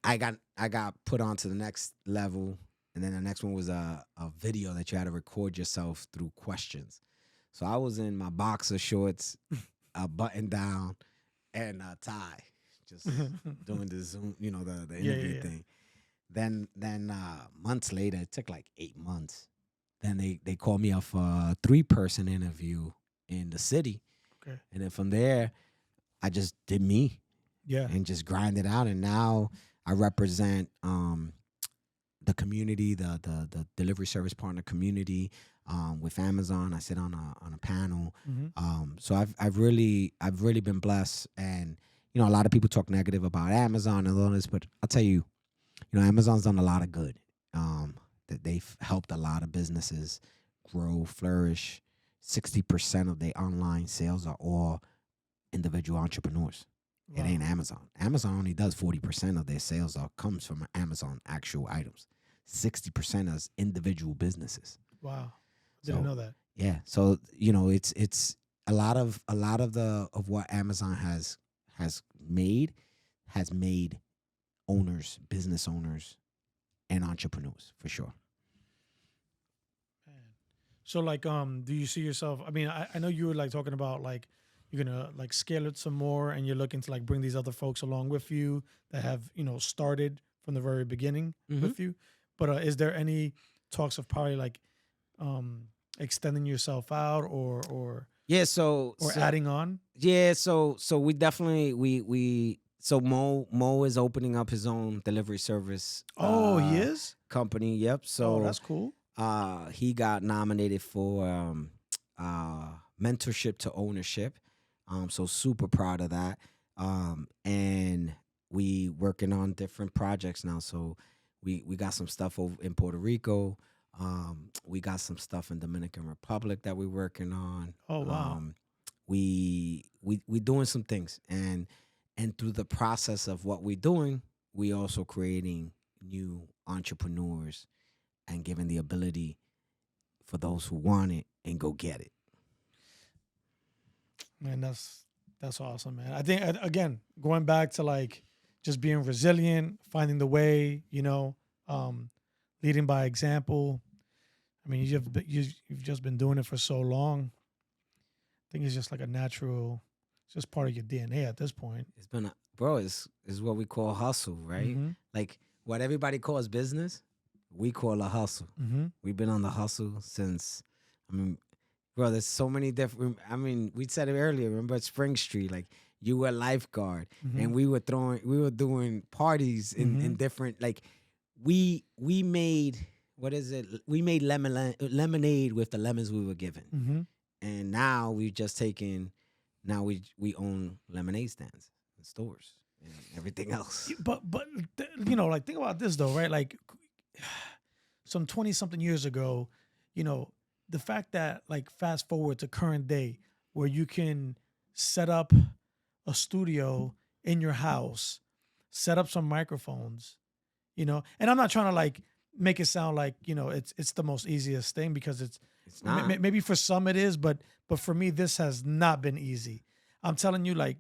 I got put on to the next level, and then the next one was a video that you had to record yourself through questions. So I was in my boxer shorts, a button down, and a tie, just doing the Zoom, the interview thing. Then months later, it took like 8 months. Then they called me up for a 3-person interview in the city. Okay. And then from there, I just did me. Yeah. And just grind it out. And now I represent the community, the delivery service partner community with Amazon. I sit on a panel. Mm-hmm. So I've really been blessed. And a lot of people talk negative about Amazon and all this, but I'll tell you, Amazon's done a lot of good. That they've helped a lot of businesses grow, flourish. 60% of their online sales are all individual entrepreneurs. Wow. It ain't Amazon. Amazon only does 40% of their sales comes from Amazon actual items. 60% is individual businesses. Wow, didn't know that. Yeah, so it's a lot of what Amazon has made owners, business owners, and entrepreneurs for sure. Man. So like, do you see yourself? I mean, I know you were like talking about like you're gonna like scale it some more, and you're looking to like bring these other folks along with you that have started from the very beginning with you. But is there any talks of probably like extending yourself out or adding on? Yeah, so we definitely so Mo is opening up his own delivery service. Oh, he is? Company. Yep. So that's cool. He got nominated for mentorship to ownership. So super proud of that. And we working on different projects now. So we got some stuff over in Puerto Rico. We got some stuff in Dominican Republic that we're working on. Oh wow. We doing some things, and through the process of what we're doing, we also creating new entrepreneurs and giving the ability for those who want it and go get it. Man, that's awesome, man. I think again, going back to like just being resilient, finding the way, leading by example. I mean, you've just been doing it for so long. I think it's just like a natural, it's just part of your DNA at this point. It's been it's what we call hustle, right? Mm-hmm. Like what everybody calls business, we call a hustle. Mm-hmm. We've been on the hustle since, there's so many different, we said it earlier, remember Spring Street, like you were a lifeguard and we were doing parties in different, like we made, we made lemonade with the lemons we were given. Mm-hmm. And now we've just taken, we own lemonade stands and stores and everything else. But like think about this though, right? Like some 20-something years ago, the fact that like fast forward to current day where you can set up a studio in your house, set up some microphones, and I'm not trying to like make it sound like, it's the most easiest thing because it's not. Maybe for some it is, but for me, this has not been easy. I'm telling you, like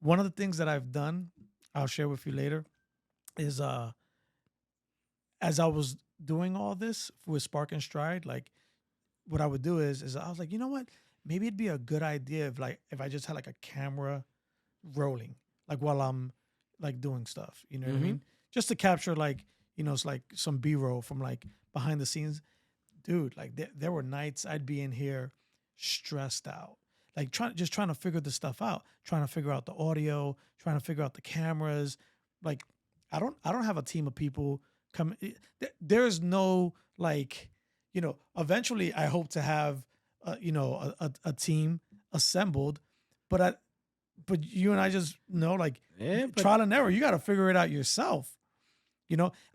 one of the things that I've done, I'll share with you later, is as I was doing all this with Spark.N.Stride, like what I would do is I was like, you know what? Maybe it'd be a good idea if I just had like a camera rolling, like while I'm like doing stuff. You know what I Mhm. mean? Just to capture like, it's like some B-roll from like behind the scenes. Dude, like there were nights I'd be in here stressed out, like trying to figure this stuff out, trying to figure out the audio, trying to figure out the cameras. Like I don't have a team of people come. There's no like, eventually I hope to have a team assembled, but but you and I just know like Yeah, but trial and error. You got to figure it out yourself.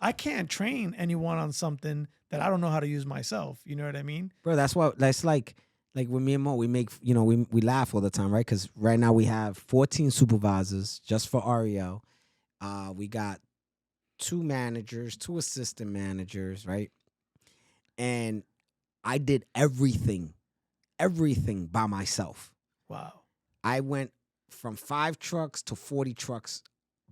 I can't train anyone on something that I don't know how to use myself. You know what I mean? bro, that's like with me and Mo, we make we laugh all the time, right? Because right now we have 14 supervisors just for Ariel. We got 2 managers, 2 assistant managers, right? And I did everything by myself. Wow. I went from 5 trucks to 40 trucks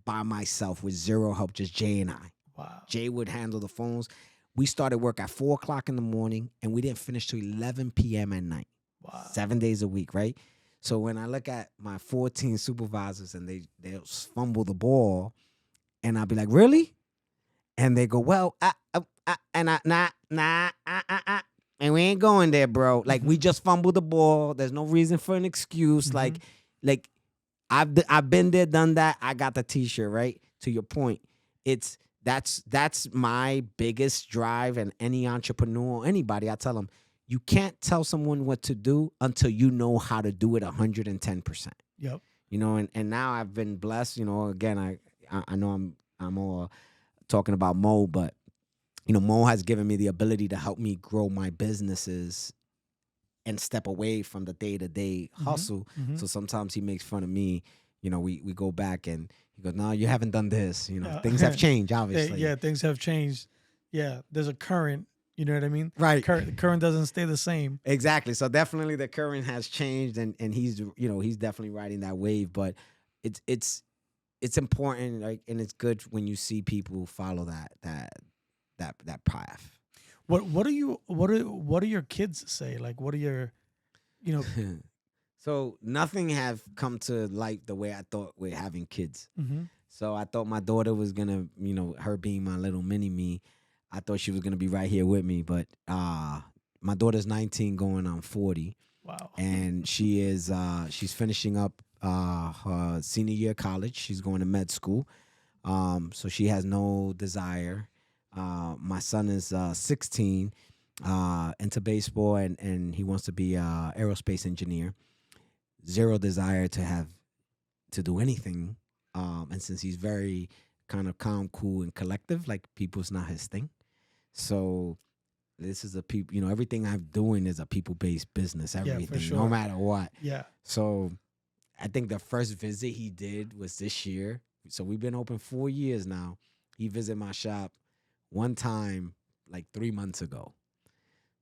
by myself with zero help, just Jay and I. Wow. Jay would handle the phones. We started work at 4 o'clock in the morning and we didn't finish till 11 p.m. at night. Wow. 7 days a week, right? So when I look at my 14 supervisors and they'll fumble the ball, and I'll be like, really? And they go, well, and we ain't going there, bro. Like we just fumbled the ball. There's no reason for an excuse. Like I've been there, done that. I got the T-shirt, right? To your point, that's my biggest drive, and any entrepreneur, anybody, I tell them, you can't tell someone what to do until you know how to do it 110%. Yep. And now I've been blessed. Again, I know I'm all talking about Mo, but Mo has given me the ability to help me grow my businesses and step away from the day-to-day hustle. So sometimes he makes fun of me. We go back and he goes, no, you haven't done this. Things have changed, obviously. Yeah, things have changed. Yeah, there's a current. You know what I mean? Right. The current doesn't stay the same. Exactly. So definitely the current has changed, and he's he's definitely riding that wave. But it's important, like, and it's good when you see people follow that path. What do your kids say? Like, what are your, So nothing have come to light the way I thought with having kids. Mhm. So I thought my daughter was gonna, her being my little mini me, I thought she was gonna be right here with me. But my daughter's 19, going on 40. Wow. And she's finishing up her senior year of college. She's going to med school. So she has no desire. My son is 16, into baseball, and he wants to be a aerospace engineer. Zero desire to do anything. And since he's very kind of calm, cool, and collective, like, people's not his thing. So this is everything I'm doing is a people-based business. Everything, for sure. no matter what. Yeah. So I think the first visit he did was this year. So we've been open 4 years now. He visited my shop one time, like 3 months ago.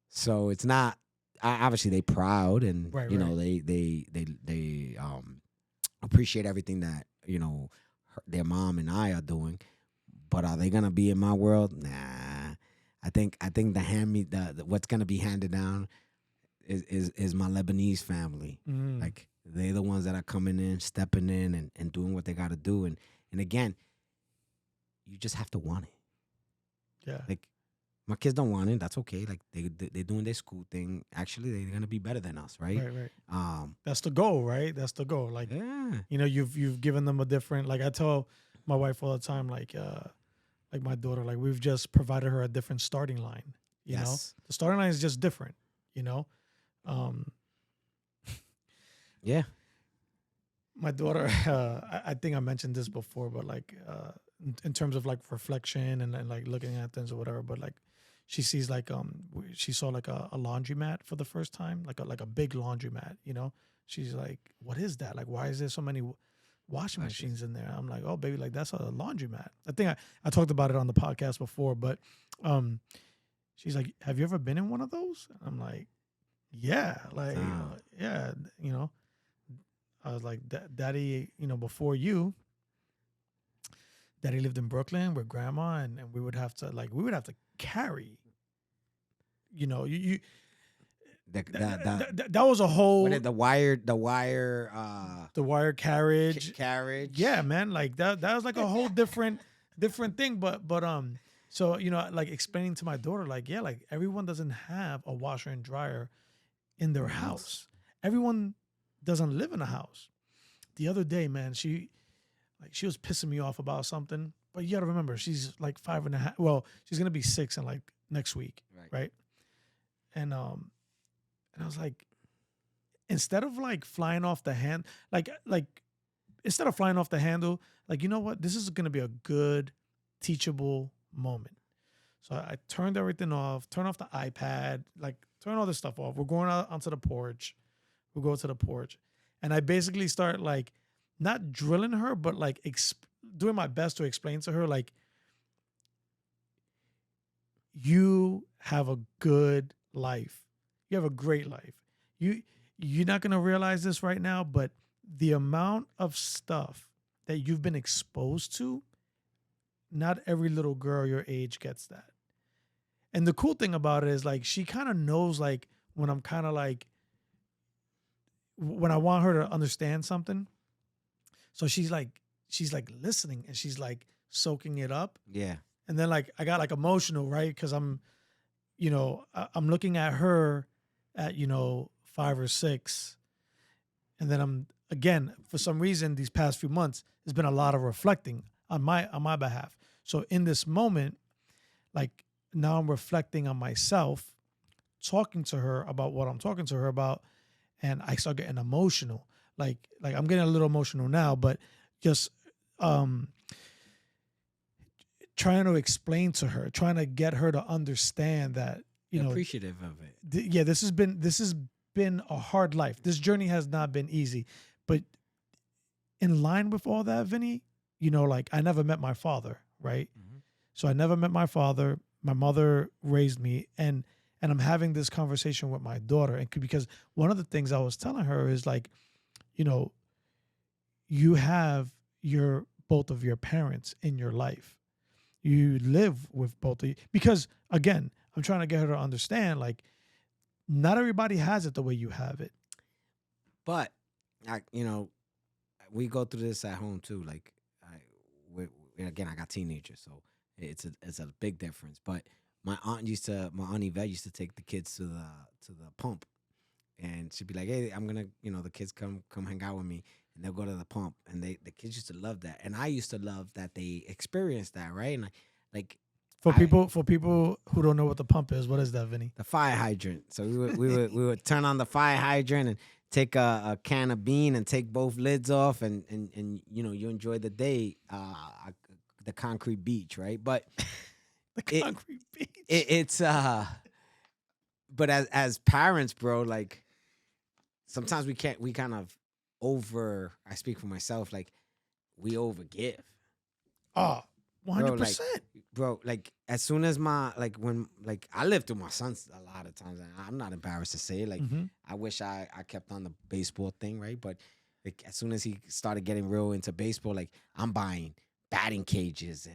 So it's not, obviously they proud, and Right, they appreciate everything that their mom and I are doing. But are they gonna be in my world? Nah. I think the what's gonna be handed down is my Lebanese family. Like, they're the ones that are coming in, stepping in, and doing what they got to do. And again, you just have to want it. Yeah. Like, my kids don't want it. That's okay. Like, they're doing their school thing. Actually, they're gonna be better than us, right? Right. That's the goal, right? That's the goal. Like, yeah. You've given them a different. Like, I tell my wife all the time, like my daughter, like, we've just provided her a different starting line. You know, the starting line is just different. Yeah. My daughter, I think I mentioned this before, but like in terms of like reflection and like looking at things or whatever, but like she sees like she saw like a laundromat for the first time, like a big laundromat. She's like, what is that? Like, why is there so many washing machines in there? I'm like, oh baby, like, that's a laundromat. I think I talked about it on the podcast before, but she's like, have you ever been in one of those? I'm like, yeah, like yeah, I was like, Daddy, before you, Daddy lived in Brooklyn with Grandma, and we would have to carry, you That was a whole the wire carriage. carriage. Yeah, man. Like that was like a whole different thing. But so like explaining to my daughter, like, yeah, like everyone doesn't have a washer and dryer in their house. Everyone doesn't live in a house. The other day, man, she was pissing me off about something. But you gotta remember, she's like 5.5. Well, she's gonna be 6 in like next week, right? And I was like, instead of like flying off the hand, like instead of flying off the handle, like, you know what? This is gonna be a good teachable moment. So I turned everything off, turn off the iPad, like turn all this stuff off. We're going out onto the porch. We'll go to the porch. And I basically start like not drilling her, but like doing my best to explain to her, like, you have a good life. You have a great life. You're not going to realize this right now, but the amount of stuff that you've been exposed to, not every little girl your age gets that. And the cool thing about it is, like, she kind of knows, like, when I'm kind of like, when I want her to understand something. So she's like listening, and she's like soaking it up. Yeah. And then like I got like emotional, right? Because I'm looking at her at 5 or 6, and then I'm again, for some reason these past few months there's been a lot of reflecting on my behalf. So in this moment, like, now I'm reflecting on myself, talking to her about what I'm talking to her about, and I start getting emotional. Like I'm getting a little emotional now, but just trying to explain to her, trying to get her to understand that, appreciative of it. This has been a hard life. This journey has not been easy, but in line with all that, Vinny, like, I never met my father, right? Mm-hmm. So I never met my father. My mother raised me, and I'm having this conversation with my daughter, and because one of the things I was telling her is, like, you have both of your parents in your life. You live with both of you, because again, I'm trying to get her to understand, like, not everybody has it the way you have it. But we go through this at home too. Like, again, I got teenagers, so it's a big difference. But my aunt Yvette used to take the kids to the pump, and she'd be like, "Hey, I'm gonna, the kids come hang out with me," and they'll go to the pump, and the kids used to love that, and I used to love that they experienced that, right? And for people who don't know what the pump is, what is that, Vinny? The fire hydrant. So we would turn on the fire hydrant and take a can of bean and take both lids off, and you enjoy the day, the concrete beach, right? But the concrete beach. It's but as parents, bro, like, sometimes we kind of I speak for myself, like, we overgive. Oh, 100%. Bro, like, as soon as when I lived through my sons a lot of times, and I'm not embarrassed to say it, like, mm-hmm. I wish I kept on the baseball thing, right? But like, as soon as he started getting real into baseball, like, I'm buying batting cages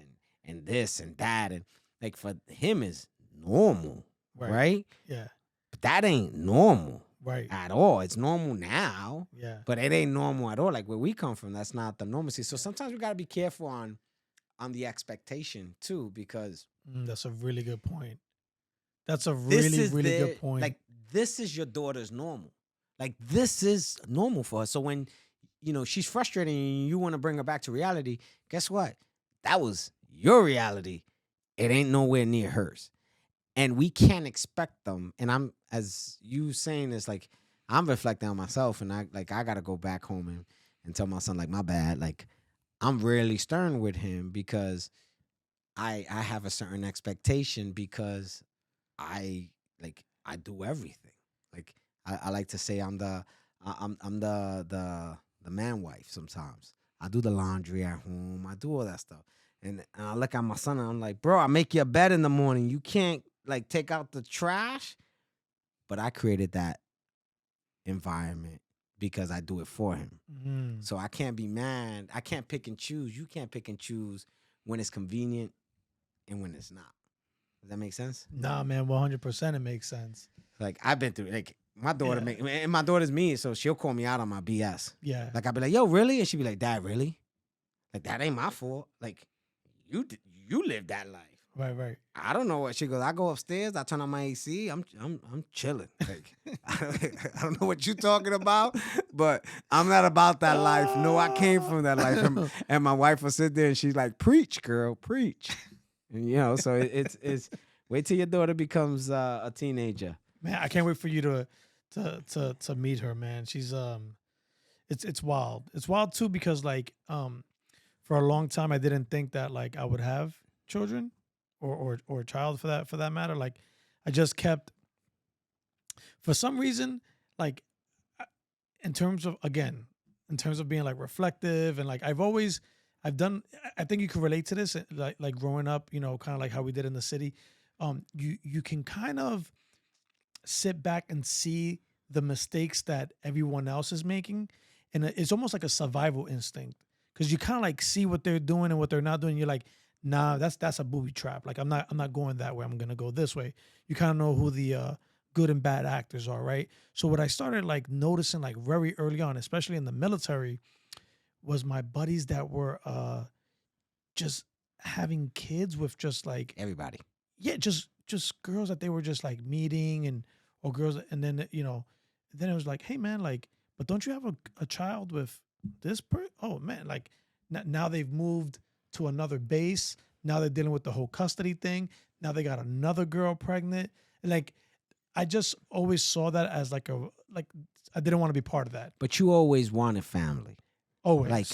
and this and that, and like, for him is normal, right? Yeah. But that ain't normal. Right. At all. It's normal now. Yeah. But it ain't normal at all. Like, where we come from, that's not the normalcy. So sometimes we gotta be careful on the expectation too, because that's a really good point. That's a really good point. Like, this is your daughter's normal. Like, this is normal for her. So when she's frustrated and you want to bring her back to reality, guess what? That was your reality. It ain't nowhere near hers. And we can't expect them. And I'm, as you saying this, like, I'm reflecting on myself, and I gotta go back home and tell my son, like, my bad. Like, I'm really stern with him because I have a certain expectation, because I do everything. Like, I like to say I'm the man wife sometimes. I do the laundry at home. I do all that stuff. And I look at my son and I'm like, bro, I make you a bed in the morning. You can't, like, take out the trash. But I created that environment because I do it for him. Mm-hmm. So I can't be mad. I can't pick and choose. You can't pick and choose when it's convenient and when it's not. Does that make sense? Nah, man, 100% it makes sense. Like, I've been through, like, my daughter and my daughter's mean, so she'll call me out on my BS. Yeah. Like I'll be like, yo, really? And she'll be like, Dad, really? Like that ain't my fault. Like you live that life. Right. I don't know what she goes. I go upstairs. I turn on my AC. I'm chilling. Like I don't know what you're talking about, but I'm not about that life. No, I came from that life. And my wife will sit there and she's like, "Preach, girl, preach." And you know, so it's wait till your daughter becomes a teenager. Man, I can't wait for you to meet her, man. She's it's wild. It's wild too because like for a long time I didn't think that like I would have children. Or a child for that matter. Like I just kept, for some reason, like in terms of being like reflective and like I've done. I think you can relate to this, like growing up, you know, kind of like how we did in the city. You can kind of sit back and see the mistakes that everyone else is making, and it's almost like a survival instinct because you kind of like see what they're doing and what they're not doing. You're like, nah, that's a booby trap. Like I'm not going that way. I'm gonna go this way. You kind of know who the good and bad actors are, right? So what I started like noticing like very early on, especially in the military, was my buddies that were just having kids with just like Everybody. yeah, just girls that they were just like meeting or girls, and then then it was like, hey man, like, but don't you have a child with this person? Oh man, like now they've moved to another base. Now they're dealing with the whole custody thing. Now they got another girl pregnant. And like, I just always saw that as like I didn't want to be part of that. But you always wanted family. Always. Like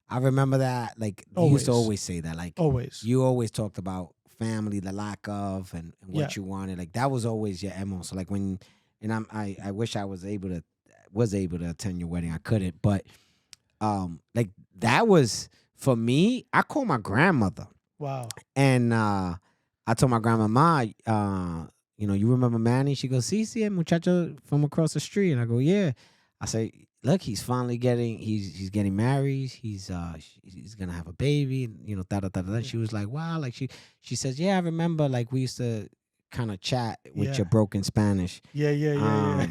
I remember that. Like you used to always say that. Like always. You always talked about family, the lack of, and what you wanted. Like that was always your MO. So like I wish I was able to attend your wedding. I couldn't, but like that was. For me, I called my grandmother. Wow. And I told my grandma, you know, you remember Manny? She goes, sí, el muchacho from across the street. And I go, yeah. I say, look, he's finally he's getting married. He's gonna have a baby. You know, da. She was like, wow. Like she says, yeah, I remember. Like we used to kind of chat with your broken Spanish. Yeah.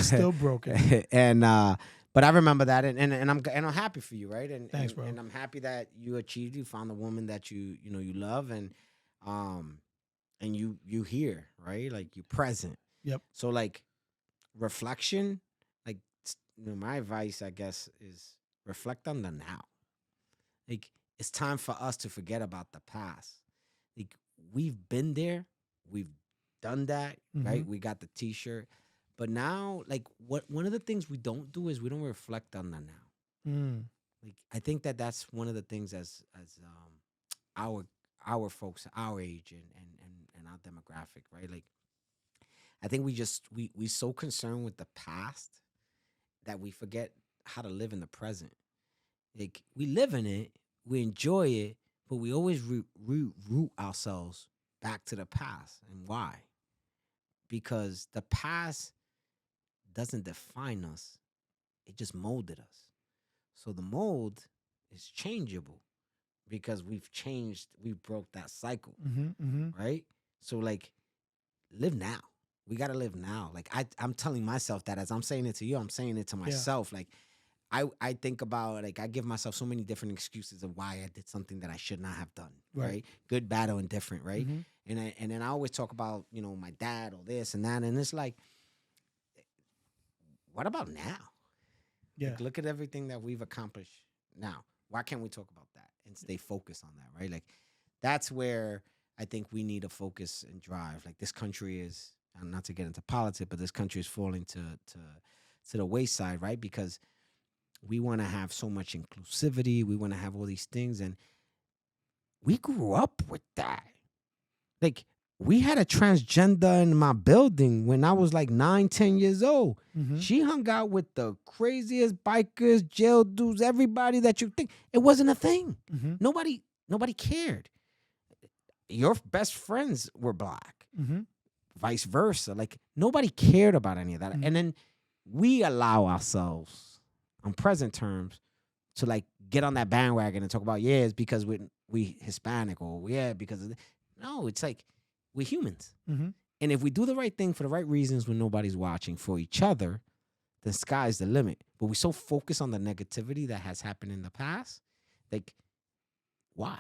Still broken. And but I remember that, and I'm happy for you, right? And thanks, bro. And I'm happy that you achieved. You found the woman that you love, and you here, right? Like you present. Yep. So like reflection, like my advice, I guess, is reflect on the now. Like it's time for us to forget about the past. Like we've been there, we've done that, right? We got the T-shirt. But now, like, one of the things we don't do is we don't reflect on the now. Like, I think that's one of the things as our folks, our age and our demographic, right? Like, I think we so concerned with the past that we forget how to live in the present. Like, we live in it, we enjoy it, but we always root ourselves back to the past. And why? Because the past doesn't define us. It just molded us. So the mold is changeable because we've changed. We broke that cycle, right? So like, live now. We got to live now. Like I'm telling myself that as I'm saying it to you, I'm saying it to myself. Like I think about, like, I give myself so many different excuses of why I did something that I should not have done, right? Good, bad, or indifferent, right? And then I always talk about, you know, my dad or this and that. And it's like, what about now? Yeah. Like, look at everything that we've accomplished now. Why can't we talk about that and stay focused on that, right? Like, that's where I think we need to focus and drive. Like, this country is, not to get into politics, but this country is falling to the wayside, right? Because we want to have so much inclusivity. We want to have all these things. And we grew up with that. Like, we had a transgender in my building when I was like 9, 10 years old. She hung out with the craziest bikers, jail dudes, everybody that you think. It wasn't a thing. Nobody cared. Your best friends were black. Vice versa. Like, nobody cared about any of that. And then we allow ourselves, on present terms, to like get on that bandwagon and talk about, yeah, it's because we Hispanic, or yeah, because of no, it's like, we're humans. And if we do the right thing for the right reasons when nobody's watching for each other, then sky's the limit. But we so focused on the negativity that has happened in the past. Like, why?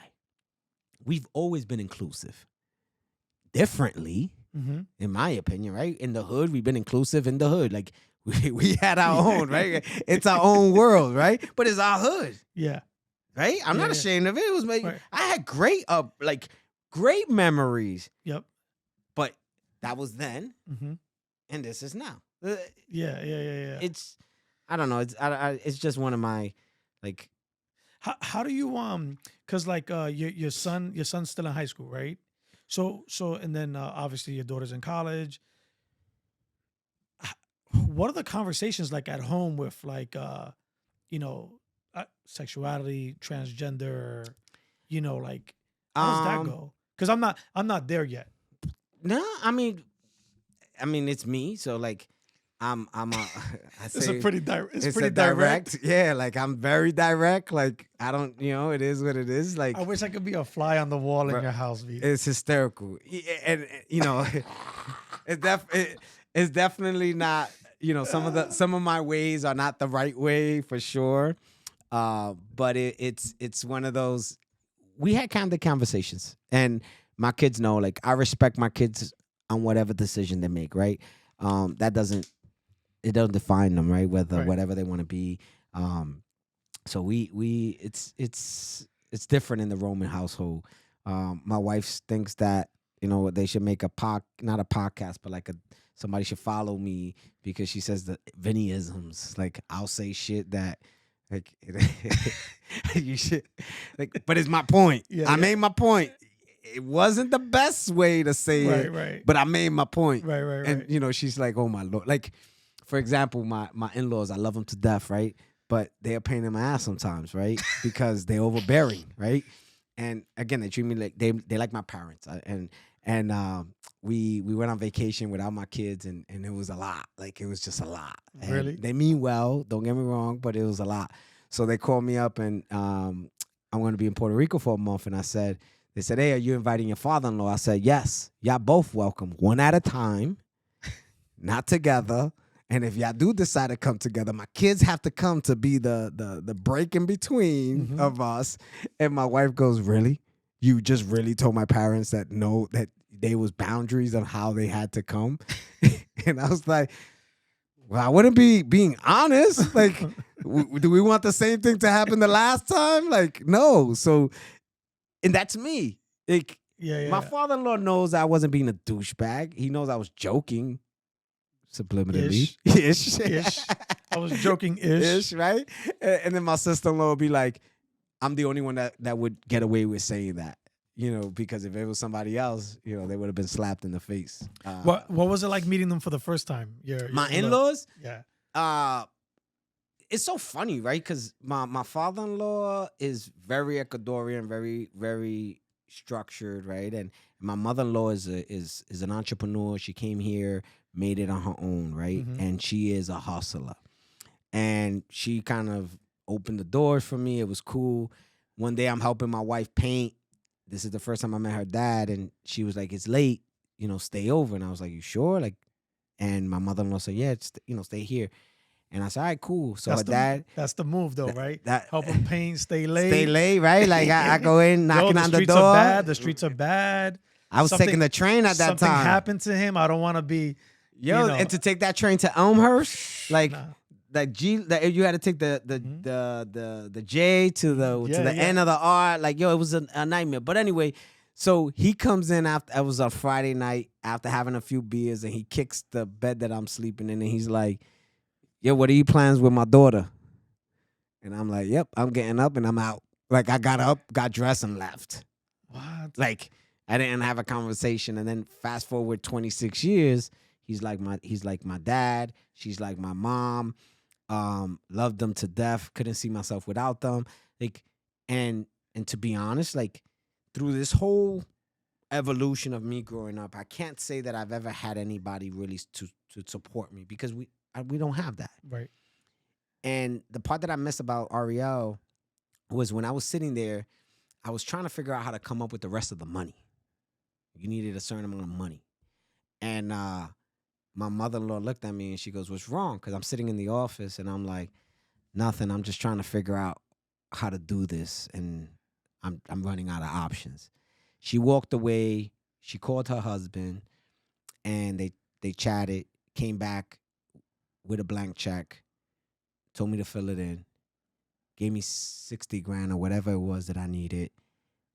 We've always been inclusive. Differently, in my opinion, right? In the hood, we've been inclusive in the hood. Like, we had our own, right? It's our own world, right? But it's our hood. Yeah. Right? I'm not ashamed of it. It was I had great great memories. Yep. But that was then, and this is now. Yeah. It's, I don't know. It's just one of my, like. How do you because like your son's still in high school, right? So and then obviously your daughter's in college. What are the conversations like at home with like sexuality, transgender, like how does that go? Because I'm not there yet. No, I mean it's me. So like I'm It's pretty pretty direct. Yeah, like I'm very direct. Like I don't, it is what it is. Like I wish I could be a fly on the wall in your house, V. It's hysterical, and it's definitely not. Some of my ways are not the right way for sure. But it's one of those. We had candid conversations, and my kids know. Like I respect my kids on whatever decision they make. Right. That doesn't define them, right? Whatever they want to be. So it's different in the Roman household. My wife thinks that they should make not a podcast, but like somebody should follow me because she says the Vinnyisms. Like I'll say shit that like you should like, but it's my point. I made my point. It wasn't the best way to say it, right. But I made my point. Right. And she's like, oh my Lord. Like, for example, my in-laws, I love them to death, right? But they're a pain in my ass sometimes, right? Because they're overbearing, right? And again, they treat me like they like my parents. We went on vacation without my kids, and it was a lot. Like it was just a lot. And really? they mean well, don't get me wrong, but it was a lot. So they called me up, and I'm going to be in Puerto Rico for a month, and they said, hey, are you inviting your father-in-law? I said, yes. Y'all both welcome, one at a time, not together. And if y'all do decide to come together, my kids have to come to be the break in between of us. And my wife goes, really? You just really told my parents that there was boundaries of how they had to come? And I was like, well, I wouldn't be being honest. Like, do we want the same thing to happen the last time? Like, no. So, and that's me. Like, my father-in-law knows I wasn't being a douchebag. He knows I was joking. Subliminally. Ish. I was joking ish. Right? And then my sister-in-law would be like, I'm the only one that would get away with saying that. Because if it was somebody else, they would have been slapped in the face. What was it like meeting them for the first time? My in-laws? Yeah. It's so funny, right? Because my father-in-law is very Ecuadorian, very, very structured, right? And my mother-in-law is an entrepreneur. She came here, made it on her own, right? And she is a hustler. And she kind of opened the doors for me. It was cool. One day I'm helping my wife paint. This is the first time I met her dad, and she was like, it's late, stay over. And I was like, you sure? Like, and my mother-in-law said, yeah, stay here. And I said, all right, cool. So her dad. That's the move, though, right? Help him paint, stay late. Stay late, right? Like, I go in, knocking on the door. The streets are bad. I was taking the train at that time. Something happened to him. I don't want to be. And to take that train to Elmhurst, like, that you had to take the J to the end of the R. Like, it was a nightmare. But anyway, so he comes in after, it was a Friday night, after having a few beers, and he kicks the bed that I'm sleeping in, and he's like, yo, what are your plans with my daughter? And I'm like, yep, I'm getting up and I'm out. Like, I got up, got dressed, and left. What? Like, I didn't have a conversation. And then fast forward 26 years, he's like my dad. She's like my mom. Loved them to death. Couldn't see myself without them. Like, and to be honest, like, through this whole evolution of me growing up, I can't say that I've ever had anybody really to support me, because we don't have that. Right. And the part that I miss about Ariel was when I was sitting there, I was trying to figure out how to come up with the rest of the money. You needed a certain amount of money. And my mother-in-law looked at me and she goes, "What's wrong?" Because I'm sitting in the office and I'm like, "Nothing. I'm just trying to figure out how to do this, and I'm running out of options." She walked away. She called her husband, and they chatted. Came back with a blank check, told me to fill it in, gave me 60 grand or whatever it was that I needed.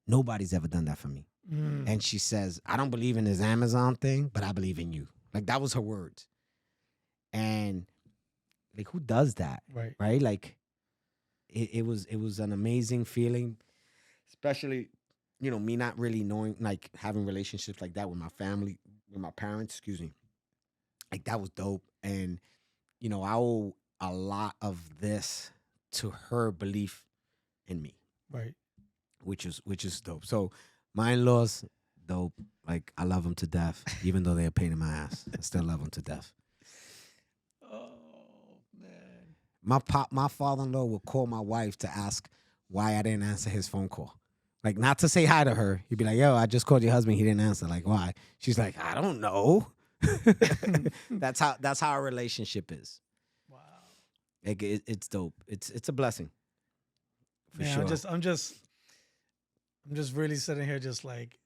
Nobody's ever done that for me. And she says, "I don't believe in this Amazon thing, but I believe in you." Like, that was her words. And like, who does that? Right. Right? Like, it was an amazing feeling, especially, me not really knowing, like, having relationships like that with my family, with my parents, excuse me. Like, that was dope. And, I owe a lot of this to her belief in me, Right. which is dope. So my in-laws, dope. Like, I love them to death, even though they're a pain in my ass. I still love them to death. Oh man. My father-in-law would call my wife to ask why I didn't answer his phone call. Like, not to say hi to her. He'd be like, "Yo, I just called your husband. He didn't answer." Like, why? She's like, "I don't know." That's how our relationship is. Wow. Like, it's dope. It's a blessing. For Man, sure. I'm just really sitting here just like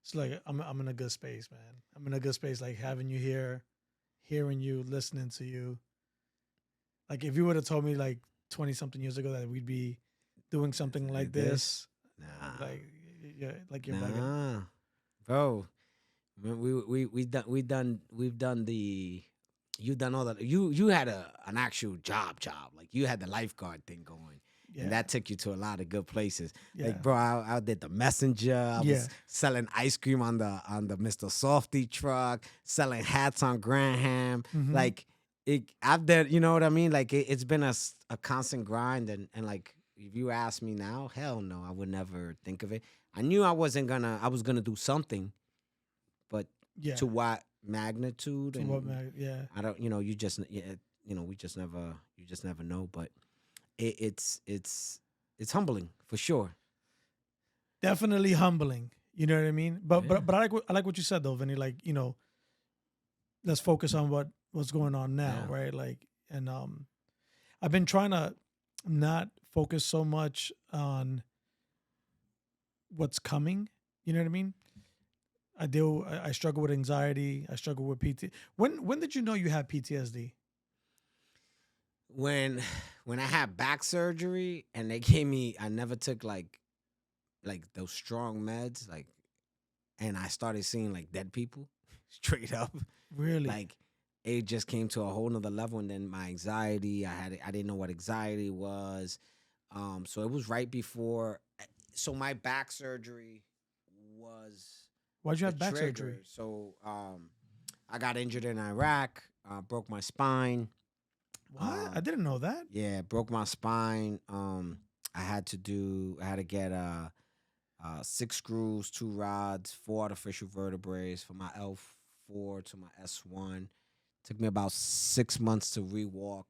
it's like I'm in a good space, man. I'm in a good space, like having you here, hearing you, listening to you. Like, if you would have told me like 20 something years ago that we'd be doing something like this, Nah. like yeah, like you're bugging. Nah. Bro. We've done the you've done all that. You had an actual job. Like, you had the lifeguard thing going. Yeah. And that took you to a lot of good places. Yeah. Like, bro, I did the messenger. I was selling ice cream on the Mr. Softy truck, selling hats on Granham. Mhm. Like, I've done, you know what I mean? Like, it's been a constant grind. And like, if you ask me now, hell no, I would never think of it. I knew I was gonna do something, but Yeah. to what magnitude? To and what yeah. I don't, you just, we just never, you just never know. But it's humbling for sure. Definitely humbling. You know what I mean? But Yeah. but I like what you said though, Vinny. Like, let's focus on what's going on now, Yeah. right? Like, and I've been trying to not focus so much on what's coming. You know what I mean? I struggle with anxiety. I struggle with PT. When did you know you had PTSD? When I had back surgery and they gave me, I never took like those strong meds, like, and I started seeing like dead people straight up. Really? Like, it just came to a whole nother level. And then my anxiety, I didn't know what anxiety was. So it was right before. So my back surgery was Why'd you the have back trigger. surgery? So I got injured in Iraq, broke my spine. What? I didn't know that. Yeah, broke my spine. I had to get 6 screws, 2 rods, 4 artificial vertebrae from my L4 to my S1. Took me about 6 months to rewalk.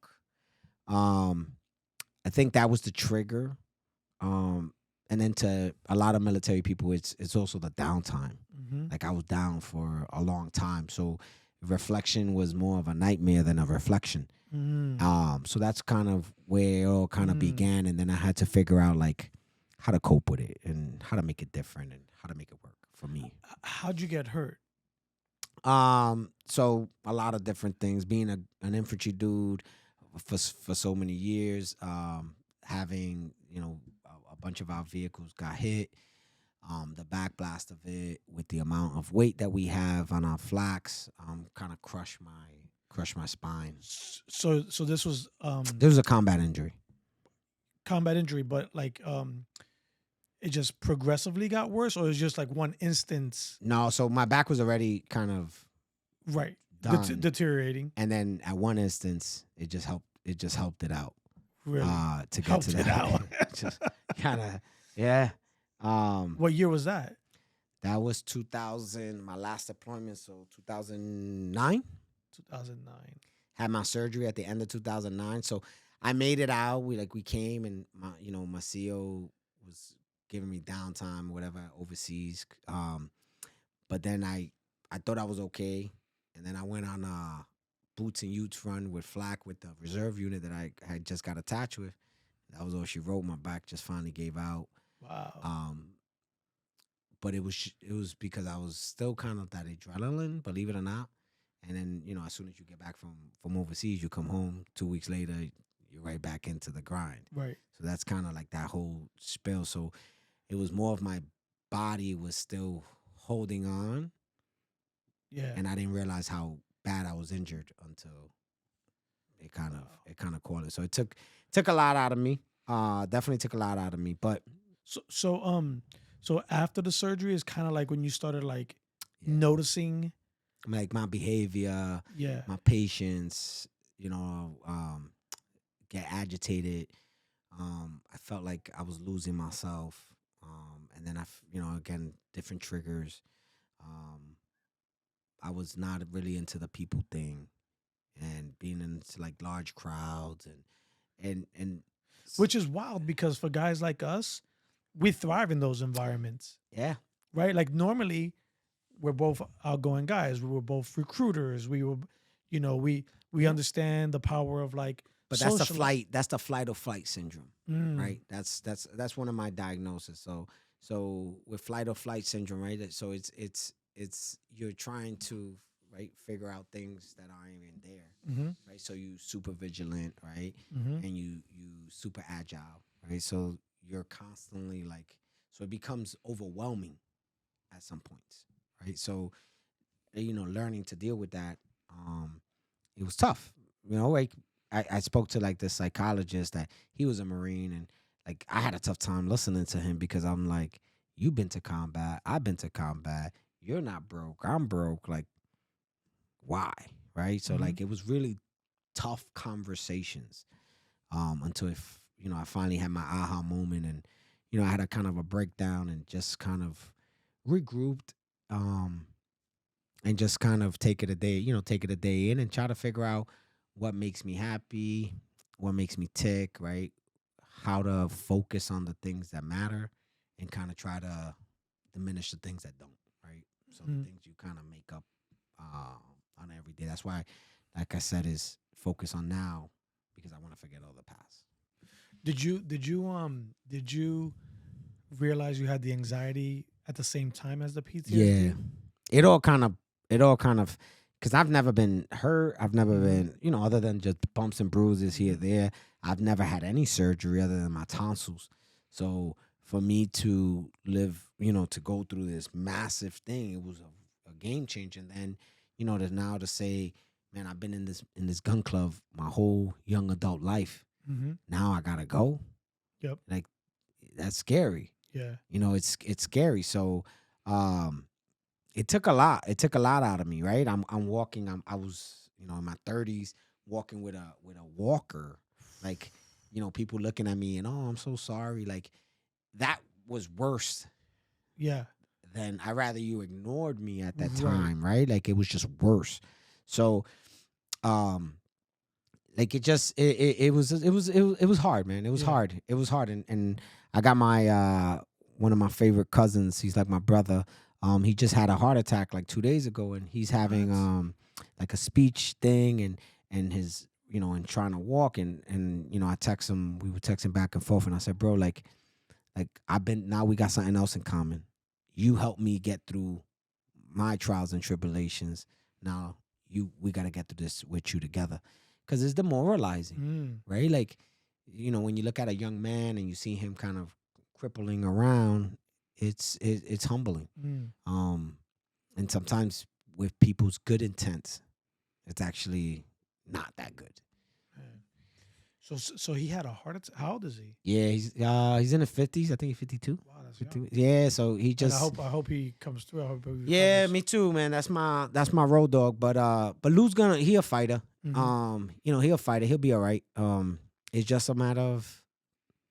I think that was the trigger. And then to a lot of military people, it's also the downtime. Mm-hmm. Like, I was down for a long time, so reflection was more of a nightmare than a reflection. So that's kind of where it all kind of began, and then I had to figure out like how to cope with it and how to make it different and how to make it work for me. How'd you get hurt? So a lot of different things. Being an infantry dude for so many years, having a bunch of our vehicles got hit. The backblast of it with the amount of weight that we have on our flaks, kind of crushed my spine. So this was This was a combat injury. But like it just progressively got worse, or it was just like one instance? No, so my back was already kind of Right. done, Deteriorating. and then at one instance, it just helped it out. Really? To get Helped to it that. out. Just kind of, yeah. What year was that? That was 2000. My last deployment, so 2009. 2009. Had my surgery at the end of 2009. So I made it out. We came, and my CO was giving me downtime or whatever overseas. But then I I thought I was okay, and then I went on Boots and Utes run with Flack with the reserve unit that I had just got attached with. That was all she wrote. My back just finally gave out. Wow. But it was because I was still kind of that adrenaline, believe it or not. And then as soon as you get back from overseas, you come home 2 weeks later, you're right back into the grind. Right. So that's kind of like that whole spill. So it was more of my body was still holding on. Yeah. And I didn't realize how bad I was injured until it kind of caught it. So it took a lot out of me. Definitely took a lot out of me. But so after the surgery is kind of like when you started like noticing like my behavior, yeah, my patience, get agitated. I felt like I was losing myself. And then again, different triggers. I was not really into the people thing and being into like large crowds and which is wild because for guys like us, we thrive in those environments. Yeah. Right? Like normally we're both outgoing guys. We were both recruiters. We were, we understand the power of like. But that's the flight. That's the flight or flight syndrome, right? That's one of my diagnoses. So with flight or flight syndrome, right? So it's you're trying to figure out things that aren't even there, right? So you super vigilant, right? And you super agile, right? So you're constantly so it becomes overwhelming at some points, right? So learning to deal with that, it was tough. I spoke to like the psychologist that he was a Marine, and like I had a tough time listening to him because I'm like, you've been to combat, I've been to combat, you're not broke, I'm broke. Like, why? Right? So like it was really tough conversations until I finally had my aha moment, and I had a kind of a breakdown and just kind of regrouped and just kind of take it a day in and try to figure out what makes me happy, what makes me tick, right? How to focus on the things that matter and kind of try to diminish the things that don't, right? So the things you kind of make up on every day. That's why, like I said, is focus on now because I want to forget all the past. Did you realize you had the anxiety at the same time as the PTSD? Yeah. It all kind of because I've never been hurt. I've never been, other than just bumps and bruises here and there. I've never had any surgery other than my tonsils. So for me to live, to go through this massive thing, it was a game changer. And then, to say, man, I've been in this gun club my whole young adult life. Now I gotta go. Yep. Like that's scary. Yeah. It's scary. So, it took a lot. It took a lot out of me, right? I'm walking. I was, in my 30s, walking with a walker. Like, people looking at me and I'm so sorry. Like, that was worse. Yeah. Than I'd rather you ignored me at that time, right? Like it was just worse. So, like it was hard, man. It was hard. It was hard, and I got my one of my favorite cousins. He's like my brother. He just had a heart attack like 2 days ago, and he's having like a speech thing, and his and trying to walk, and I text him. We were texting back and forth, and I said, bro, like now we got something else in common. You helped me get through my trials and tribulations. Now we got to get through this with you together, because it's demoralizing, right? Like when you look at a young man and you see him kind of crippling around, it's humbling. And sometimes with people's good intents, it's actually not that good. So he had a heart attack. How old is he? Yeah, he's in the 50s. I think he's 52. Wow, that's young. Yeah, so he just. And I hope he comes through. I hope he recovers. Me too, man. That's my road dog. But Lou's he a fighter. He a fighter. He'll be all right. It's just a matter of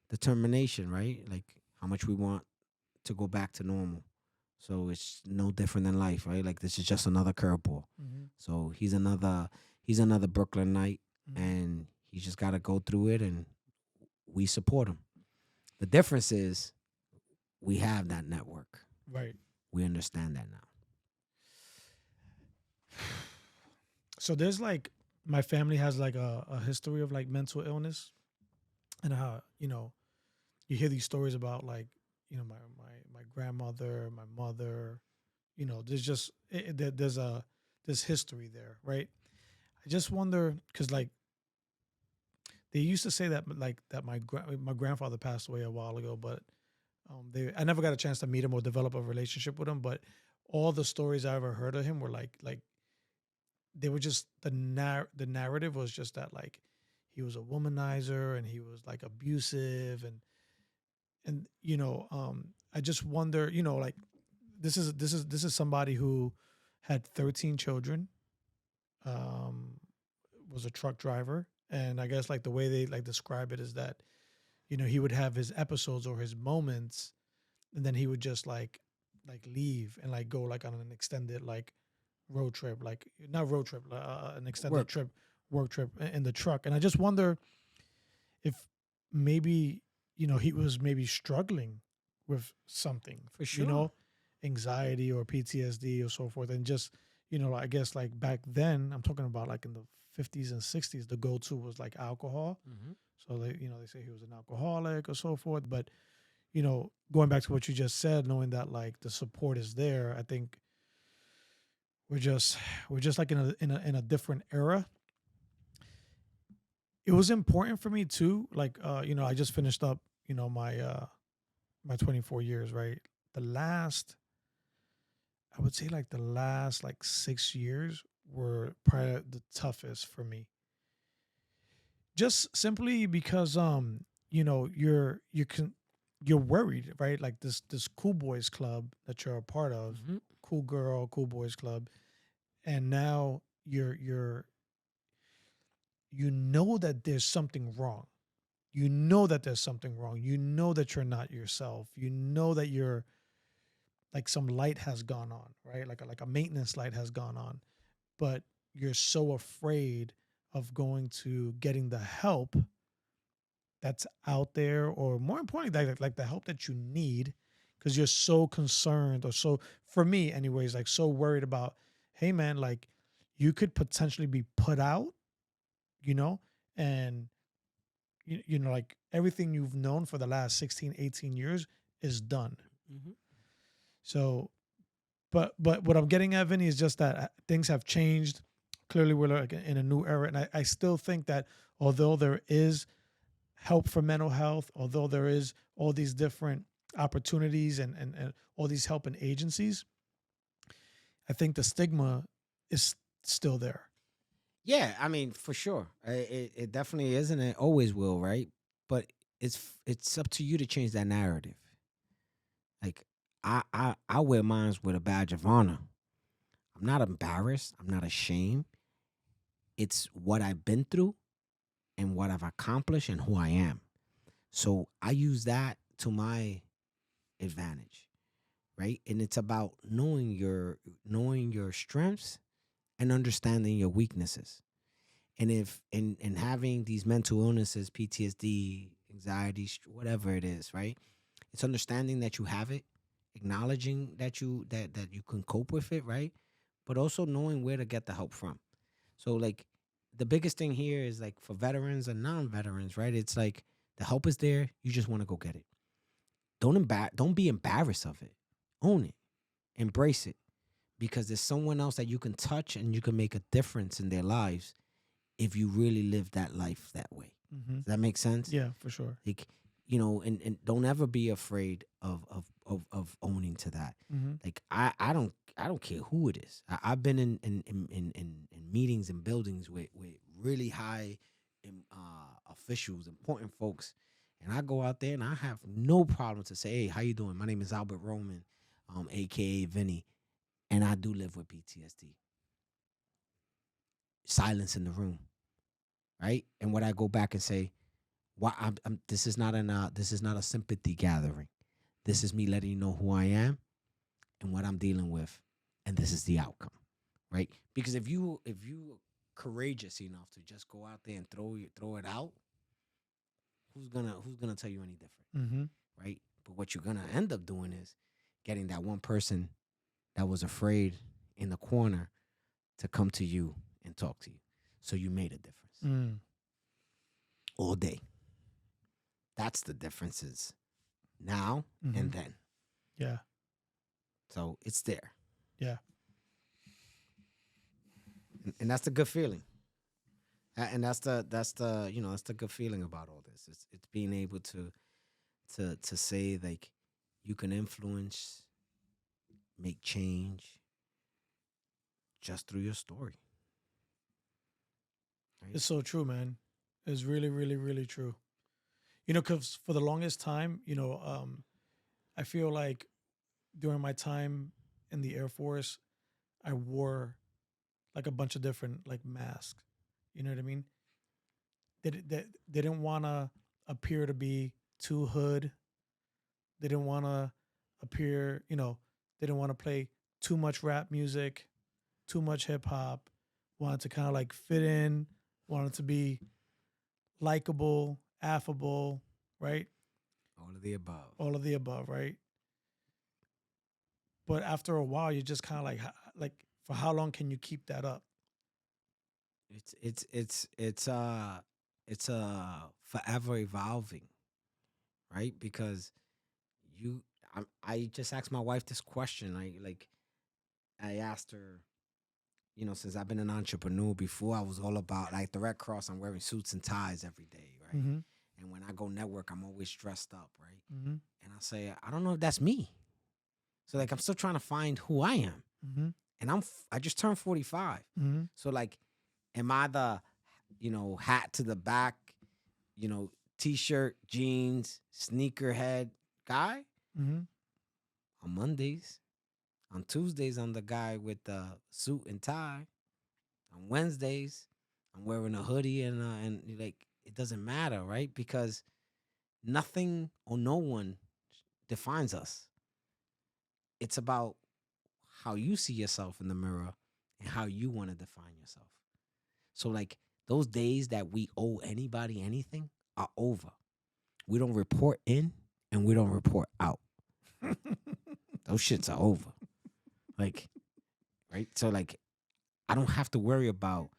determination, right? Like how much we want to go back to normal. So it's no different than life, right? Like this is just another curveball. So he's another Brooklyn Knight, and he just got to go through it, and we support him. The difference is we have that network. Right. We understand that now. So there's like my family has like a history of like mental illness, and how you hear these stories about like my grandmother, my mother. There's just there's history there, right? I just wonder because like they used to say that like that my grandfather passed away a while ago, but I never got a chance to meet him or develop a relationship with him. But all the stories I ever heard of him were like they were just the narrative was just that like he was a womanizer and he was like abusive and I just wonder like this is somebody who had 13 children, um was a truck driver, and I guess like the way they like describe it is that he would have his episodes or his moments, and then he would just like leave and like go like on an extended like road trip, like not road trip, an extended Work. trip, work trip in the truck. And I just wonder if maybe he was maybe struggling with something, For sure. anxiety or PTSD or so forth, and just I guess like back then, I'm talking about like in the 50s and 60s, the go-to was like alcohol. Mm-hmm. So they say he was an alcoholic or so forth. But going back to what you just said, knowing that like the support is there, I think we're just like in a different era. It was important for me too. Like I just finished up my 24 years, right? The last I would say like the last like 6 years were probably the toughest for me. Just simply because you're worried, right? Like this cool boys club that you're a part of, Mm-hmm. cool girl, cool boys club, and now you know that there's something wrong. You know that there's something wrong. You know that you're not yourself. You know that you're like some light has gone on, right? Like a maintenance light has gone on, but you're so afraid of going to getting the help that's out there, or more importantly, like the help that you need, because you're so concerned, or so, for me anyways, like so worried about, hey man, like you could potentially be put out, you know, and like everything you've known for the last 16, 18 years is done. Mm-hmm. So, but what I'm getting at, Vinny, is just that things have changed. Clearly, we're like in a new era, and I still think that although there is help for mental health, although there is all these different opportunities and all these helping agencies, I think the stigma is still there. Yeah, I mean, for sure, it definitely is, and it always will, right? But it's up to you to change that narrative. Like I wear mine with a badge of honor. I'm not embarrassed. I'm not ashamed. It's what I've been through and what I've accomplished and who I am. So I use that to my advantage, right? And it's about knowing your strengths and understanding your weaknesses. And if and having these mental illnesses, PTSD, anxiety, whatever it is, right? It's understanding that you have it, acknowledging that you can cope with it, right? But also knowing where to get the help from. So like the biggest thing here is like for veterans and non-veterans, right? It's like the help is there, you just want to go get it. Don't be embarrassed of it. Own it. Embrace it, because there's someone else that you can touch and you can make a difference in their lives if you really live that life that way. Mm-hmm. Does that make sense? Yeah, for sure. Like, and don't ever be afraid of owning to that. Mm-hmm. Like I don't care who it is. I've been in meetings and buildings with really high officials, important folks, and I go out there and I have no problem to say, hey, how you doing? My name is Albert Roman, aka Vinny, and I do live with PTSD. Silence in the room, right? And what I go back and say, why this is not a sympathy gathering. This is me letting you know who I am and what I'm dealing with, and this is the outcome, right? Because if you courageous enough to just go out there and throw it out, who's gonna tell you any different, Mm-hmm. right? But what you're gonna end up doing is getting that one person that was afraid in the corner to come to you and talk to you. So you made a difference Mm. all day. That's the differences now Mhm. and then. Yeah. So it's there. Yeah. And that's the good feeling. And that's the that's the good feeling about all this. It's being able to say like you can influence, make change just through your story. Right? It's so true, man. It's really, really, really true. Because for the longest time, I feel like during my time in the Air Force, I wore like a bunch of different like masks. You know what I mean? They didn't want to appear to be too hood. They didn't want to appear, they didn't want to play too much rap music, too much hip hop. Wanted to kind of like fit in, wanted to be likable, affable, right? All of the above. All of the above, right? But after a while, you're just kind of like, for how long can you keep that up? It's forever evolving, right? Because I just asked my wife this question. I asked her, since I've been an entrepreneur before, I was all about like the Red Cross. I'm wearing suits and ties every day, right? Mm-hmm. And when I go network, I'm always dressed up, right? Mm-hmm. And I say, I don't know if that's me. So like I'm still trying to find who I am. Mm-hmm. And I just turned 45. Mm-hmm. So like, am I the, hat to the back, t-shirt, jeans, sneakerhead guy? Mm-hmm. On Mondays. On Tuesdays, I'm the guy with the suit and tie. On Wednesdays, I'm wearing a hoodie and like it doesn't matter, right? Because nothing or no one defines us. It's about how you see yourself in the mirror and how you want to define yourself. So like those days that we owe anybody anything are over. We don't report in and we don't report out. Those shits are over. Like, right? So like I don't have to worry about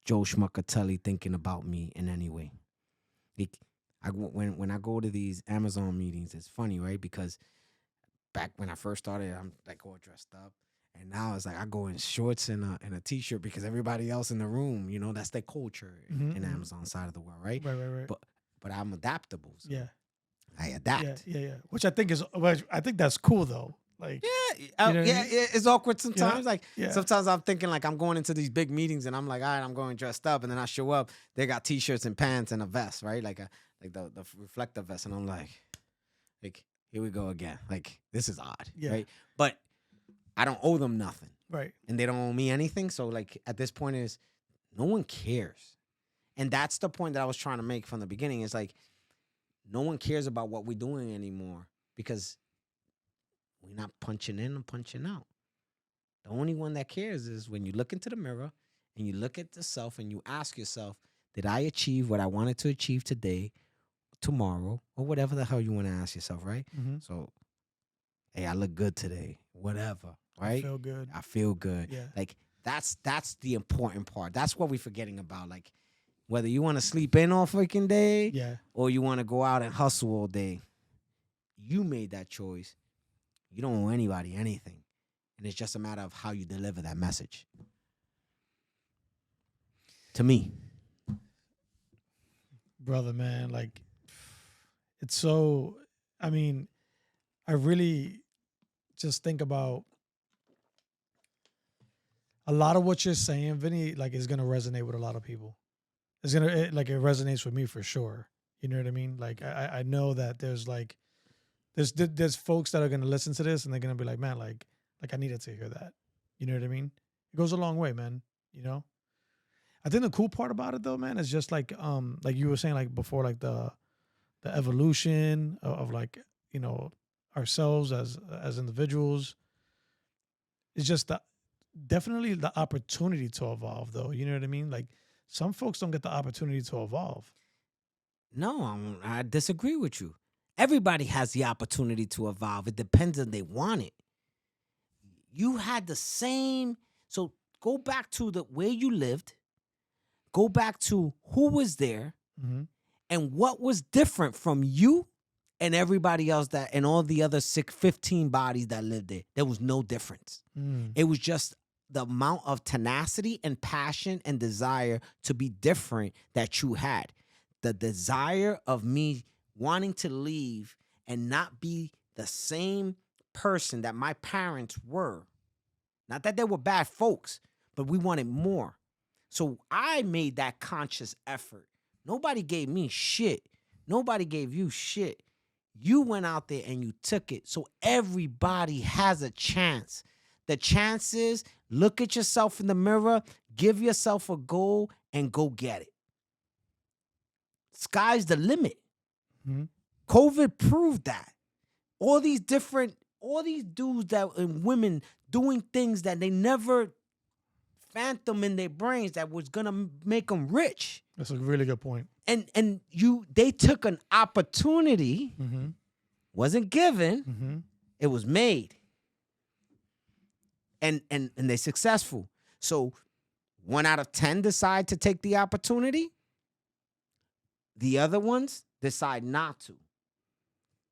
Joe Schmuckatelli thinking about me in any way. Like, when I go to these Amazon meetings, it's funny, right? Because back when I first started, I'm like all dressed up. And now it's like I go in shorts and a t-shirt because everybody else in the room, that's their culture in Amazon side of the world, right? Right. But I'm adaptable. So Yeah. I adapt. Yeah. Which I think that's cool though. Like, It's awkward sometimes. Like Yeah. sometimes I'm thinking like I'm going into these big meetings and I'm like, all right, I'm going dressed up, and then I show up, they got t-shirts and pants and a vest, right? Like the reflective vest, and I'm like here we go again. Like this is odd, right? But I don't owe them nothing, right. and they don't owe me anything. So like at this point is no one cares, and that's the point that I was trying to make from the beginning. Is like no one cares about what we're doing anymore because we're not punching in and punching out. The only one that cares is when you look into the mirror and you look at yourself and you ask yourself, did I achieve what I wanted to achieve today, tomorrow, or whatever the hell you want to ask yourself, right? Mm-hmm. So, hey, I look good today, whatever, right? I feel good. Yeah. Yeah. Like that's the important part. That's what we're forgetting about. Like whether you want to sleep in all freaking day or you want to go out and hustle all day, you made that choice. You don't owe anybody anything. And it's just a matter of how you deliver that message. To me. Brother, man, like it's so, I really just think about a lot of what you're saying, Vinny, like is going to resonate with a lot of people. It resonates with me for sure. You know what I mean? Like I know that there's like, there's folks that are going to listen to this and they're going to be like, man, like I needed to hear that. You know what I mean? It goes a long way, man. I think the cool part about it though, man, is just like you were saying like before, like the evolution of like, ourselves as individuals. It's just definitely the opportunity to evolve though. You know what I mean? Like some folks don't get the opportunity to evolve. No, I disagree with you. Everybody has the opportunity to evolve. It depends on they want it. You had the same. So Go back to the where you lived. Go back to who was there and what was different from you and everybody else and all the other 15 bodies that lived there. There was no difference. It was just the amount of tenacity and passion and desire to be different that you had. The desire of me wanting to leave and not be the same person that my parents were. Not that they were bad folks, but we wanted more. So I made that conscious effort. Nobody gave me shit. Nobody gave you shit. You went out there and you took it. So everybody has a chance. The chance is look at yourself in the mirror, give yourself a goal, and go get it. Sky's the limit. COVID proved that. All these dudes and women doing things that they never phantom in their brains that was gonna make them rich. That's a really good point. And they took an opportunity, wasn't given, it was made. And they're successful. So 1 out of 10 decide to take the opportunity. The other ones decide not to.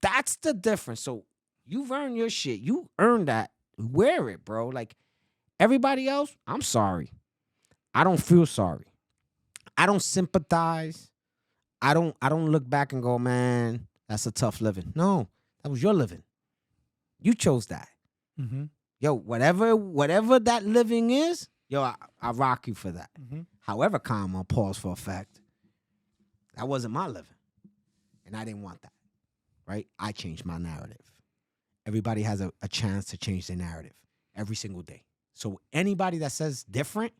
That's the difference. So you've earned your shit. You earned that. Wear it, bro. Like everybody else, I'm sorry. I don't feel sorry. I don't sympathize. I don't look back and go, man, that's a tough living. No, that was your living. You chose that. Yo, whatever that living is, yo, I rock you for that. However, comma, pause for effect. That wasn't my living. And I didn't want that. Right? I changed my narrative. Everybody has a chance to change their narrative every single day. So anybody that says different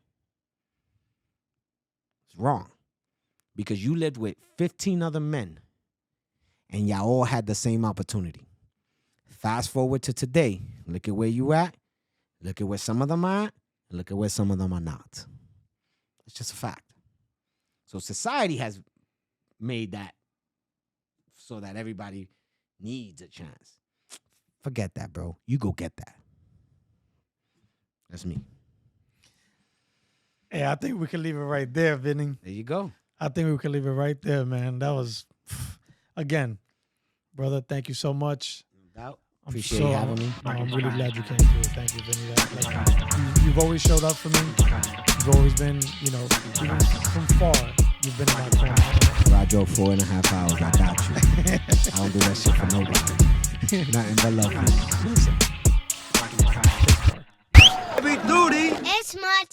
is wrong. Because you lived with 15 other men and y'all all had the same opportunity. Fast forward to today. Look at where you at. Look at where some of them are at. And look at where some of them are not. It's just a fact. So society has made that so that everybody needs a chance. Forget that, bro. You go get that. That's me. Hey, I think we can leave it right there, Vinny. There you go. I think we can leave it right there, man. That was, again, brother, thank you so much. No doubt. Appreciate you having me. I'm really glad you came through. Thank you, Vinny. You've always showed up for me. You've always been, even from far, you've been in my corner. I drove 4.5 hours. I got you. I don't do that shit for nobody. Nothing but love you. Listen. Heavy duty. It's Mach.